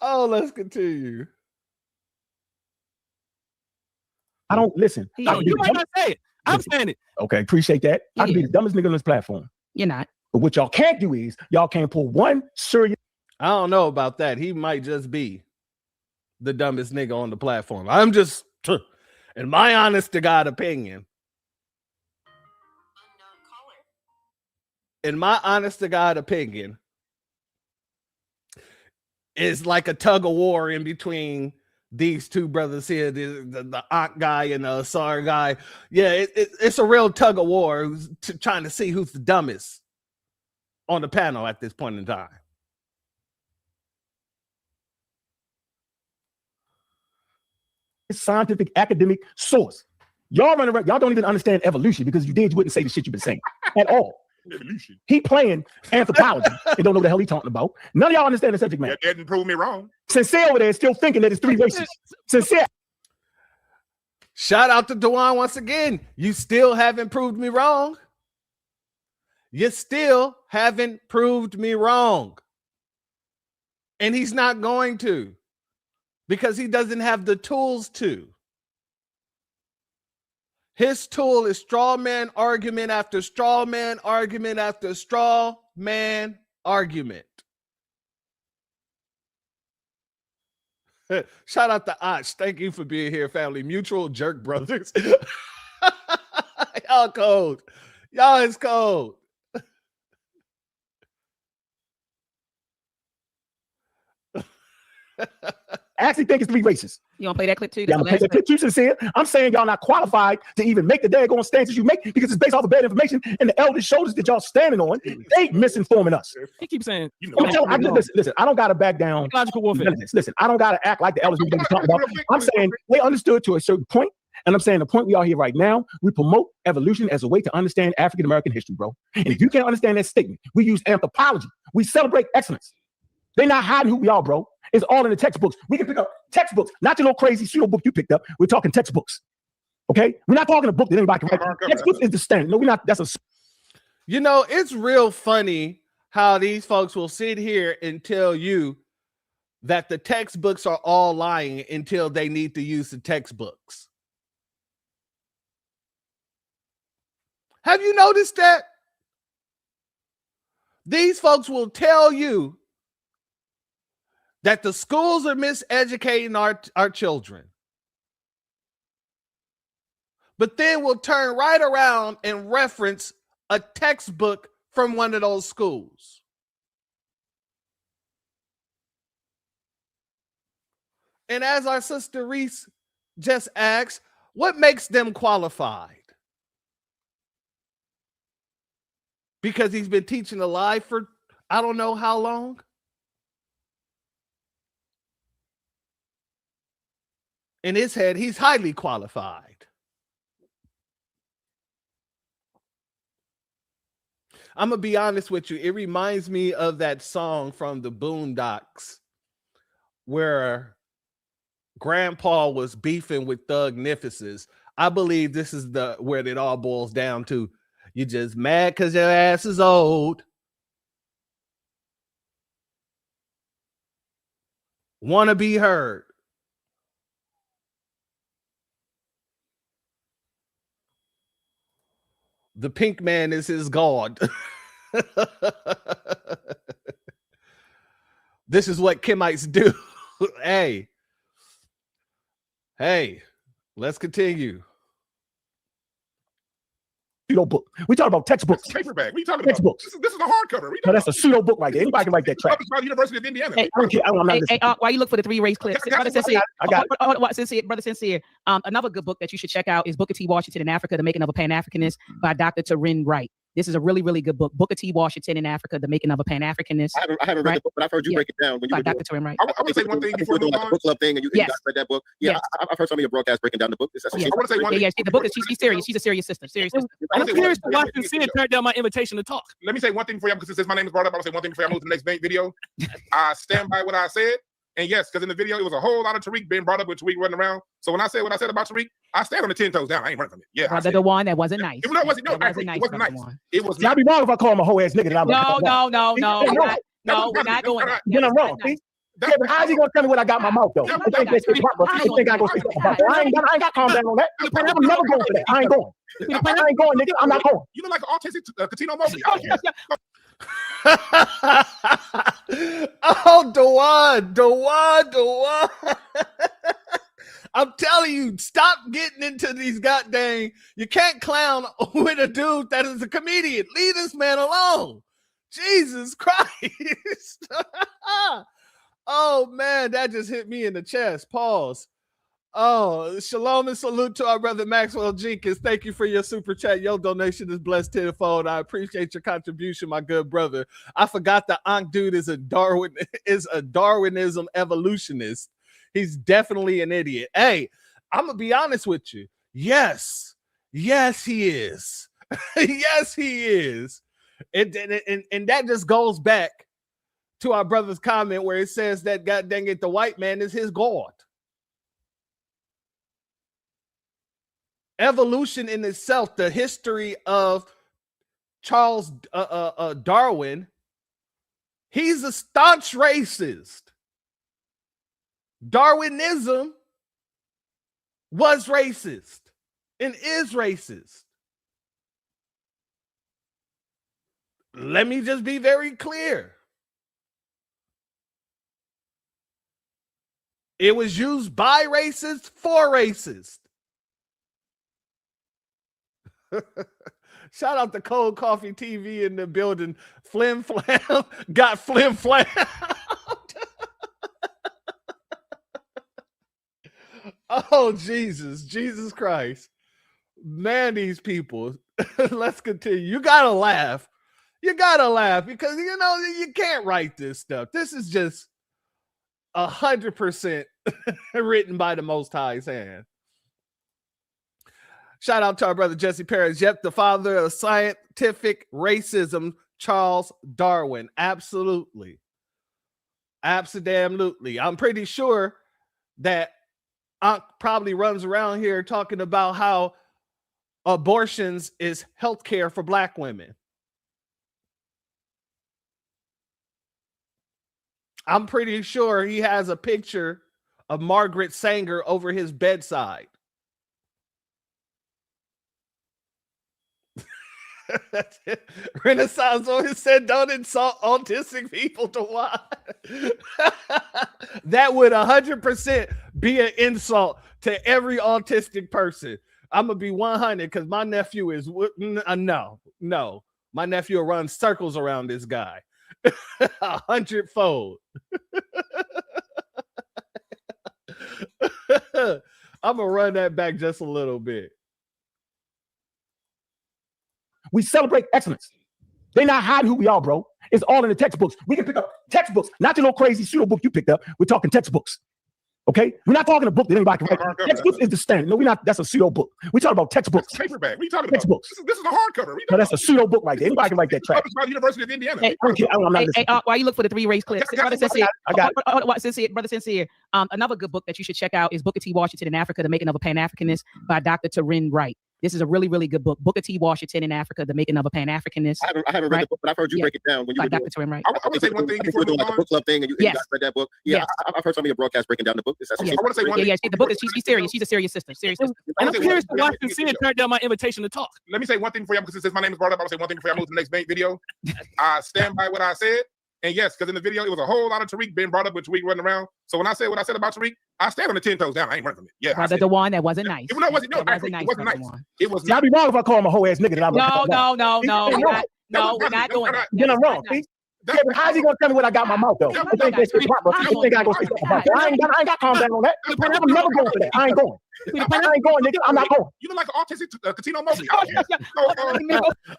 Oh, let's continue. I don't listen. You might not say it. I'm saying it. Okay, appreciate that. I can be the dumbest nigga on this platform. You're not. But what y'all can't do is y'all can't pull one serious. I don't know about that. He might just be the dumbest nigga on the platform. I'm just, in my honest to God opinion. In my honest to God opinion, it's like a tug of war in between these two brothers here, the Aunt guy and the Asar guy. Yeah, it's a real tug of war trying to see who's the dumbest on the panel at this point in time. Scientific academic source. Y'all run around, y'all don't even understand evolution because you wouldn't say the shit you've been saying at all. Evolution. He playing anthropology and don't know what the hell he talking about. None of y'all understand the subject matter. That didn't prove me wrong. Sincere over there is still thinking that it's three races. Sincere. Shout out to Dewan once again. You still haven't proved me wrong. You still haven't proved me wrong. And he's not going to, because he doesn't have the tools to. His tool is straw man argument after straw man argument after straw man argument. Shout out to Arch. Thank you for being here, family. Mutual jerk brothers. Y'all cold. Y'all is cold. I actually think it's three races. You want to play that clip too? Yeah, I'm gonna play that clip too, Sincere. I'm saying y'all not qualified to even make the daggone stances you make because it's based off of bad information and the elders' shoulders that y'all standing on. They misinforming us. He keeps saying, listen, I don't gotta back down. Logical warfare. Listen, I don't gotta act like the elders we talking about. I'm saying they understood to a certain point, and I'm saying the point we are here right now, we promote evolution as a way to understand African American history, bro. And if you can't understand that statement, we use anthropology. We celebrate excellence. They're not hiding who we are, bro. It's all in the textbooks. We can pick up textbooks, not your little crazy pseudo book you picked up. We're talking textbooks. Okay? We're not talking a book that anybody can write. Textbooks is the standard. No, we're not. That's a. You know, it's real funny how these folks will sit here and tell you that the textbooks are all lying until they need to use the textbooks. Have you noticed that? These folks will tell you that the schools are miseducating our children. But then we'll turn right around and reference a textbook from one of those schools. And as our sister Reese just asked, what makes them qualified? Because he's been teaching a lie for I don't know how long. In his head, he's highly qualified. I'm gonna be honest with you. It reminds me of that song from the Boondocks where Grandpa was beefing with Thugnificence. I believe this is where it all boils down to. You just mad because your ass is old. Want to be heard. The pink man is his god. This is what Kemites do. Hey, let's continue. Pseudo book. We talk about textbooks. Paperback. What are you talking Textbooks. about? This is a hardcover. No, that's a pseudo book right there. Anybody can write that track. University of Indiana. Hey, I don't care. I'm not listening. while you look for the 3 race clips, brother Sincere, I got brother Sincere. Another good book that you should check out is Booker T. Washington in Africa: The Making of a Pan-Africanist by Dr. Taryn Wright. This is a really, really good book. Booker T. Washington in Africa: The Making of a Pan-Africanist. I haven't read the book, but I've heard you break it down when you by were doing, Dr. Taryn Wright. I want to say one thing before we doing move like on. the book club thing, and you Yes. guys read that book. Yeah, Yes. I've heard some of your broadcasts breaking down the book. I want to say one thing. The book is she's serious. She's a serious sister. Serious sister. I'm curious to why Sincere turned down my invitation to talk. Let me say one thing for you, because since my name is brought up, I'll say one thing before I move to the next video. I stand by what I said. And yes, because in the video, it was a whole lot of Tariq being brought up with Tariq running around. So when I said what I said about Tariq, I stand on the 10 toes down. I ain't running from it. Yeah. The one that wasn't nice. It wasn't nice. It was I'd be wrong if I call him a whole ass nigga. No, we're not doing that. Then I'm wrong. See? Yeah, but how's he gonna tell me what I got in my mouth though? I think I gonna say something about that. I ain't got calm down on that. I'm never going for that. I ain't going. I ain't going, nigga. I'm not going. You look like an autistic Catino Mobley. Oh, Dewan. I'm telling you, stop getting into these goddamn. You can't clown with a dude that is a comedian. Leave this man alone. Jesus Christ. Oh man, that just hit me in the chest. Pause. Oh, shalom and salute to our brother Maxwell Jenkins. Thank you for your super chat. Your donation is blessed tenfold. I appreciate your contribution, my good brother. I forgot the Ankh dude is a Darwinism evolutionist. He's definitely an idiot. Hey, I'm gonna be honest with you. Yes, he is. Yes, he is. And that just goes back to our brother's comment where it says that God dang it, the white man is his God. Evolution in itself, the history of Charles Darwin, he's a staunch racist. Darwinism was racist and is racist. Let me just be very clear. It was used by racists for racists. Shout out to Cold Coffee TV in the building. Flim Flam got Flim Flam. Oh, Jesus Christ. Man, these people. Let's continue. You gotta laugh. Because, you know, you can't write this stuff. This is just 100% written by the Most High's hand. Shout out to our brother Jesse Perez. Yep, the father of scientific racism, Charles Darwin. Absolutely. Absolutely. I'm pretty sure that Ankh probably runs around here talking about how abortions is healthcare for black women. I'm pretty sure he has a picture of Margaret Sanger over his bedside. Renaissance always said, don't insult autistic people to why. That would 100% be an insult to every autistic person. I'm going to be 100 because my nephew is, no. My nephew will run circles around this guy. 100-fold. I'm going to run that back just a little bit. We celebrate excellence. They're not hiding who we are, bro. It's all in the textbooks. We can pick up textbooks, not the little crazy pseudo book you picked up. We're talking textbooks. Okay, we're not talking a book that anybody can write. Textbooks is the standard. No, we're not. That's a pseudo book. We talking about textbooks. That's paperback. What are you talking textbooks. about? This is a hardcover. No, that's a pseudo book right there. Anybody can write that trash. By the University of Indiana. Hey, while you look for the 3 race clips, brother Sincere, brother Sincere. Another good book that you should check out is Booker T. Washington in Africa: The Making of a Pan-Africanist by Dr. Taryn Wright. This is a really, really good book. Booker T. Washington in Africa: The Making of a Pan-Africanist. I haven't read the book, but I've heard you break it down when you were doing, Dr. Taryn Wright. I want to say one thing before doing like the book club thing, and you guys read that book. Yeah, I've heard some of your broadcasts breaking down the book. I want to say one thing. Yeah, the book is she's serious. She's a serious sister. And I'm curious to watch Sincere turn down my invitation to talk. Let me say one thing for you because since my name is brought up, I'll say one thing before I move to the next video. I stand by what I said. And yes, because in the video, it was a whole lot of Tariq being brought up with Tariq running around. So when I said what I said about Tariq, I stand on the 10 toes down. I ain't running from it. Yeah. Brother, the one that wasn't nice. No, it wasn't nice. It was I'd be wrong if I call him a whole ass nigga. No, we're not doing that. Then I'm wrong. Kevin, how's he gonna tell me what I got in my mouth though? I think I go say something about that. I ain't got calm down on that. I'm never going for that. I ain't going. I ain't going, nigga. I'm not going. You look like an autistic Catino Mosby.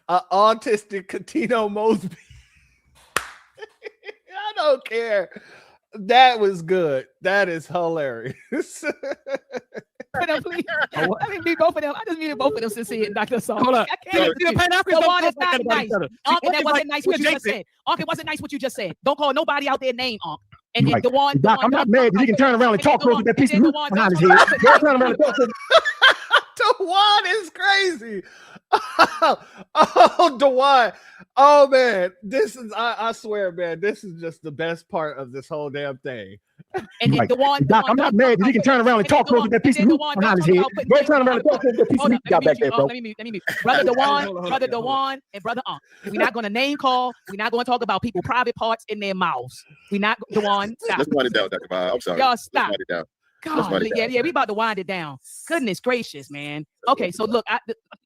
An autistic Catino Mosby. I don't care. That was good. That is hilarious. Please. I didn't mean both of them. I just needed both of them to see it, Dr. Saul. Hold on. I can't. The one is not nice. Uncle, that wasn't nice what you just said. Uncle, it wasn't nice what you just said. Don't call nobody out there name, Uncle. And then the one. Doc, I'm not mad because he can turn around and talk with that piece of meat behind his head. Turn around and talk to Dewan is crazy. Oh, Dewan. Oh man, this is I swear, man, this is just the best part of this whole damn thing. And then Doc, I'm not mad because he can turn around and talk with that piece of meat behind his head. Go turn around and talk with that piece of meat you got back there, bro. Let me mute. Brother Dewan, and Brother Unc. We're not going to name call. We're not going to talk about people's private parts in their mouths. We're not, Dewan, stop. Let's wind it down, Dr. Bob. I'm sorry. Y'all stop. Let's wind it down. God, yeah, we about to wind it down. Goodness gracious, man. Okay, so look, I'm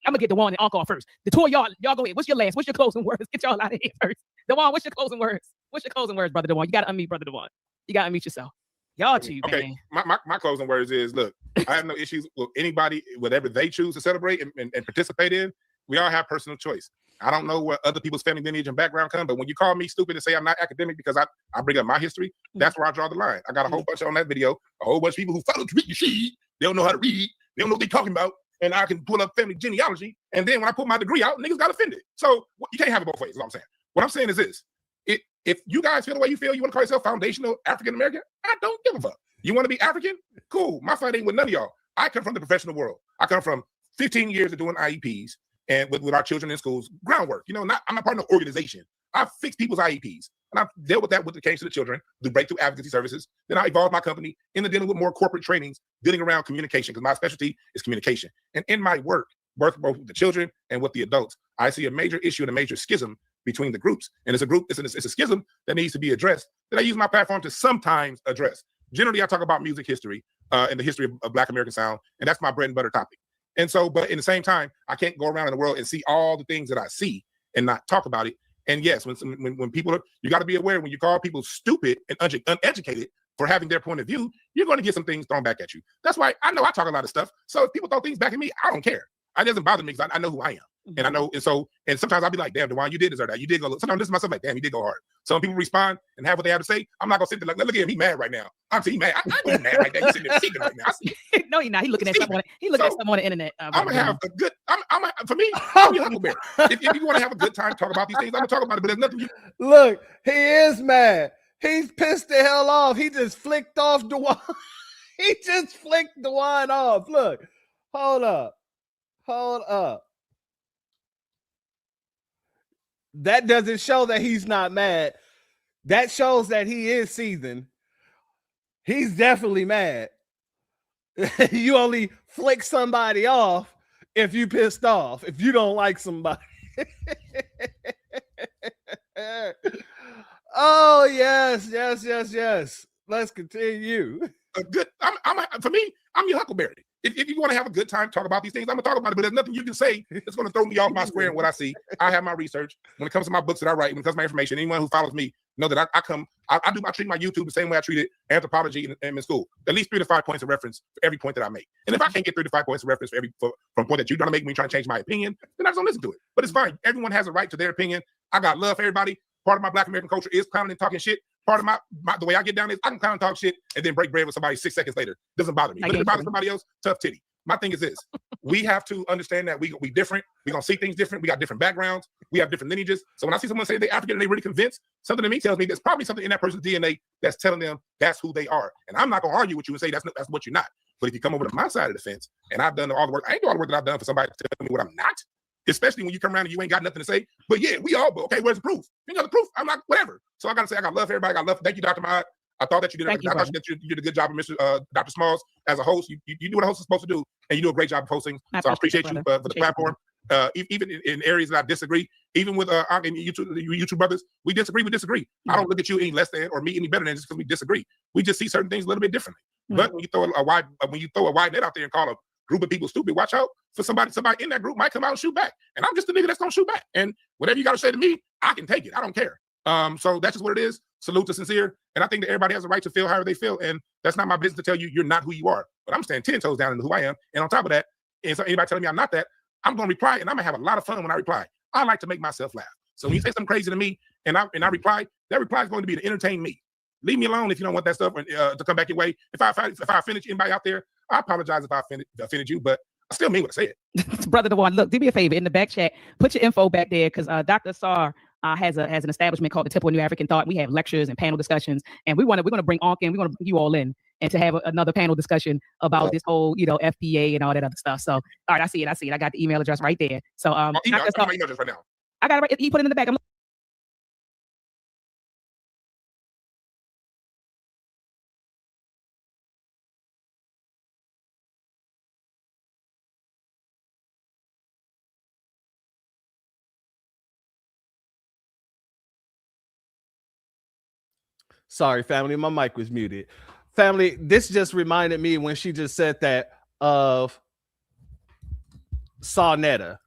gonna get Dewan and Uncle first. The two of y'all go ahead. What's your last? What's your closing words? Get y'all out of here first. Dewan, what's your closing words? What's your closing words, Brother Dewan? You gotta unmute, Brother Dewan. You gotta unmute yourself. Y'all two, okay, man. My closing words is, look, I have no issues with anybody, whatever they choose to celebrate and participate in. We all have personal choice. I don't know where other people's family lineage and background come, but when you call me stupid and say I'm not academic because I bring up my history, that's where I draw the line. I got a whole bunch on that video, a whole bunch of people who follow to read your sheet. They don't know how to read. They don't know what they're talking about. And I can pull up family genealogy. And then when I put my degree out, niggas got offended. So you can't have it both ways, is what I'm saying. What I'm saying is this. If you guys feel the way you feel, you want to call yourself foundational African-American, I don't give a fuck. You want to be African? Cool. My fight ain't with none of y'all. I come from the professional world. I come from 15 years of doing IEPs and with our children in schools, groundwork. You know, I'm not part of an organization. I fix people's IEPs. And I've dealt with that with the case of the children, through breakthrough advocacy services. Then I evolved my company into dealing with more corporate trainings, dealing around communication, because my specialty is communication. And in my work, both with the children and with the adults, I see a major issue and a major schism between the groups. And it's a schism that needs to be addressed, that I use my platform to sometimes address. Generally, I talk about music history and the history of Black American sound, and that's my bread and butter topic. And so, but in the same time, I can't go around in the world and see all the things that I see and not talk about it. And yes, when people are, you got to be aware when you call people stupid and uneducated for having their point of view, you're going to get some things thrown back at you. That's why I know I talk a lot of stuff. So if people throw things back at me, I don't care. It doesn't bother me because I know who I am. And I know, and sometimes I'll be like, damn, Dewan, you did this or that. You did go, sometimes this is myself like, damn, you did go hard. So when people respond and have what they have to say, I'm not going to sit there like, look at him, he mad right now. I'm saying he mad. I ain't mad right now. He's sitting there speaking right now. No, he's not. He's looking at something. He's looking at something on the internet. I'm going to have a good, for me, I'm your Huckleberry. If you want to have a good time, talk about these things, I'm going to talk about it, but there's nothing. Look, he is mad. He's pissed the hell off. He just flicked off Dewan. He just flicked Dewan off. Look, hold up. That doesn't show that he's not mad. That shows that he is seething. He's definitely mad. You only flick somebody off if you pissed off, if you don't like somebody. Oh, yes. Let's continue. For me, I'm your Huckleberry. If you want to have a good time, talk about these things, I'm going to talk about it, but there's nothing you can say that's going to throw me off my square and what I see. I have my research. When it comes to my books that I write, when it comes to my information, anyone who follows me know that I treat my YouTube the same way I treated anthropology in school. At least 3 to 5 points of reference for every point that I make. And if I can't get 3 to 5 points of reference from a point that you're trying to make me trying to change my opinion, then I just don't listen to it. But it's fine. Everyone has a right to their opinion. I got love for everybody. Part of my Black American culture is clowning and talking shit, part of my the way I get down is I can kind of talk shit and then break bread with somebody 6 seconds later. Doesn't bother me. But if it bothers somebody else, tough titty. My thing is this. We have to understand that we different. We're going to see things different. We got different backgrounds. We have different lineages. So when I see someone say they're African and they're really convinced, something to me tells me there's probably something in that person's DNA that's telling them that's who they are. And I'm not going to argue with you and say that's what you're not. But if you come over to my side of the fence and I've done all the work, I ain't doing all the work that I've done for somebody to tell me what I'm not. Especially when you come around and you ain't got nothing to say. But yeah, we all, okay, where's the proof? You got the proof. I'm not, whatever. So I got to say, I got love for everybody. I got love. Thank you, Dr. Mahad. I thought that you did. I thought that you did a good job of Mr. Dr. Smalls as a host. You do what a host is supposed to do, and you do a great job of hosting. So I appreciate you for the platform. Even in areas that I disagree, even with YouTube brothers, we disagree. I don't look at you any less than or me any better than just because we disagree. We just see certain things a little bit differently. But when you throw a wide net out there and call a group of people stupid, watch out for somebody in that group might come out and shoot back. And I'm just the nigga that's gonna shoot back. And whatever you gotta say to me, I can take it. I don't care. So that's just what it is. Salute to Sincere. And I think that everybody has a right to feel however they feel. And that's not my business to tell you you're not who you are. But I'm standing 10 toes down into who I am. And on top of that, and so anybody telling me I'm not that, I'm gonna reply and I'm gonna have a lot of fun when I reply. I like to make myself laugh. So when you say something crazy to me and I reply, that reply is going to be to entertain me. Leave me alone if you don't want that stuff to come back your way. If I offended anybody out there, I apologize if I offended you, but I still mean what I said. Brother Dewan, look, do me a favor in the back chat, put your info back there because Dr. Sarr has an establishment called the Temple of New African Thought. We have lectures and panel discussions, and we're going to bring Ankh in. We're going to bring you all in and to have another panel discussion about this whole, FBA and all that other stuff. So, all right, I see it. I got the email address right there. So, email address right now. I got it right. He put it in the back. Sorry, family, my mic was muted. Family, this just reminded me when she just said that of Sawnetta.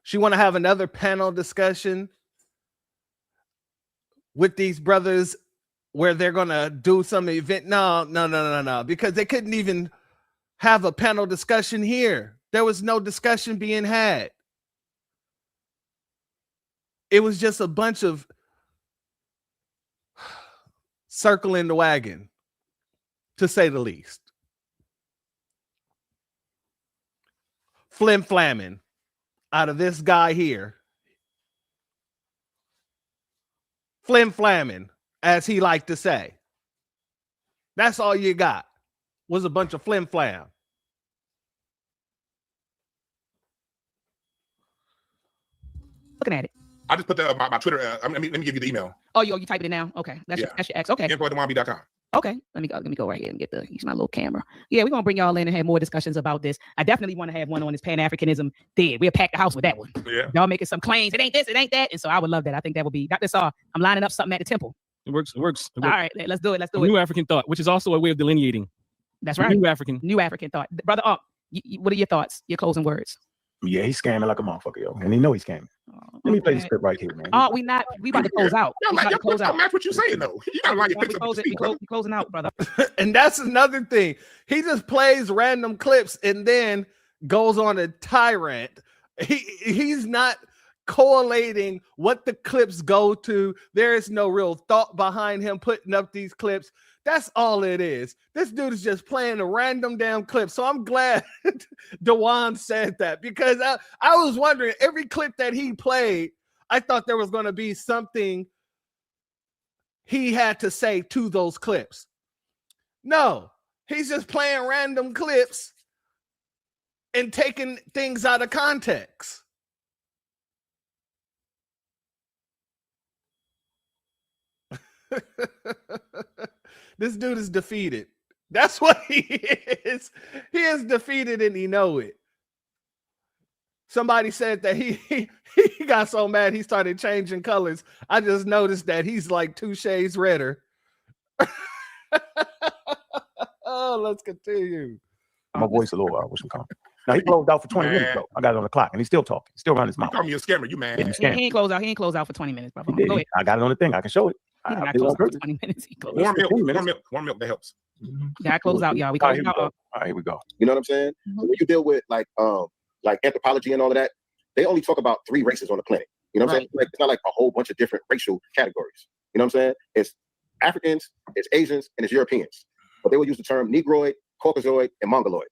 She want to have another panel discussion with these brothers where they're going to do some event. No, because they couldn't even have a panel discussion here. There was no discussion being had. It was just a bunch of circling the wagon, to say the least. Flim-flamming out of this guy here. Flim-flamming, as he liked to say. That's all you got, was a bunch of flim-flam. Looking at it. I just put my Twitter. Let me give you the email. Oh, you type it in now? Okay. That's your ex. Okay. info@dewambi.com. Okay. Let me go right here and use my little camera. Yeah, we're gonna bring y'all in and have more discussions about this. I definitely want to have one on this Pan-Africanism thing. We'll pack the house with that one. Yeah. Y'all making some claims. It ain't this, it ain't that. And so I would love that. I think that would be Dr. Sarr. I'm lining up something at the temple. It works. All right, let's do it. New African thought, which is also a way of delineating. That's right. New African thought. Brother what are your thoughts? Your closing words? Yeah, he's scamming like a motherfucker, yo. And he know he's scamming. Let me play the script right here, man. We about to close out. Y'all match what you saying, though. You gotta like we closing out, brother. And that's another thing. He just plays random clips and then goes on a tyrant. He's not correlating what the clips go to. There is no real thought behind him putting up these clips. That's all it is. This dude is just playing a random damn clip. So I'm glad Dewan said that, because I was wondering, every clip that he played, I thought there was going to be something he had to say to those clips. No, he's just playing random clips and taking things out of context. This dude is defeated. That's what he is. He is defeated and he know it. Somebody said that he got so mad he started changing colors. I just noticed that he's like 2 shades redder. Oh, let's continue. My voice a little with some comment. Now he closed out for 20 minutes though. I got it on the clock and he's still talking. He's still running his mouth. You call me a scammer, you man. He ain't closed out. He ain't closed out for 20 minutes, bro. Go ahead. I got it on the thing. I can show it. He not closed out for 20 minutes. Warm milk, that helps. Yeah, I close out, y'all. We close out. All right, here we go. You know what I'm saying? When you deal with like anthropology and all of that, they only talk about 3 races on the planet. You know what I'm saying? Like, it's not like a whole bunch of different racial categories. You know what I'm saying? It's Africans, it's Asians, and it's Europeans. But they will use the term Negroid, Caucasoid, and Mongoloid.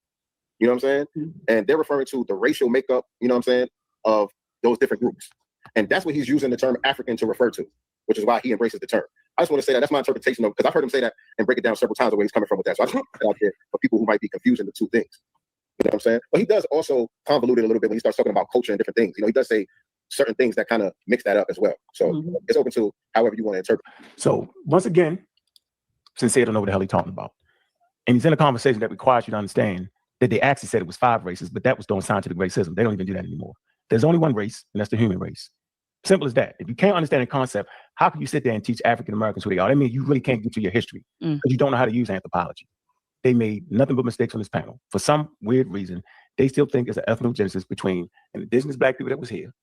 You know what I'm saying? And they're referring to the racial makeup, you know what I'm saying, of those different groups. And that's what he's using the term African to refer to, which is why he embraces the term. I just want to say that that's my interpretation of, because I've heard him say that and break it down several times the way he's coming from with that. So I just want to put it out there for people who might be confusing the two things. You know what I'm saying? But he does also convolute it a little bit when he starts talking about culture and different things. You know, he does say certain things that kind of mix that up as well. So it's open to however you want to interpret. So once again, Sincere don't know what the hell he's talking about. And he's in a conversation that requires you to understand that they actually said it was 5 races, but that was doing scientific racism. They don't even do that anymore. There's only one race, and that's the human race. Simple as that. If you can't understand the concept, how can you sit there and teach African Americans who they are? I mean, you really can't get to your history because you don't know how to use anthropology. They made nothing but mistakes on this panel. For some weird reason, they still think it's an ethnogenesis between an indigenous black people that was here,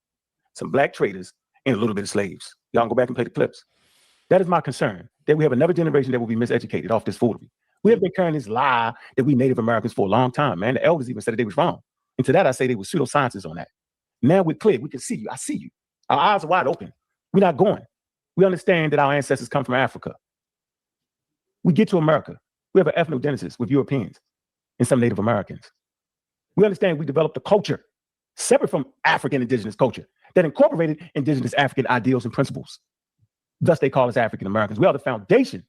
some black traders, and a little bit of slaves. Y'all can go back and play the clips. That is my concern, that we have another generation that will be miseducated off this foolery. We have been carrying this lie that we Native Americans for a long time, man. The elders even said that they was wrong. And to that, I say they were pseudosciences on that. Now we're clear. We can see you. I see you. Our eyes are wide open. We're not going. We understand that our ancestors come from Africa. We get to America. We have an ethnogenesis with Europeans and some Native Americans. We understand we developed a culture separate from African indigenous culture that incorporated indigenous African ideals and principles. Thus, they call us African Americans. We are the foundation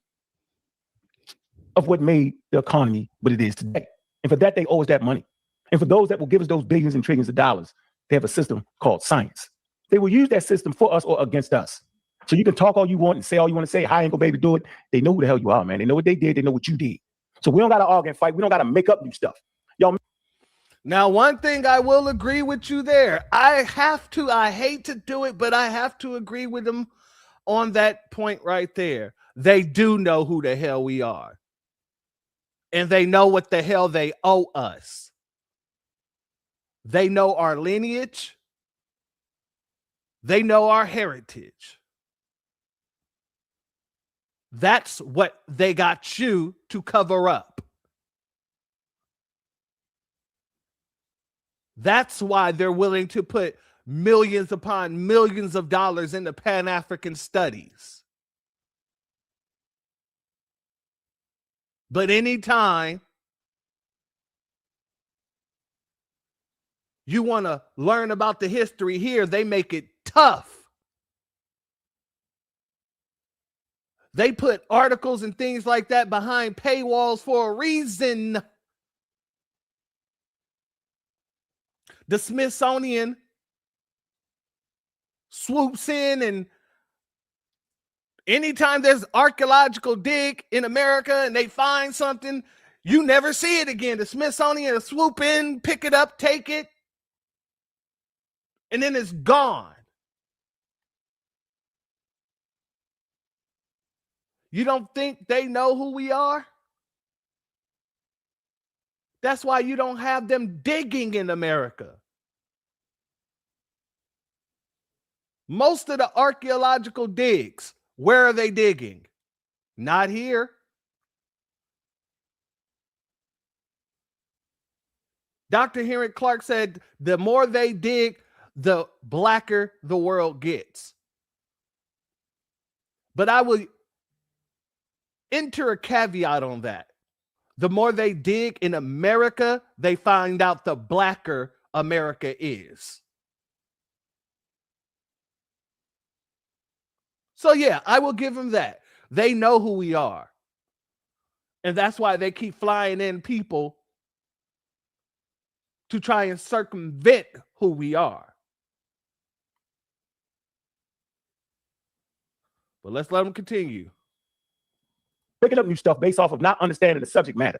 of what made the economy what it is today. And for that, they owe us that money. And for those that will give us those billions and trillions of dollars, they have a system called science. They will use that system for us or against us. So you can talk all you want and say all you want to say. I ain't gonna be able to do it. They know who the hell you are, man. They know what they did. They know what you did. So we don't got to argue and fight. We don't got to make up new stuff. Y'all. Now, one thing I will agree with you there. I hate to do it, but I have to agree with them on that point right there. They do know who the hell we are. And they know what the hell they owe us. They know our lineage. They know our heritage. That's what they got you to cover up. That's why they're willing to put millions upon millions of dollars into Pan-African studies. But anytime you want to learn about the history here, they make it tough. They put articles and things like that behind paywalls for a reason. The Smithsonian swoops in, and anytime there's archaeological dig in America and they find something, you never see it again. The Smithsonian will swoop in, pick it up, take it, and then it's gone. You don't think they know who we are? That's why you don't have them digging in America. Most of the archaeological digs, where are they digging? Not here. Dr. Henrik Clark said the more they dig, the blacker the world gets. But I will enter a caveat on that. The more they dig in America, they find out the blacker America is. So yeah, I will give them that. They know who we are. And that's why they keep flying in people to try and circumvent who we are. But let's let them continue. Picking up new stuff based off of not understanding the subject matter.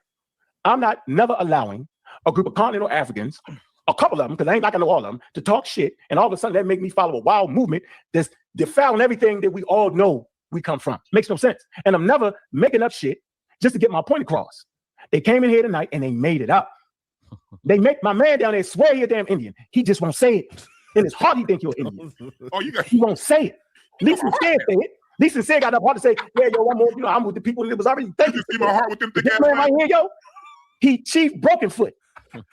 I'm not never allowing a group of continental Africans, a couple of them, because I ain't like I know all of them, to talk shit, and all of a sudden that make me follow a wild movement that's defiling everything that we all know we come from. Makes no sense. And I'm never making up shit just to get my point across. They came in here tonight and they made it up. They make my man down there swear he a damn Indian. He just won't say it. In his heart, he think you're Indian. He won't say it. Lisa said it. Lisa said got up hard to say, yeah, yo, I'm with the people that was already thinking. You see my heart with them this man right here, yo, he Chief Broken Foot.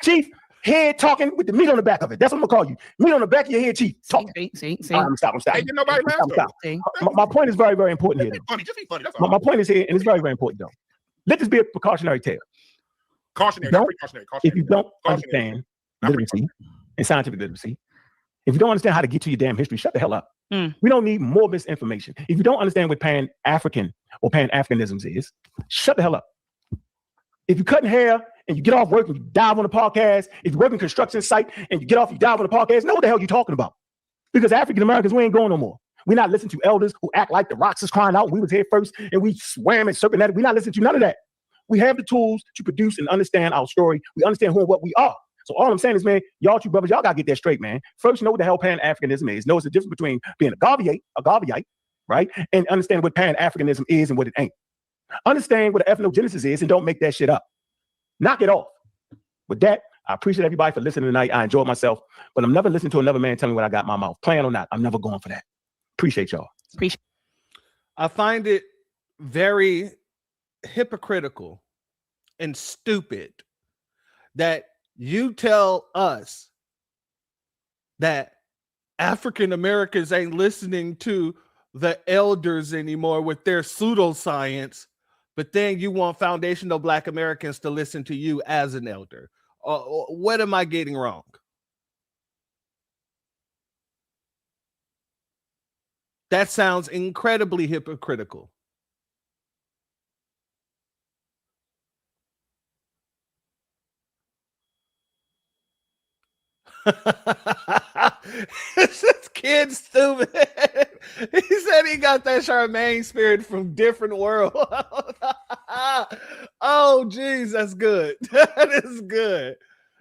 Chief Head talking with the meat on the back of it. That's what I'm gonna call you. Meat on the back of your head, chief. Talking. See. I'm stopping. Hey, did nobody laugh? My point is very, very important here. Funny, just be funny. That's all. My point is here, and it's very, very important though. Let this be a precautionary tale. Cautionary, not precautionary. If you don't understand literacy and scientific literacy, if you don't understand how to get to your damn history, shut the hell up. We don't need more misinformation. If you don't understand what Pan-African or Pan-Africanism is, shut the hell up. If you're cutting hair and you get off work and you dive on the podcast, if you work in a construction site and you get off, you dive on the podcast, know what the hell you're talking about. Because African Americans, we ain't going no more. We're not listening to elders who act like the rocks is crying out. We was here first and we swam and serpent at it. We're not listening to none of that. We have the tools to produce and understand our story. We understand who and what we are. So all I'm saying is, man, y'all two brothers, y'all got to get that straight, man. First, know what the hell Pan-Africanism is. Know it's the difference between being a Garveyite, right? And understand what Pan-Africanism is and what it ain't. Understand what ethnogenesis is and don't make that shit up. Knock it off. With that, I appreciate everybody for listening tonight. I enjoyed myself, but I'm never listening to another man tell me what I got in my mouth. Plan or not, I'm never going for that. Appreciate y'all. I find it very hypocritical and stupid that you tell us that African Americans ain't listening to the elders anymore with their pseudoscience, but then you want foundational Black Americans to listen to you as an elder. What am I getting wrong? That sounds incredibly hypocritical. This kid's stupid. He said he got that Charmaine spirit from different world. Oh, geez, that's good. That is good.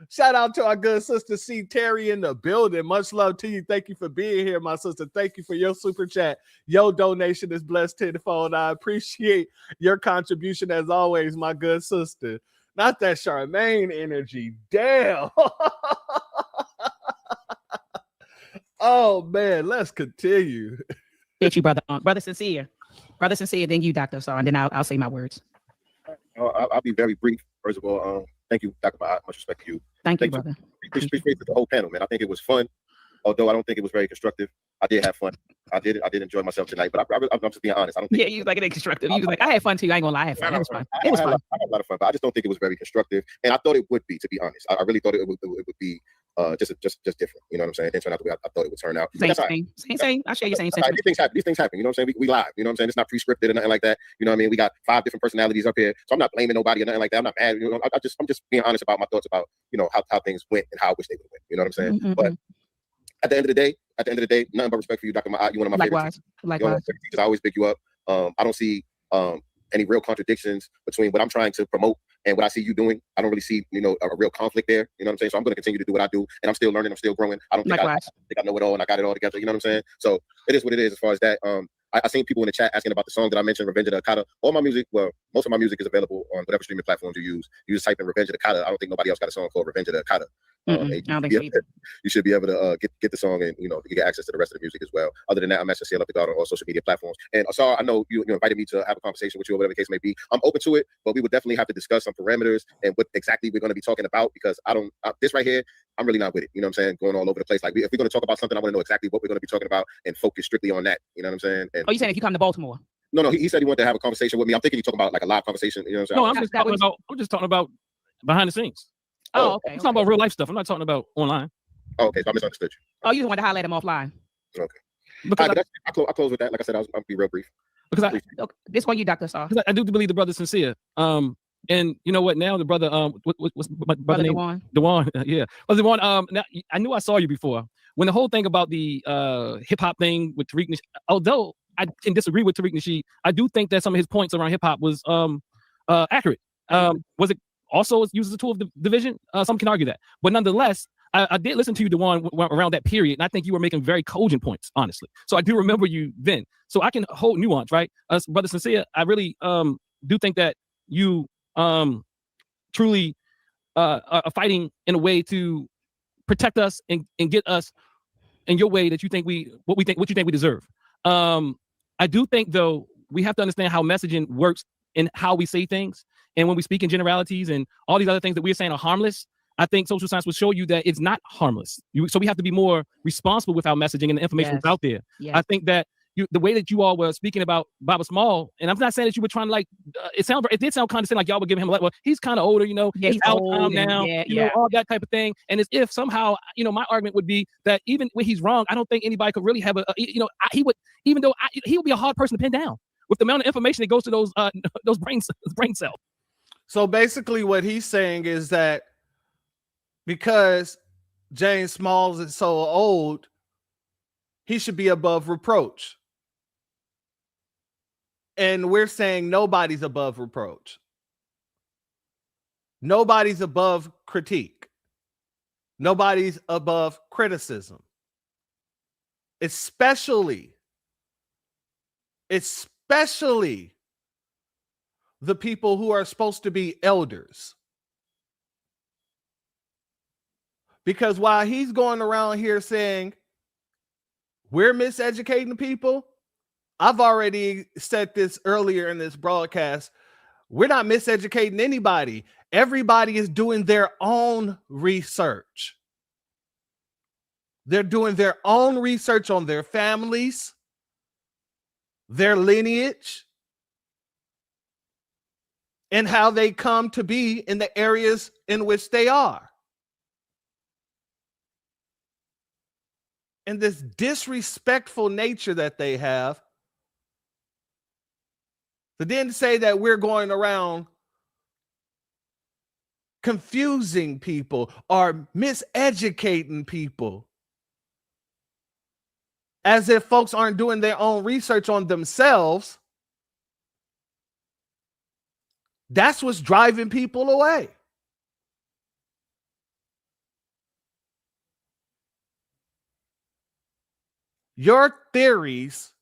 Shout out to our good sister C. Terry in the building. Much love to you. Thank you for being here, my sister. Thank you for your super chat. Your donation is blessed tenfold. I appreciate your contribution as always, my good sister. Not that Charmaine energy. Damn. Oh, man. Let's continue. Thank you, brother. Brother Sincere. Brother Sincere, then you, Dr. Sar, and then I'll say my words. I'll be very brief. First of all, thank you, Dr. Mahat. Much respect to you. Thank you, brother. Appreciate the whole panel, man. I think it was fun, although I don't think it was very constructive. I did have fun. I did enjoy myself tonight, but I'm just being honest. I don't think. Yeah, you was like it constructive. You was like, I had fun too. I ain't gonna lie, I had fun. It was fun. It was fun. I had a lot of fun, but I just don't think it was very constructive. And I thought it would be, to be honest. I really thought it would be just different. You know what I'm saying? It didn't turn out the way I thought it would turn out. Same. I share your same sentiment. These things happen. You know what I'm saying? We live. You know what I'm saying? It's not pre-scripted or nothing like that. You know what I mean? We got 5 different personalities up here, so I'm not blaming nobody or nothing like that. I'm not mad. You know, I'm just being honest about my thoughts about, you know, how things went and how I wish they would win. You know what I'm saying? Mm-hmm. But at the end of the day, nothing but respect for you, Dr. Mahat. You're one of my favorites. Likewise. I always pick you up. I don't see any real contradictions between what I'm trying to promote and what I see you doing. I don't really see, you know, a real conflict there. You know what I'm saying? So I'm going to continue to do what I do, and I'm still learning. I'm still growing. I don't think I know it all and I got it all together. You know what I'm saying? So it is what it is as far as that. I seen people in the chat asking about the song that I mentioned, Revenge of the Akata. All my music, well, most of my music is available on whatever streaming platforms you use. You just type in Revenge of the Akata. I don't think nobody else got a song called Revenge of the Akata. You should be able to get the song, and you know, you get access to the rest of the music as well. Other than that, I'm at Sale Up the God on all social media platforms. And Asar, I know you invited me to have a conversation with you or whatever the case may be. I'm open to it, but we would definitely have to discuss some parameters and what exactly we're going to be talking about, because this right here, I'm really not with it. You know what I'm saying? Going all over the place. Like, if we're going to talk about something, I want to know exactly what we're going to be talking about and focus strictly on that. You know what I'm saying? And, you saying if you come to Baltimore? No, he said he wanted to have a conversation with me. I'm thinking you're talking about like a live conversation. You know what I'm saying? No, I'm just talking about behind the scenes. Oh, okay. I'm talking about real life stuff. I'm not talking about online. Oh, okay, so I misunderstood you. Oh, you just want to highlight them offline. Okay. Because I close with that. Like I said, I'll be real brief. Because this one, you, Dr. Sar. I do believe the brother's sincere. And you know what? Now the brother, what's my brother name? Dewan. Yeah. Brother Dewan. Now I knew I saw you before. When the whole thing about the hip hop thing with Tariq Nasheed, although I can disagree with Tariq Nasheed, I do think that some of his points around hip hop was accurate. Was it also used as a tool of division? Some can argue that, but nonetheless, I did listen to you, Dewan, around that period, and I think you were making very cogent points, honestly. So I do remember you then. So I can hold nuance, right? Brother Sincere, I really do think that you truly are fighting in a way to protect us and get us in your way that you think what you think we deserve. I do think, though, we have to understand how messaging works and how we say things. And when we speak in generalities and all these other things that we're saying are harmless, I think social science will show you that it's not harmless. So we have to be more responsible with our messaging and the information that's out there. Yes. I think that the way that you all were speaking about Baba Small, and I'm not saying that you were trying to like, it did sound condescending, like y'all were giving him like, well, he's kind of older, you know, Yeah, he's he's out old time now, and, you know, all that type of thing. And as if somehow, you know, my argument would be that even when he's wrong, I don't think anybody could really have he would, even though he would be a hard person to pin down with the amount of information that goes to those brain cells. So basically what he's saying is that because James Smalls is so old, he should be above reproach. And we're saying nobody's above reproach. Nobody's above critique. Nobody's above criticism. Especially the people who are supposed to be elders. Because while he's going around here saying we're miseducating people, I've already said this earlier in this broadcast. We're not miseducating anybody. Everybody is doing their own research. They're doing their own research on their families, their lineage, and how they come to be in the areas in which they are. And this disrespectful nature that they have, to then say that we're going around confusing people or miseducating people, as if folks aren't doing their own research on themselves, that's what's driving people away. Your theories,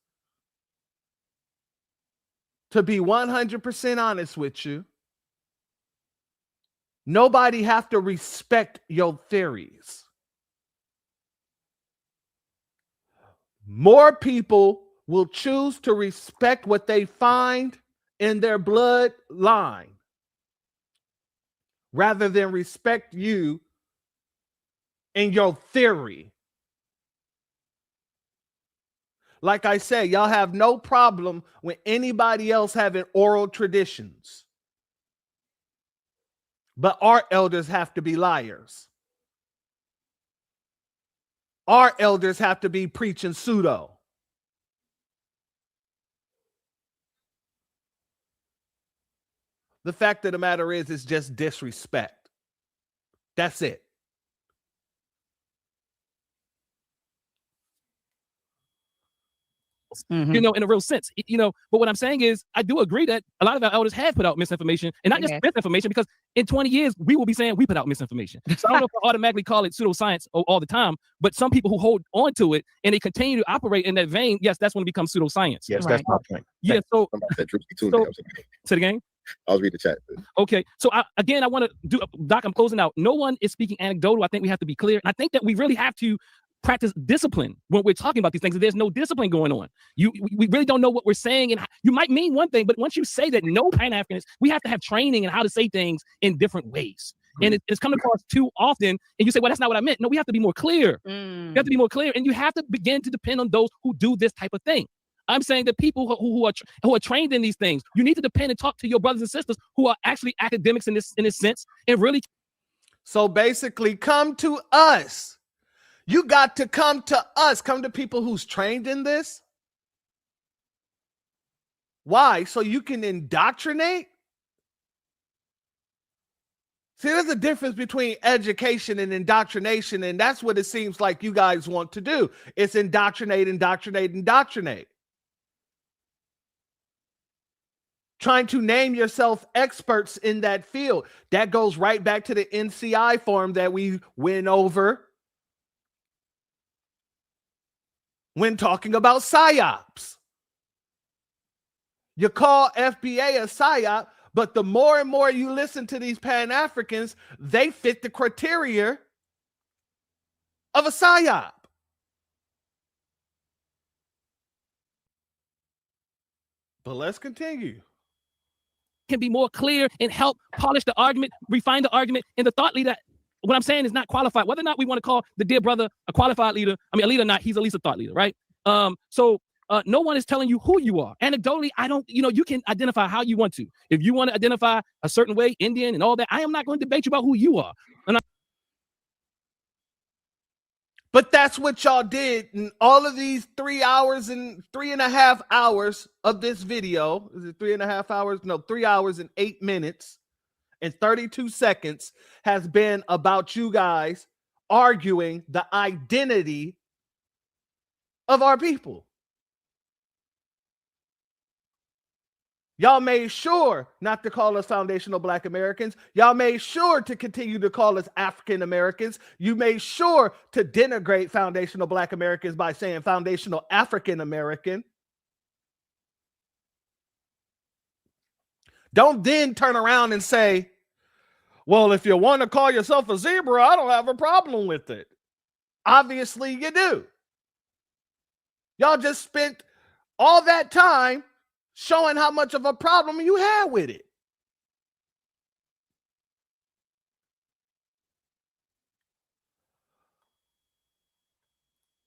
to be 100% honest with you, nobody have to respect your theories. More people will choose to respect what they find in their bloodline rather than respect you and your theory. Like I said, y'all have no problem with anybody else having oral traditions. But our elders have to be liars. Our elders have to be preaching pseudo. The fact of the matter is, it's just disrespect. That's it. You know, in a real sense, you know, but what I'm saying is, I do agree that a lot of our elders have put out misinformation, and not just misinformation, because in 20 years, we will be saying we put out misinformation. So I don't know if I automatically call it pseudoscience all the time, but some people who hold on to it and they continue to operate in that vein, yes, that's when it becomes pseudoscience. Yes, that's my point. Yeah, so say the game. I'll read the chat. Okay, so I want to do, Doc, I'm closing out. No one is speaking anecdotal. I think we have to be clear. And I think that we really have to practice discipline when we're talking about these things. There's no discipline going on. We really don't know what we're saying. And you might mean one thing, but once you say that no Pan-Africanists, we have to have training in how to say things in different ways. And it's coming across too often. And you say, well, that's not what I meant. No, we have to be more clear. You have to be more clear. And you have to begin to depend on those who do this type of thing. I'm saying that people who are trained in these things, you need to depend and talk to your brothers and sisters who are actually academics in this sense, and really. So basically, come to us. You got to come to us. Come to people who's trained in this. Why? So you can indoctrinate? See, there's a difference between education and indoctrination, and that's what it seems like you guys want to do. It's indoctrinate. Trying to name yourself experts in that field. That goes right back to the NCI form that we went over when talking about PSYOPs. You call FBA a PSYOP, but the more and more you listen to these Pan-Africans, they fit the criteria of a PSYOP. But let's continue. Can be more clear and help polish the argument, refine the argument, and the thought leader what I'm saying is not qualified. Whether or not we want to call the dear brother a qualified leader, I mean, a leader or not, he's at least a thought leader, right? So no one is telling you who you are. Anecdotally, you can identify how you want to. If you want to identify a certain way, Indian and all that, I am not going to debate you about who you are. But that's what y'all did in all of these 3 hours and 3.5 hours of this video. Is it 3.5 hours? No, 3 hours and 8 minutes and 32 seconds has been about you guys arguing the identity of our people. Y'all made sure not to call us foundational Black Americans. Y'all made sure to continue to call us African Americans. You made sure to denigrate foundational Black Americans by saying foundational African American. Don't then turn around and say, well, if you want to call yourself a zebra, I don't have a problem with it. Obviously you do. Y'all just spent all that time showing how much of a problem you had with it.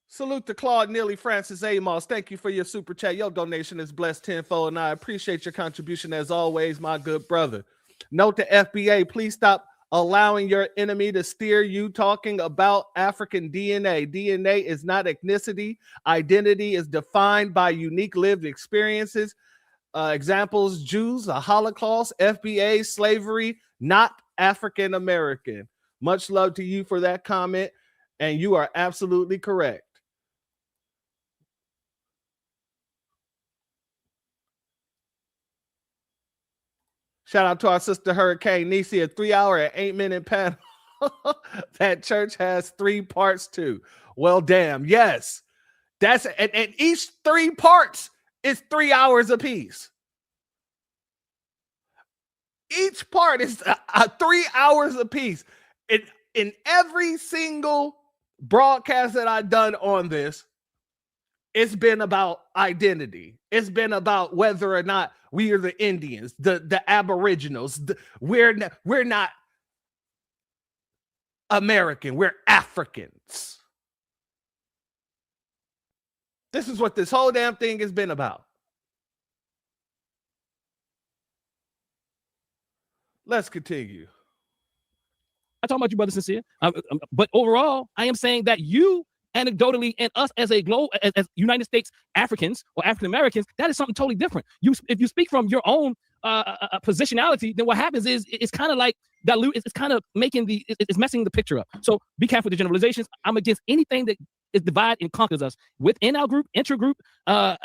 Salute to Claude Neely, Francis Amos. Thank you for your super chat. Your donation is blessed tenfold, and I appreciate your contribution as always, my good brother. Note to FBA, please stop allowing your enemy to steer you talking about African DNA. DNA is not ethnicity. Identity is defined by unique lived experiences. Examples: Jews, the Holocaust, FBA, slavery, not African American. Much love to you for that comment, and you are absolutely correct. Shout out to our sister Hurricane Nisi, a 3 hour and 8 minute panel that church has 3 parts to. Well, damn, yes. That's and each 3 parts is 3 hours apiece. Each part is 3 hours apiece. In every single broadcast that I've done on this, it's been about identity. It's been about whether or not we are the Indians, the Aboriginals. We're not American. We're Africans. This is what this whole damn thing has been about. Let's continue. I'm talking about you, brother Sincere. But overall, I am saying that you anecdotally and us as a globe, as United States Africans or African Americans, that is something totally different. If you speak from your own positionality, then what happens is it's kind of like dilute. It's kind of it's messing the picture up. So be careful with the generalizations. I'm against anything that is divide and conquers us within our group, intra-group, out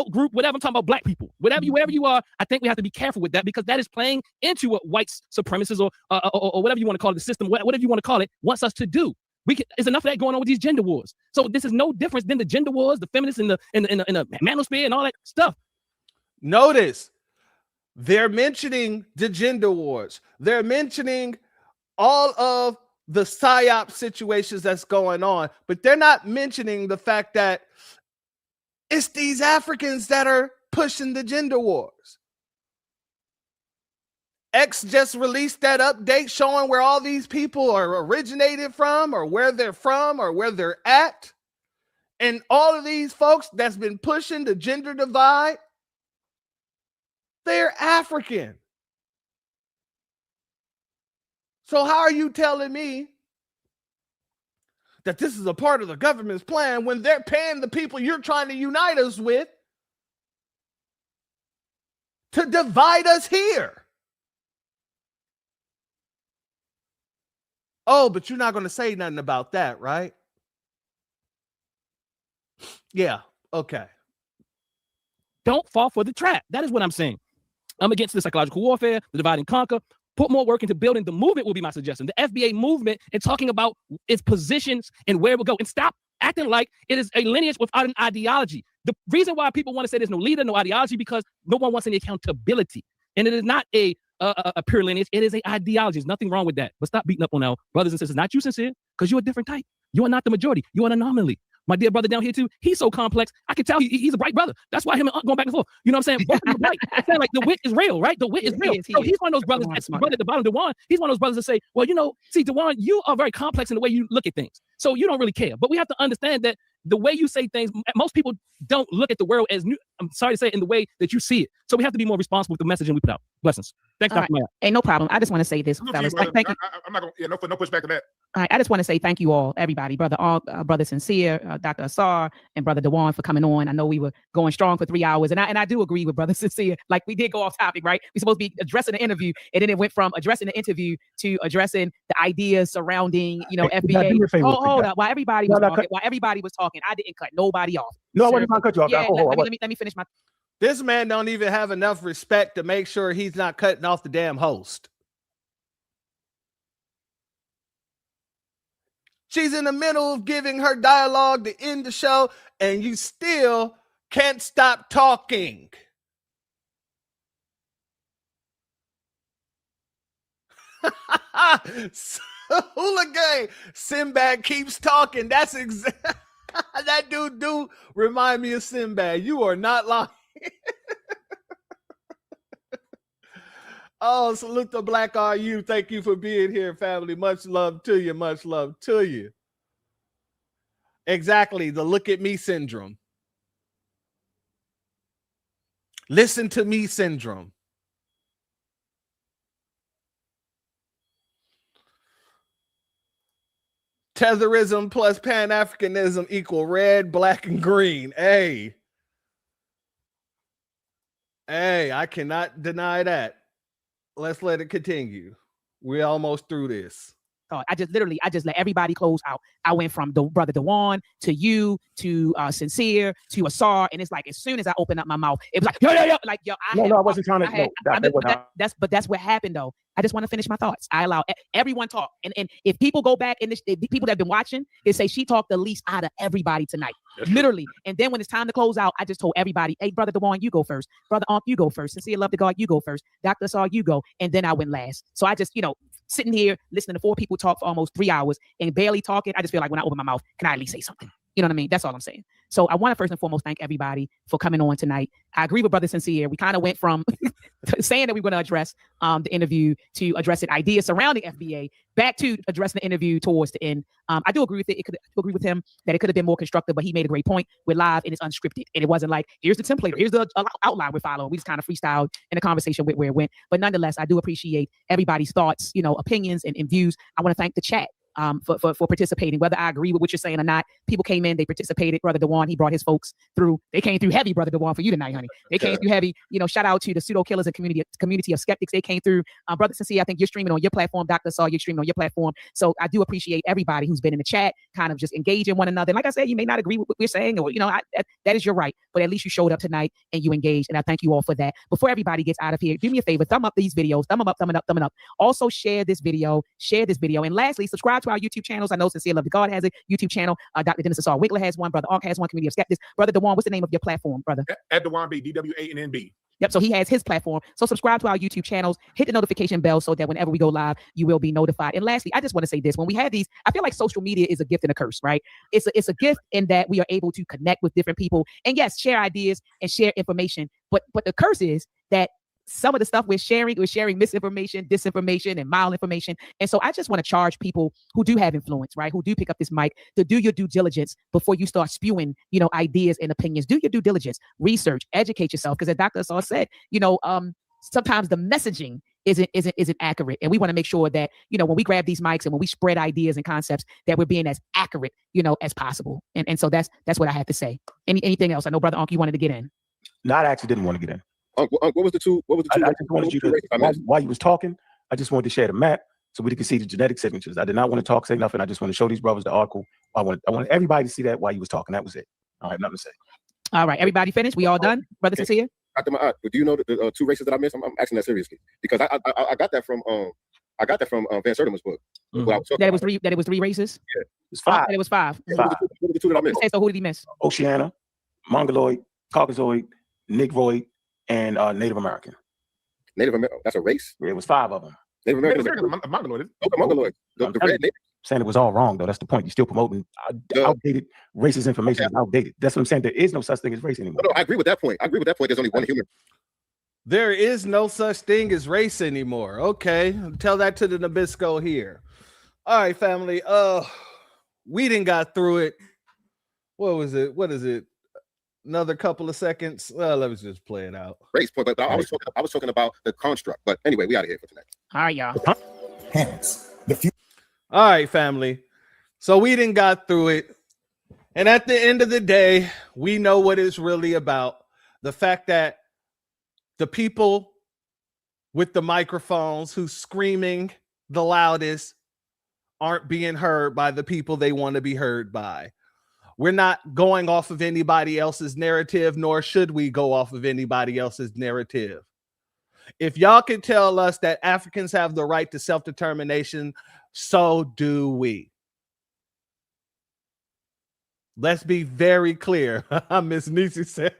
group, whatever. I'm talking about Black people, whatever you are. I think we have to be careful with that because that is playing into what white supremacists or whatever you want to call it, the system, whatever you want to call it, wants us to do. There's enough of that going on with these gender wars. So this is no different than the gender wars, the feminists in the manosphere and all that stuff. Notice they're mentioning the gender wars. They're mentioning all of the PSYOP situations that's going on, but they're not mentioning the fact that it's these Africans that are pushing the gender wars. X just released that update showing where all these people are originated from or where they're from or where they're at. And all of these folks that's been pushing the gender divide, they're African. So how are you telling me that this is a part of the government's plan when they're paying the people you're trying to unite us with to divide us here? Oh, but you're not going to say nothing about that, right? Yeah, okay. Don't fall for the trap. That is what I'm saying. I'm against the psychological warfare, the divide and conquer. Put more work into building the movement will be my suggestion. The FBA movement and talking about its positions and where it will go. And stop acting like it is a lineage without an ideology. The reason why people want to say there's no leader, no ideology, because no one wants any accountability. And it is not a pure lineage. It is an ideology. There's nothing wrong with that. But stop beating up on our brothers and sisters. Not you, Sincere, because you're a different type. You are not the majority. You are an anomaly. My dear brother down here too, he's so complex. I can tell he's a bright brother. That's why him and Unc going back and forth. You know what I'm saying? Both of them are bright. I'm saying, like, the wit is real, right? The wit is real. So he's one of those brothers. That's brother at the bottom, Dewan. He's one of those brothers that say, well, you know, see, Dewan, you are very complex in the way you look at things. So you don't really care. But we have to understand that the way you say things, most people don't look at the world as new. I'm sorry to say, in the way that you see it. So we have to be more responsible with the messaging we put out. Blessings. Thanks, Dr. Maya. Ain't no problem. I just want to say this, fellas. Thank you. I'm not going to, no pushback to that. All right, I just want to say thank you all, everybody, Brother Sincere, Dr. Asar, and Brother Dewan for coming on. I know we were going strong for 3 hours, and I do agree with Brother Sincere. Like, we did go off topic, right? We're supposed to be addressing the interview, and then it went from addressing the interview to addressing the ideas surrounding, you know, FBA. Hold up, while everybody was talking, I didn't cut nobody off. No, I wasn't going to cut you off. Yeah, let me finish my. This man don't even have enough respect to make sure he's not cutting off the damn host. She's in the middle of giving her dialogue to end the show, and you still can't stop talking. Hooligan Sinbad keeps talking. That's exactly that dude do remind me of Sinbad. You are not lying. Oh, salute to Black RU. Thank you for being here, family. Much love to you. Much love to you. Exactly. The look at me syndrome. Listen to me syndrome. Tetherism plus Pan-Africanism equal red, black, and green. Hey, I cannot deny that. Let's let it continue. We're almost through this. I just let everybody close out. I went from Brother Dewan to you to Sincere to Asar, and it's like as soon as I opened up my mouth, it was like yo, like yo. I wasn't trying to. That's what happened though. I just want to finish my thoughts. I allow everyone talk, and if people go back and the people that have been watching, they say she talked the least out of everybody tonight, literally. And then when it's time to close out, I just told everybody, hey, Brother Dewan, you go first. Brother Unc, you go first. Sincere love to God, you go first. Dr. Asar, you go, and then I went last. So I just, sitting here listening to 4 people talk for almost 3 hours and barely talking, I just feel like when I open my mouth, can I at least say something? You know what I mean? That's all I'm saying. So I want to first and foremost thank everybody for coming on tonight. I agree with Brother Sincere. We kind of went from saying that we were going to address the interview to addressing ideas surrounding FBA back to addressing the interview towards the end. I do agree with it. I agree with him that it could have been more constructive, but he made a great point. We're live and it's unscripted. And it wasn't like, here's the template, here's the outline we're following. We just kind of freestyled in the conversation with where it went. But nonetheless, I do appreciate everybody's thoughts, opinions and views. I want to thank the chat. For participating, whether I agree with what you're saying or not. People came in, they participated. Brother Dewan, he brought his folks through. They came through heavy, Brother Dewan, for you tonight, honey. They came through heavy. Shout out to the pseudo killers and community of skeptics. They came through. Brother Sincere, I think you're streaming on your platform. Dr. Saw, you're streaming on your platform. So I do appreciate everybody who's been in the chat, kind of just engaging one another. And like I said, you may not agree with what we're saying, or that is your right. But at least you showed up tonight and you engaged, and I thank you all for that. Before everybody gets out of here, do me a favor, thumb up these videos, thumb them up, thumb it up, thumb it up. Also share this video, and lastly, subscribe to our YouTube channels. I know Sincere Love to God has a YouTube channel. Dr. Dennis Asar Wiggler has one. Brother Ark has one. Community of Skeptics. Brother Dewan, what's the name of your platform, brother? At Dewan B, DWANNB. Yep. So he has his platform. So subscribe to our YouTube channels. Hit the notification bell so that whenever we go live, you will be notified. And lastly, I just want to say this: when we have these, I feel like social media is a gift and a curse, right? It's a gift in that we are able to connect with different people and yes, share ideas and share information. But the curse is that some of the stuff we're sharing misinformation, disinformation, and malinformation. And so I just want to charge people who do have influence, right? Who do pick up this mic to do your due diligence before you start spewing, ideas and opinions. Do your due diligence, research, educate yourself. Because as Dr. Asar said, sometimes the messaging isn't accurate. And we want to make sure that, when we grab these mics and when we spread ideas and concepts, that we're being as accurate, as possible. And so that's what I have to say. Anything else? I know Brother Unc, you wanted to get in. No, I actually didn't want to get in. What was the two? What was the two? I just wanted you to, while you was talking, I just wanted to share the map so we could see the genetic signatures. I did not want to say nothing. I just want to show these brothers the article. I want everybody to see that while you was talking. That was it. I have nothing to say. All right, everybody finished? We all done? Brother Sincere? Dr. Ma'at, do you know the 2 races that I missed? I'm asking that seriously because I got that from Van Sertima's book. Mm-hmm. That it was 3 races? Yeah. It was 5. That it was 5. What were the 2 that I missed? Okay, so who did he miss? Oceania, Mongoloid, Caucasoid, Negroid, and Native American. Native American, that's a race? Yeah, it was 5 of them. Native American. Mongoloid. Okay, Mongoloid. The red natives. saying it was all wrong, though. That's the point. You're still promoting outdated racist information. Is outdated. That's what I'm saying. There is no such thing as race anymore. No, I agree with that point. There's only one human. There is no such thing as race anymore. Okay, tell that to the Nabisco here. All right, family. We didn't got through it. What was it? What is it? Another couple of seconds. Let me just play it out. Race point, but I was talking about the construct. But anyway, we out of here for tonight. All right, y'all. All right, family. So we didn't got through it. And at the end of the day, we know what it's really about. The fact that the people with the microphones who's screaming the loudest aren't being heard by the people they want to be heard by. We're not going off of anybody else's narrative, nor should we go off of anybody else's narrative. If y'all can tell us that Africans have the right to self-determination, so do we. Let's be very clear. Miss Nisi said,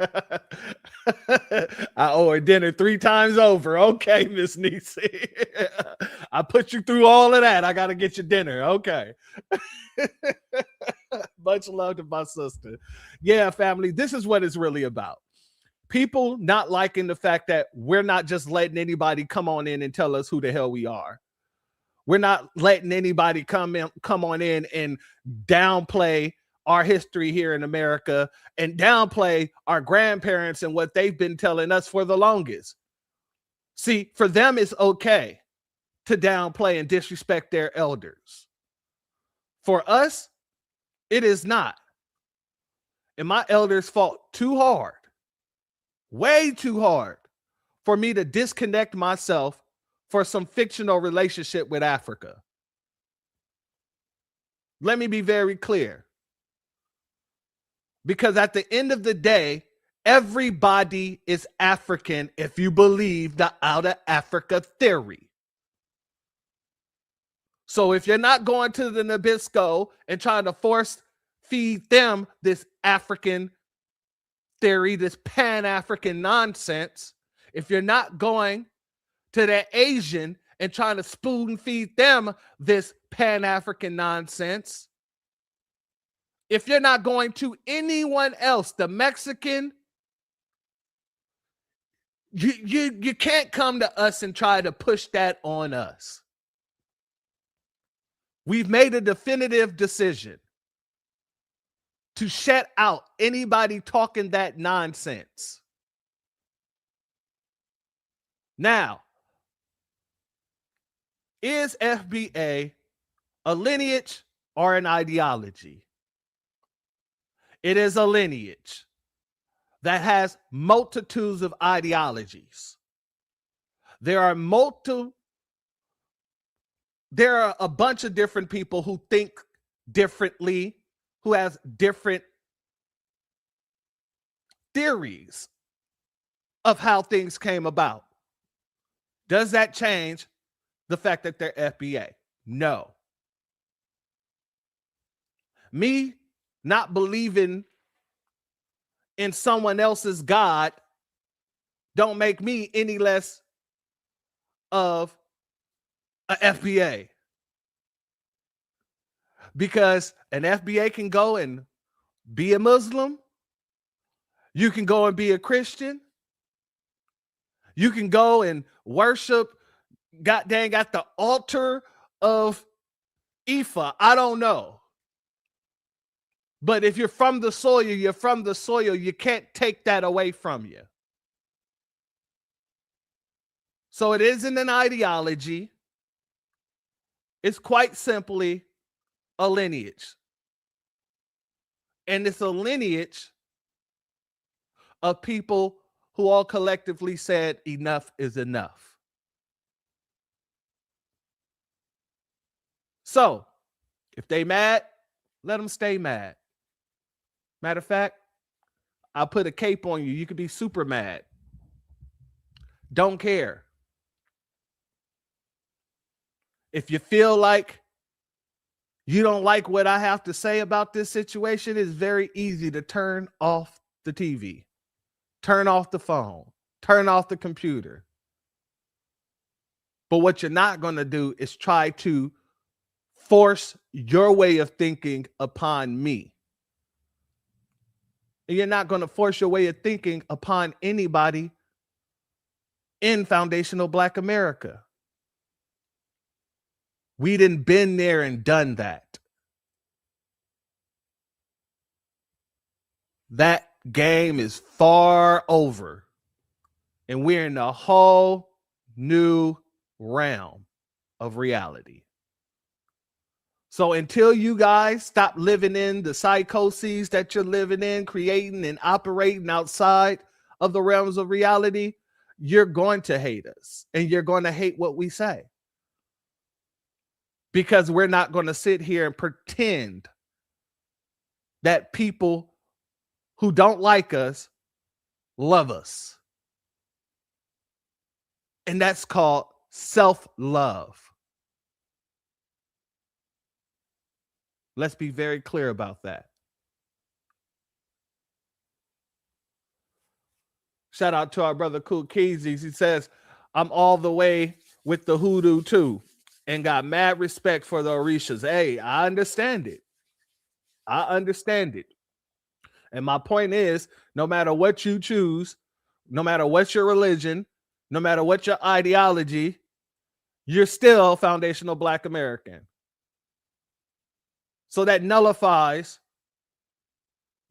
I owe her dinner 3 times over. Okay, Miss Nisi. I put you through all of that. I got to get your dinner. Okay. Much love to my sister. Yeah, family, this is what it's really about. People not liking the fact that we're not just letting anybody come on in and tell us who the hell we are. We're not letting anybody come on in and downplay our history here in America and downplay our grandparents and what they've been telling us for the longest. See, for them, it's okay to downplay and disrespect their elders. For us, it is not. And my elders fought too hard, way too hard, for me to disconnect myself for some fictional relationship with Africa. Let me be very clear. Because at the end of the day, everybody is African if you believe the out of Africa theory. So if you're not going to the Nabisco and trying to force feed them this African theory, this Pan-African nonsense, if you're not going to the Asian and trying to spoon feed them this Pan-African nonsense, if you're not going to anyone else, the Mexican, you can't come to us and try to push that on us. We've made a definitive decision to shut out anybody talking that nonsense. Now, is FBA a lineage or an ideology? It is a lineage that has multitudes of ideologies. There are a bunch of different people who think differently, who has different theories of how things came about. Does that change the fact that they're FBA? No. Me not believing in someone else's God don't make me any less of a FBA. Because an FBA can go and be a Muslim. You can go and be a Christian. You can go and worship, god dang, at the altar of Ifa. I don't know. But if you're from the soil, you're from the soil. You can't take that away from you. So it isn't an ideology. It's quite simply a lineage. And it's a lineage of people who all collectively said enough is enough. So if they mad, let them stay mad. Matter of fact, I'll put a cape on you. You could be super mad. Don't care. If you feel like you don't like what I have to say about this situation, it's very easy to turn off the TV, turn off the phone, turn off the computer. But what you're not going to do is try to force your way of thinking upon me. And you're not going to force your way of thinking upon anybody in foundational Black America. We done been there and done that. That game is far over. And we're in a whole new realm of reality. So until you guys stop living in the psychoses that you're living in, creating and operating outside of the realms of reality, you're going to hate us and you're going to hate what we say. Because we're not going to sit here and pretend that people who don't like us love us. And that's called self-love. Let's be very clear about that. Shout out to our brother Cool Keezy. He says, I'm all the way with the hoodoo too and got mad respect for the Orishas. Hey, I understand it. I understand it. And my point is, no matter what you choose, no matter what your religion, no matter what your ideology, you're still foundational Black American. So that nullifies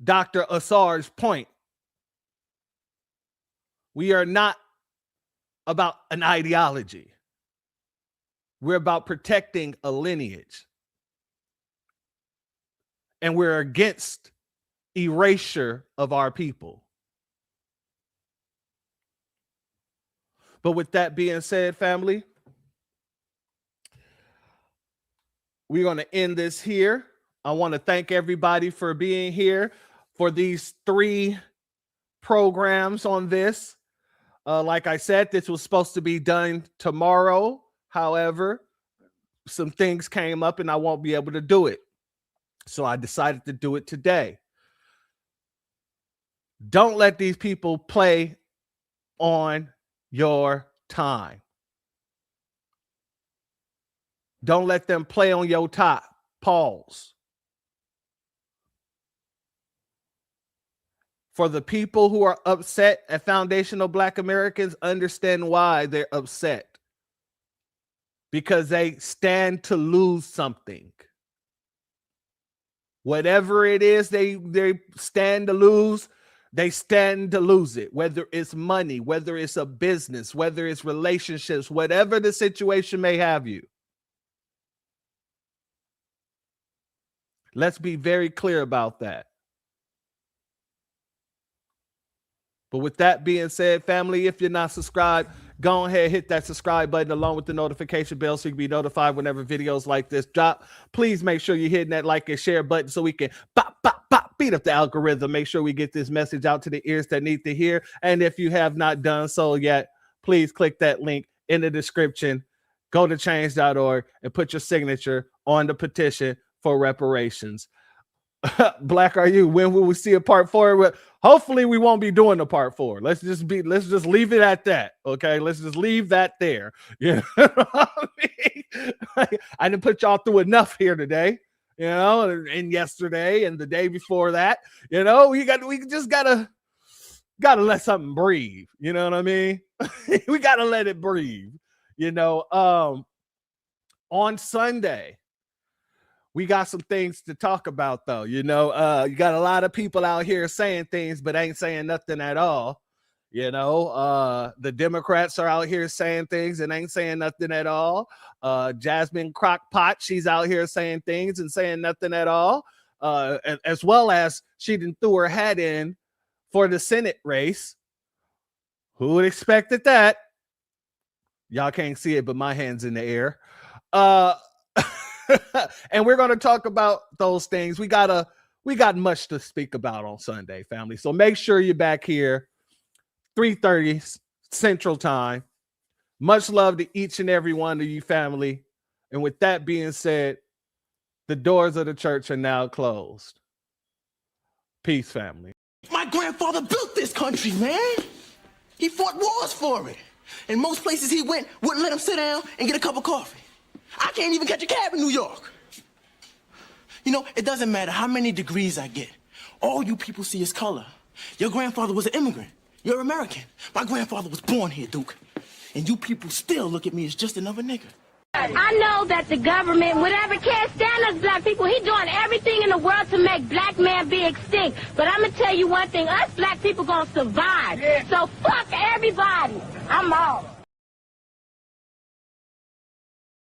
Dr. Asar's point. We are not about an ideology. We're about protecting a lineage. And we're against erasure of our people. But with that being said, family, we're going to end this here. I want to thank everybody for being here for these 3 programs on this. Like I said, this was supposed to be done tomorrow. However, some things came up and I won't be able to do it. So I decided to do it today. Don't let these people play on your time. Don't let them play on your top. Pause. For the people who are upset at foundational Black Americans, understand why they're upset. Because they stand to lose something. Whatever it is they stand to lose, they stand to lose it. Whether it's money, whether it's a business, whether it's relationships, whatever the situation may have you. Let's be very clear about that. But with that being said, family, if you're not subscribed, go ahead, hit that subscribe button along with the notification bell so you can be notified whenever videos like this drop. Please make sure you're hitting that like and share button so we can beat up the algorithm. Make sure we get this message out to the ears that need to hear. And if you have not done so yet, please click that link in the description. Go to change.org and put your signature on the petition for reparations. Black are you? When will we see a part 4? Hopefully we won't be doing a part 4. Let's just leave it at that. Okay. Let's just leave that there. You know what I mean? I didn't put y'all through enough here today, you know, and yesterday and the day before that, you know, we just gotta let something breathe. You know what I mean? We gotta let it breathe, you know. On Sunday, we got some things to talk about, though. You know, you got a lot of people out here saying things, but ain't saying nothing at all. You know, the Democrats are out here saying things and ain't saying nothing at all. Jasmine Crockpot, she's out here saying things and saying nothing at all. As well as she didn't threw her hat in for the Senate race. Who would expected that? Y'all can't see it, but my hand's in the air. And we're going to talk about those things. We got much to speak about on Sunday, family. So make sure you're back here 3:30 Central Time. Much love to each and every one of you, family. And with that being said, the doors of the church are now closed. Peace, family. My grandfather built this country, man. He fought wars for it. And most places he went wouldn't let him sit down and get a cup of coffee. I can't even catch a cab in New York. You know, it doesn't matter how many degrees I get. All you people see is color. Your grandfather was an immigrant. You're American. My grandfather was born here, Duke. And you people still look at me as just another nigger. I know that the government, whatever, can't stand us black people. He doing everything in the world to make black man be extinct. But I'm going to tell you one thing. Us black people going to survive. So fuck everybody. I'm off.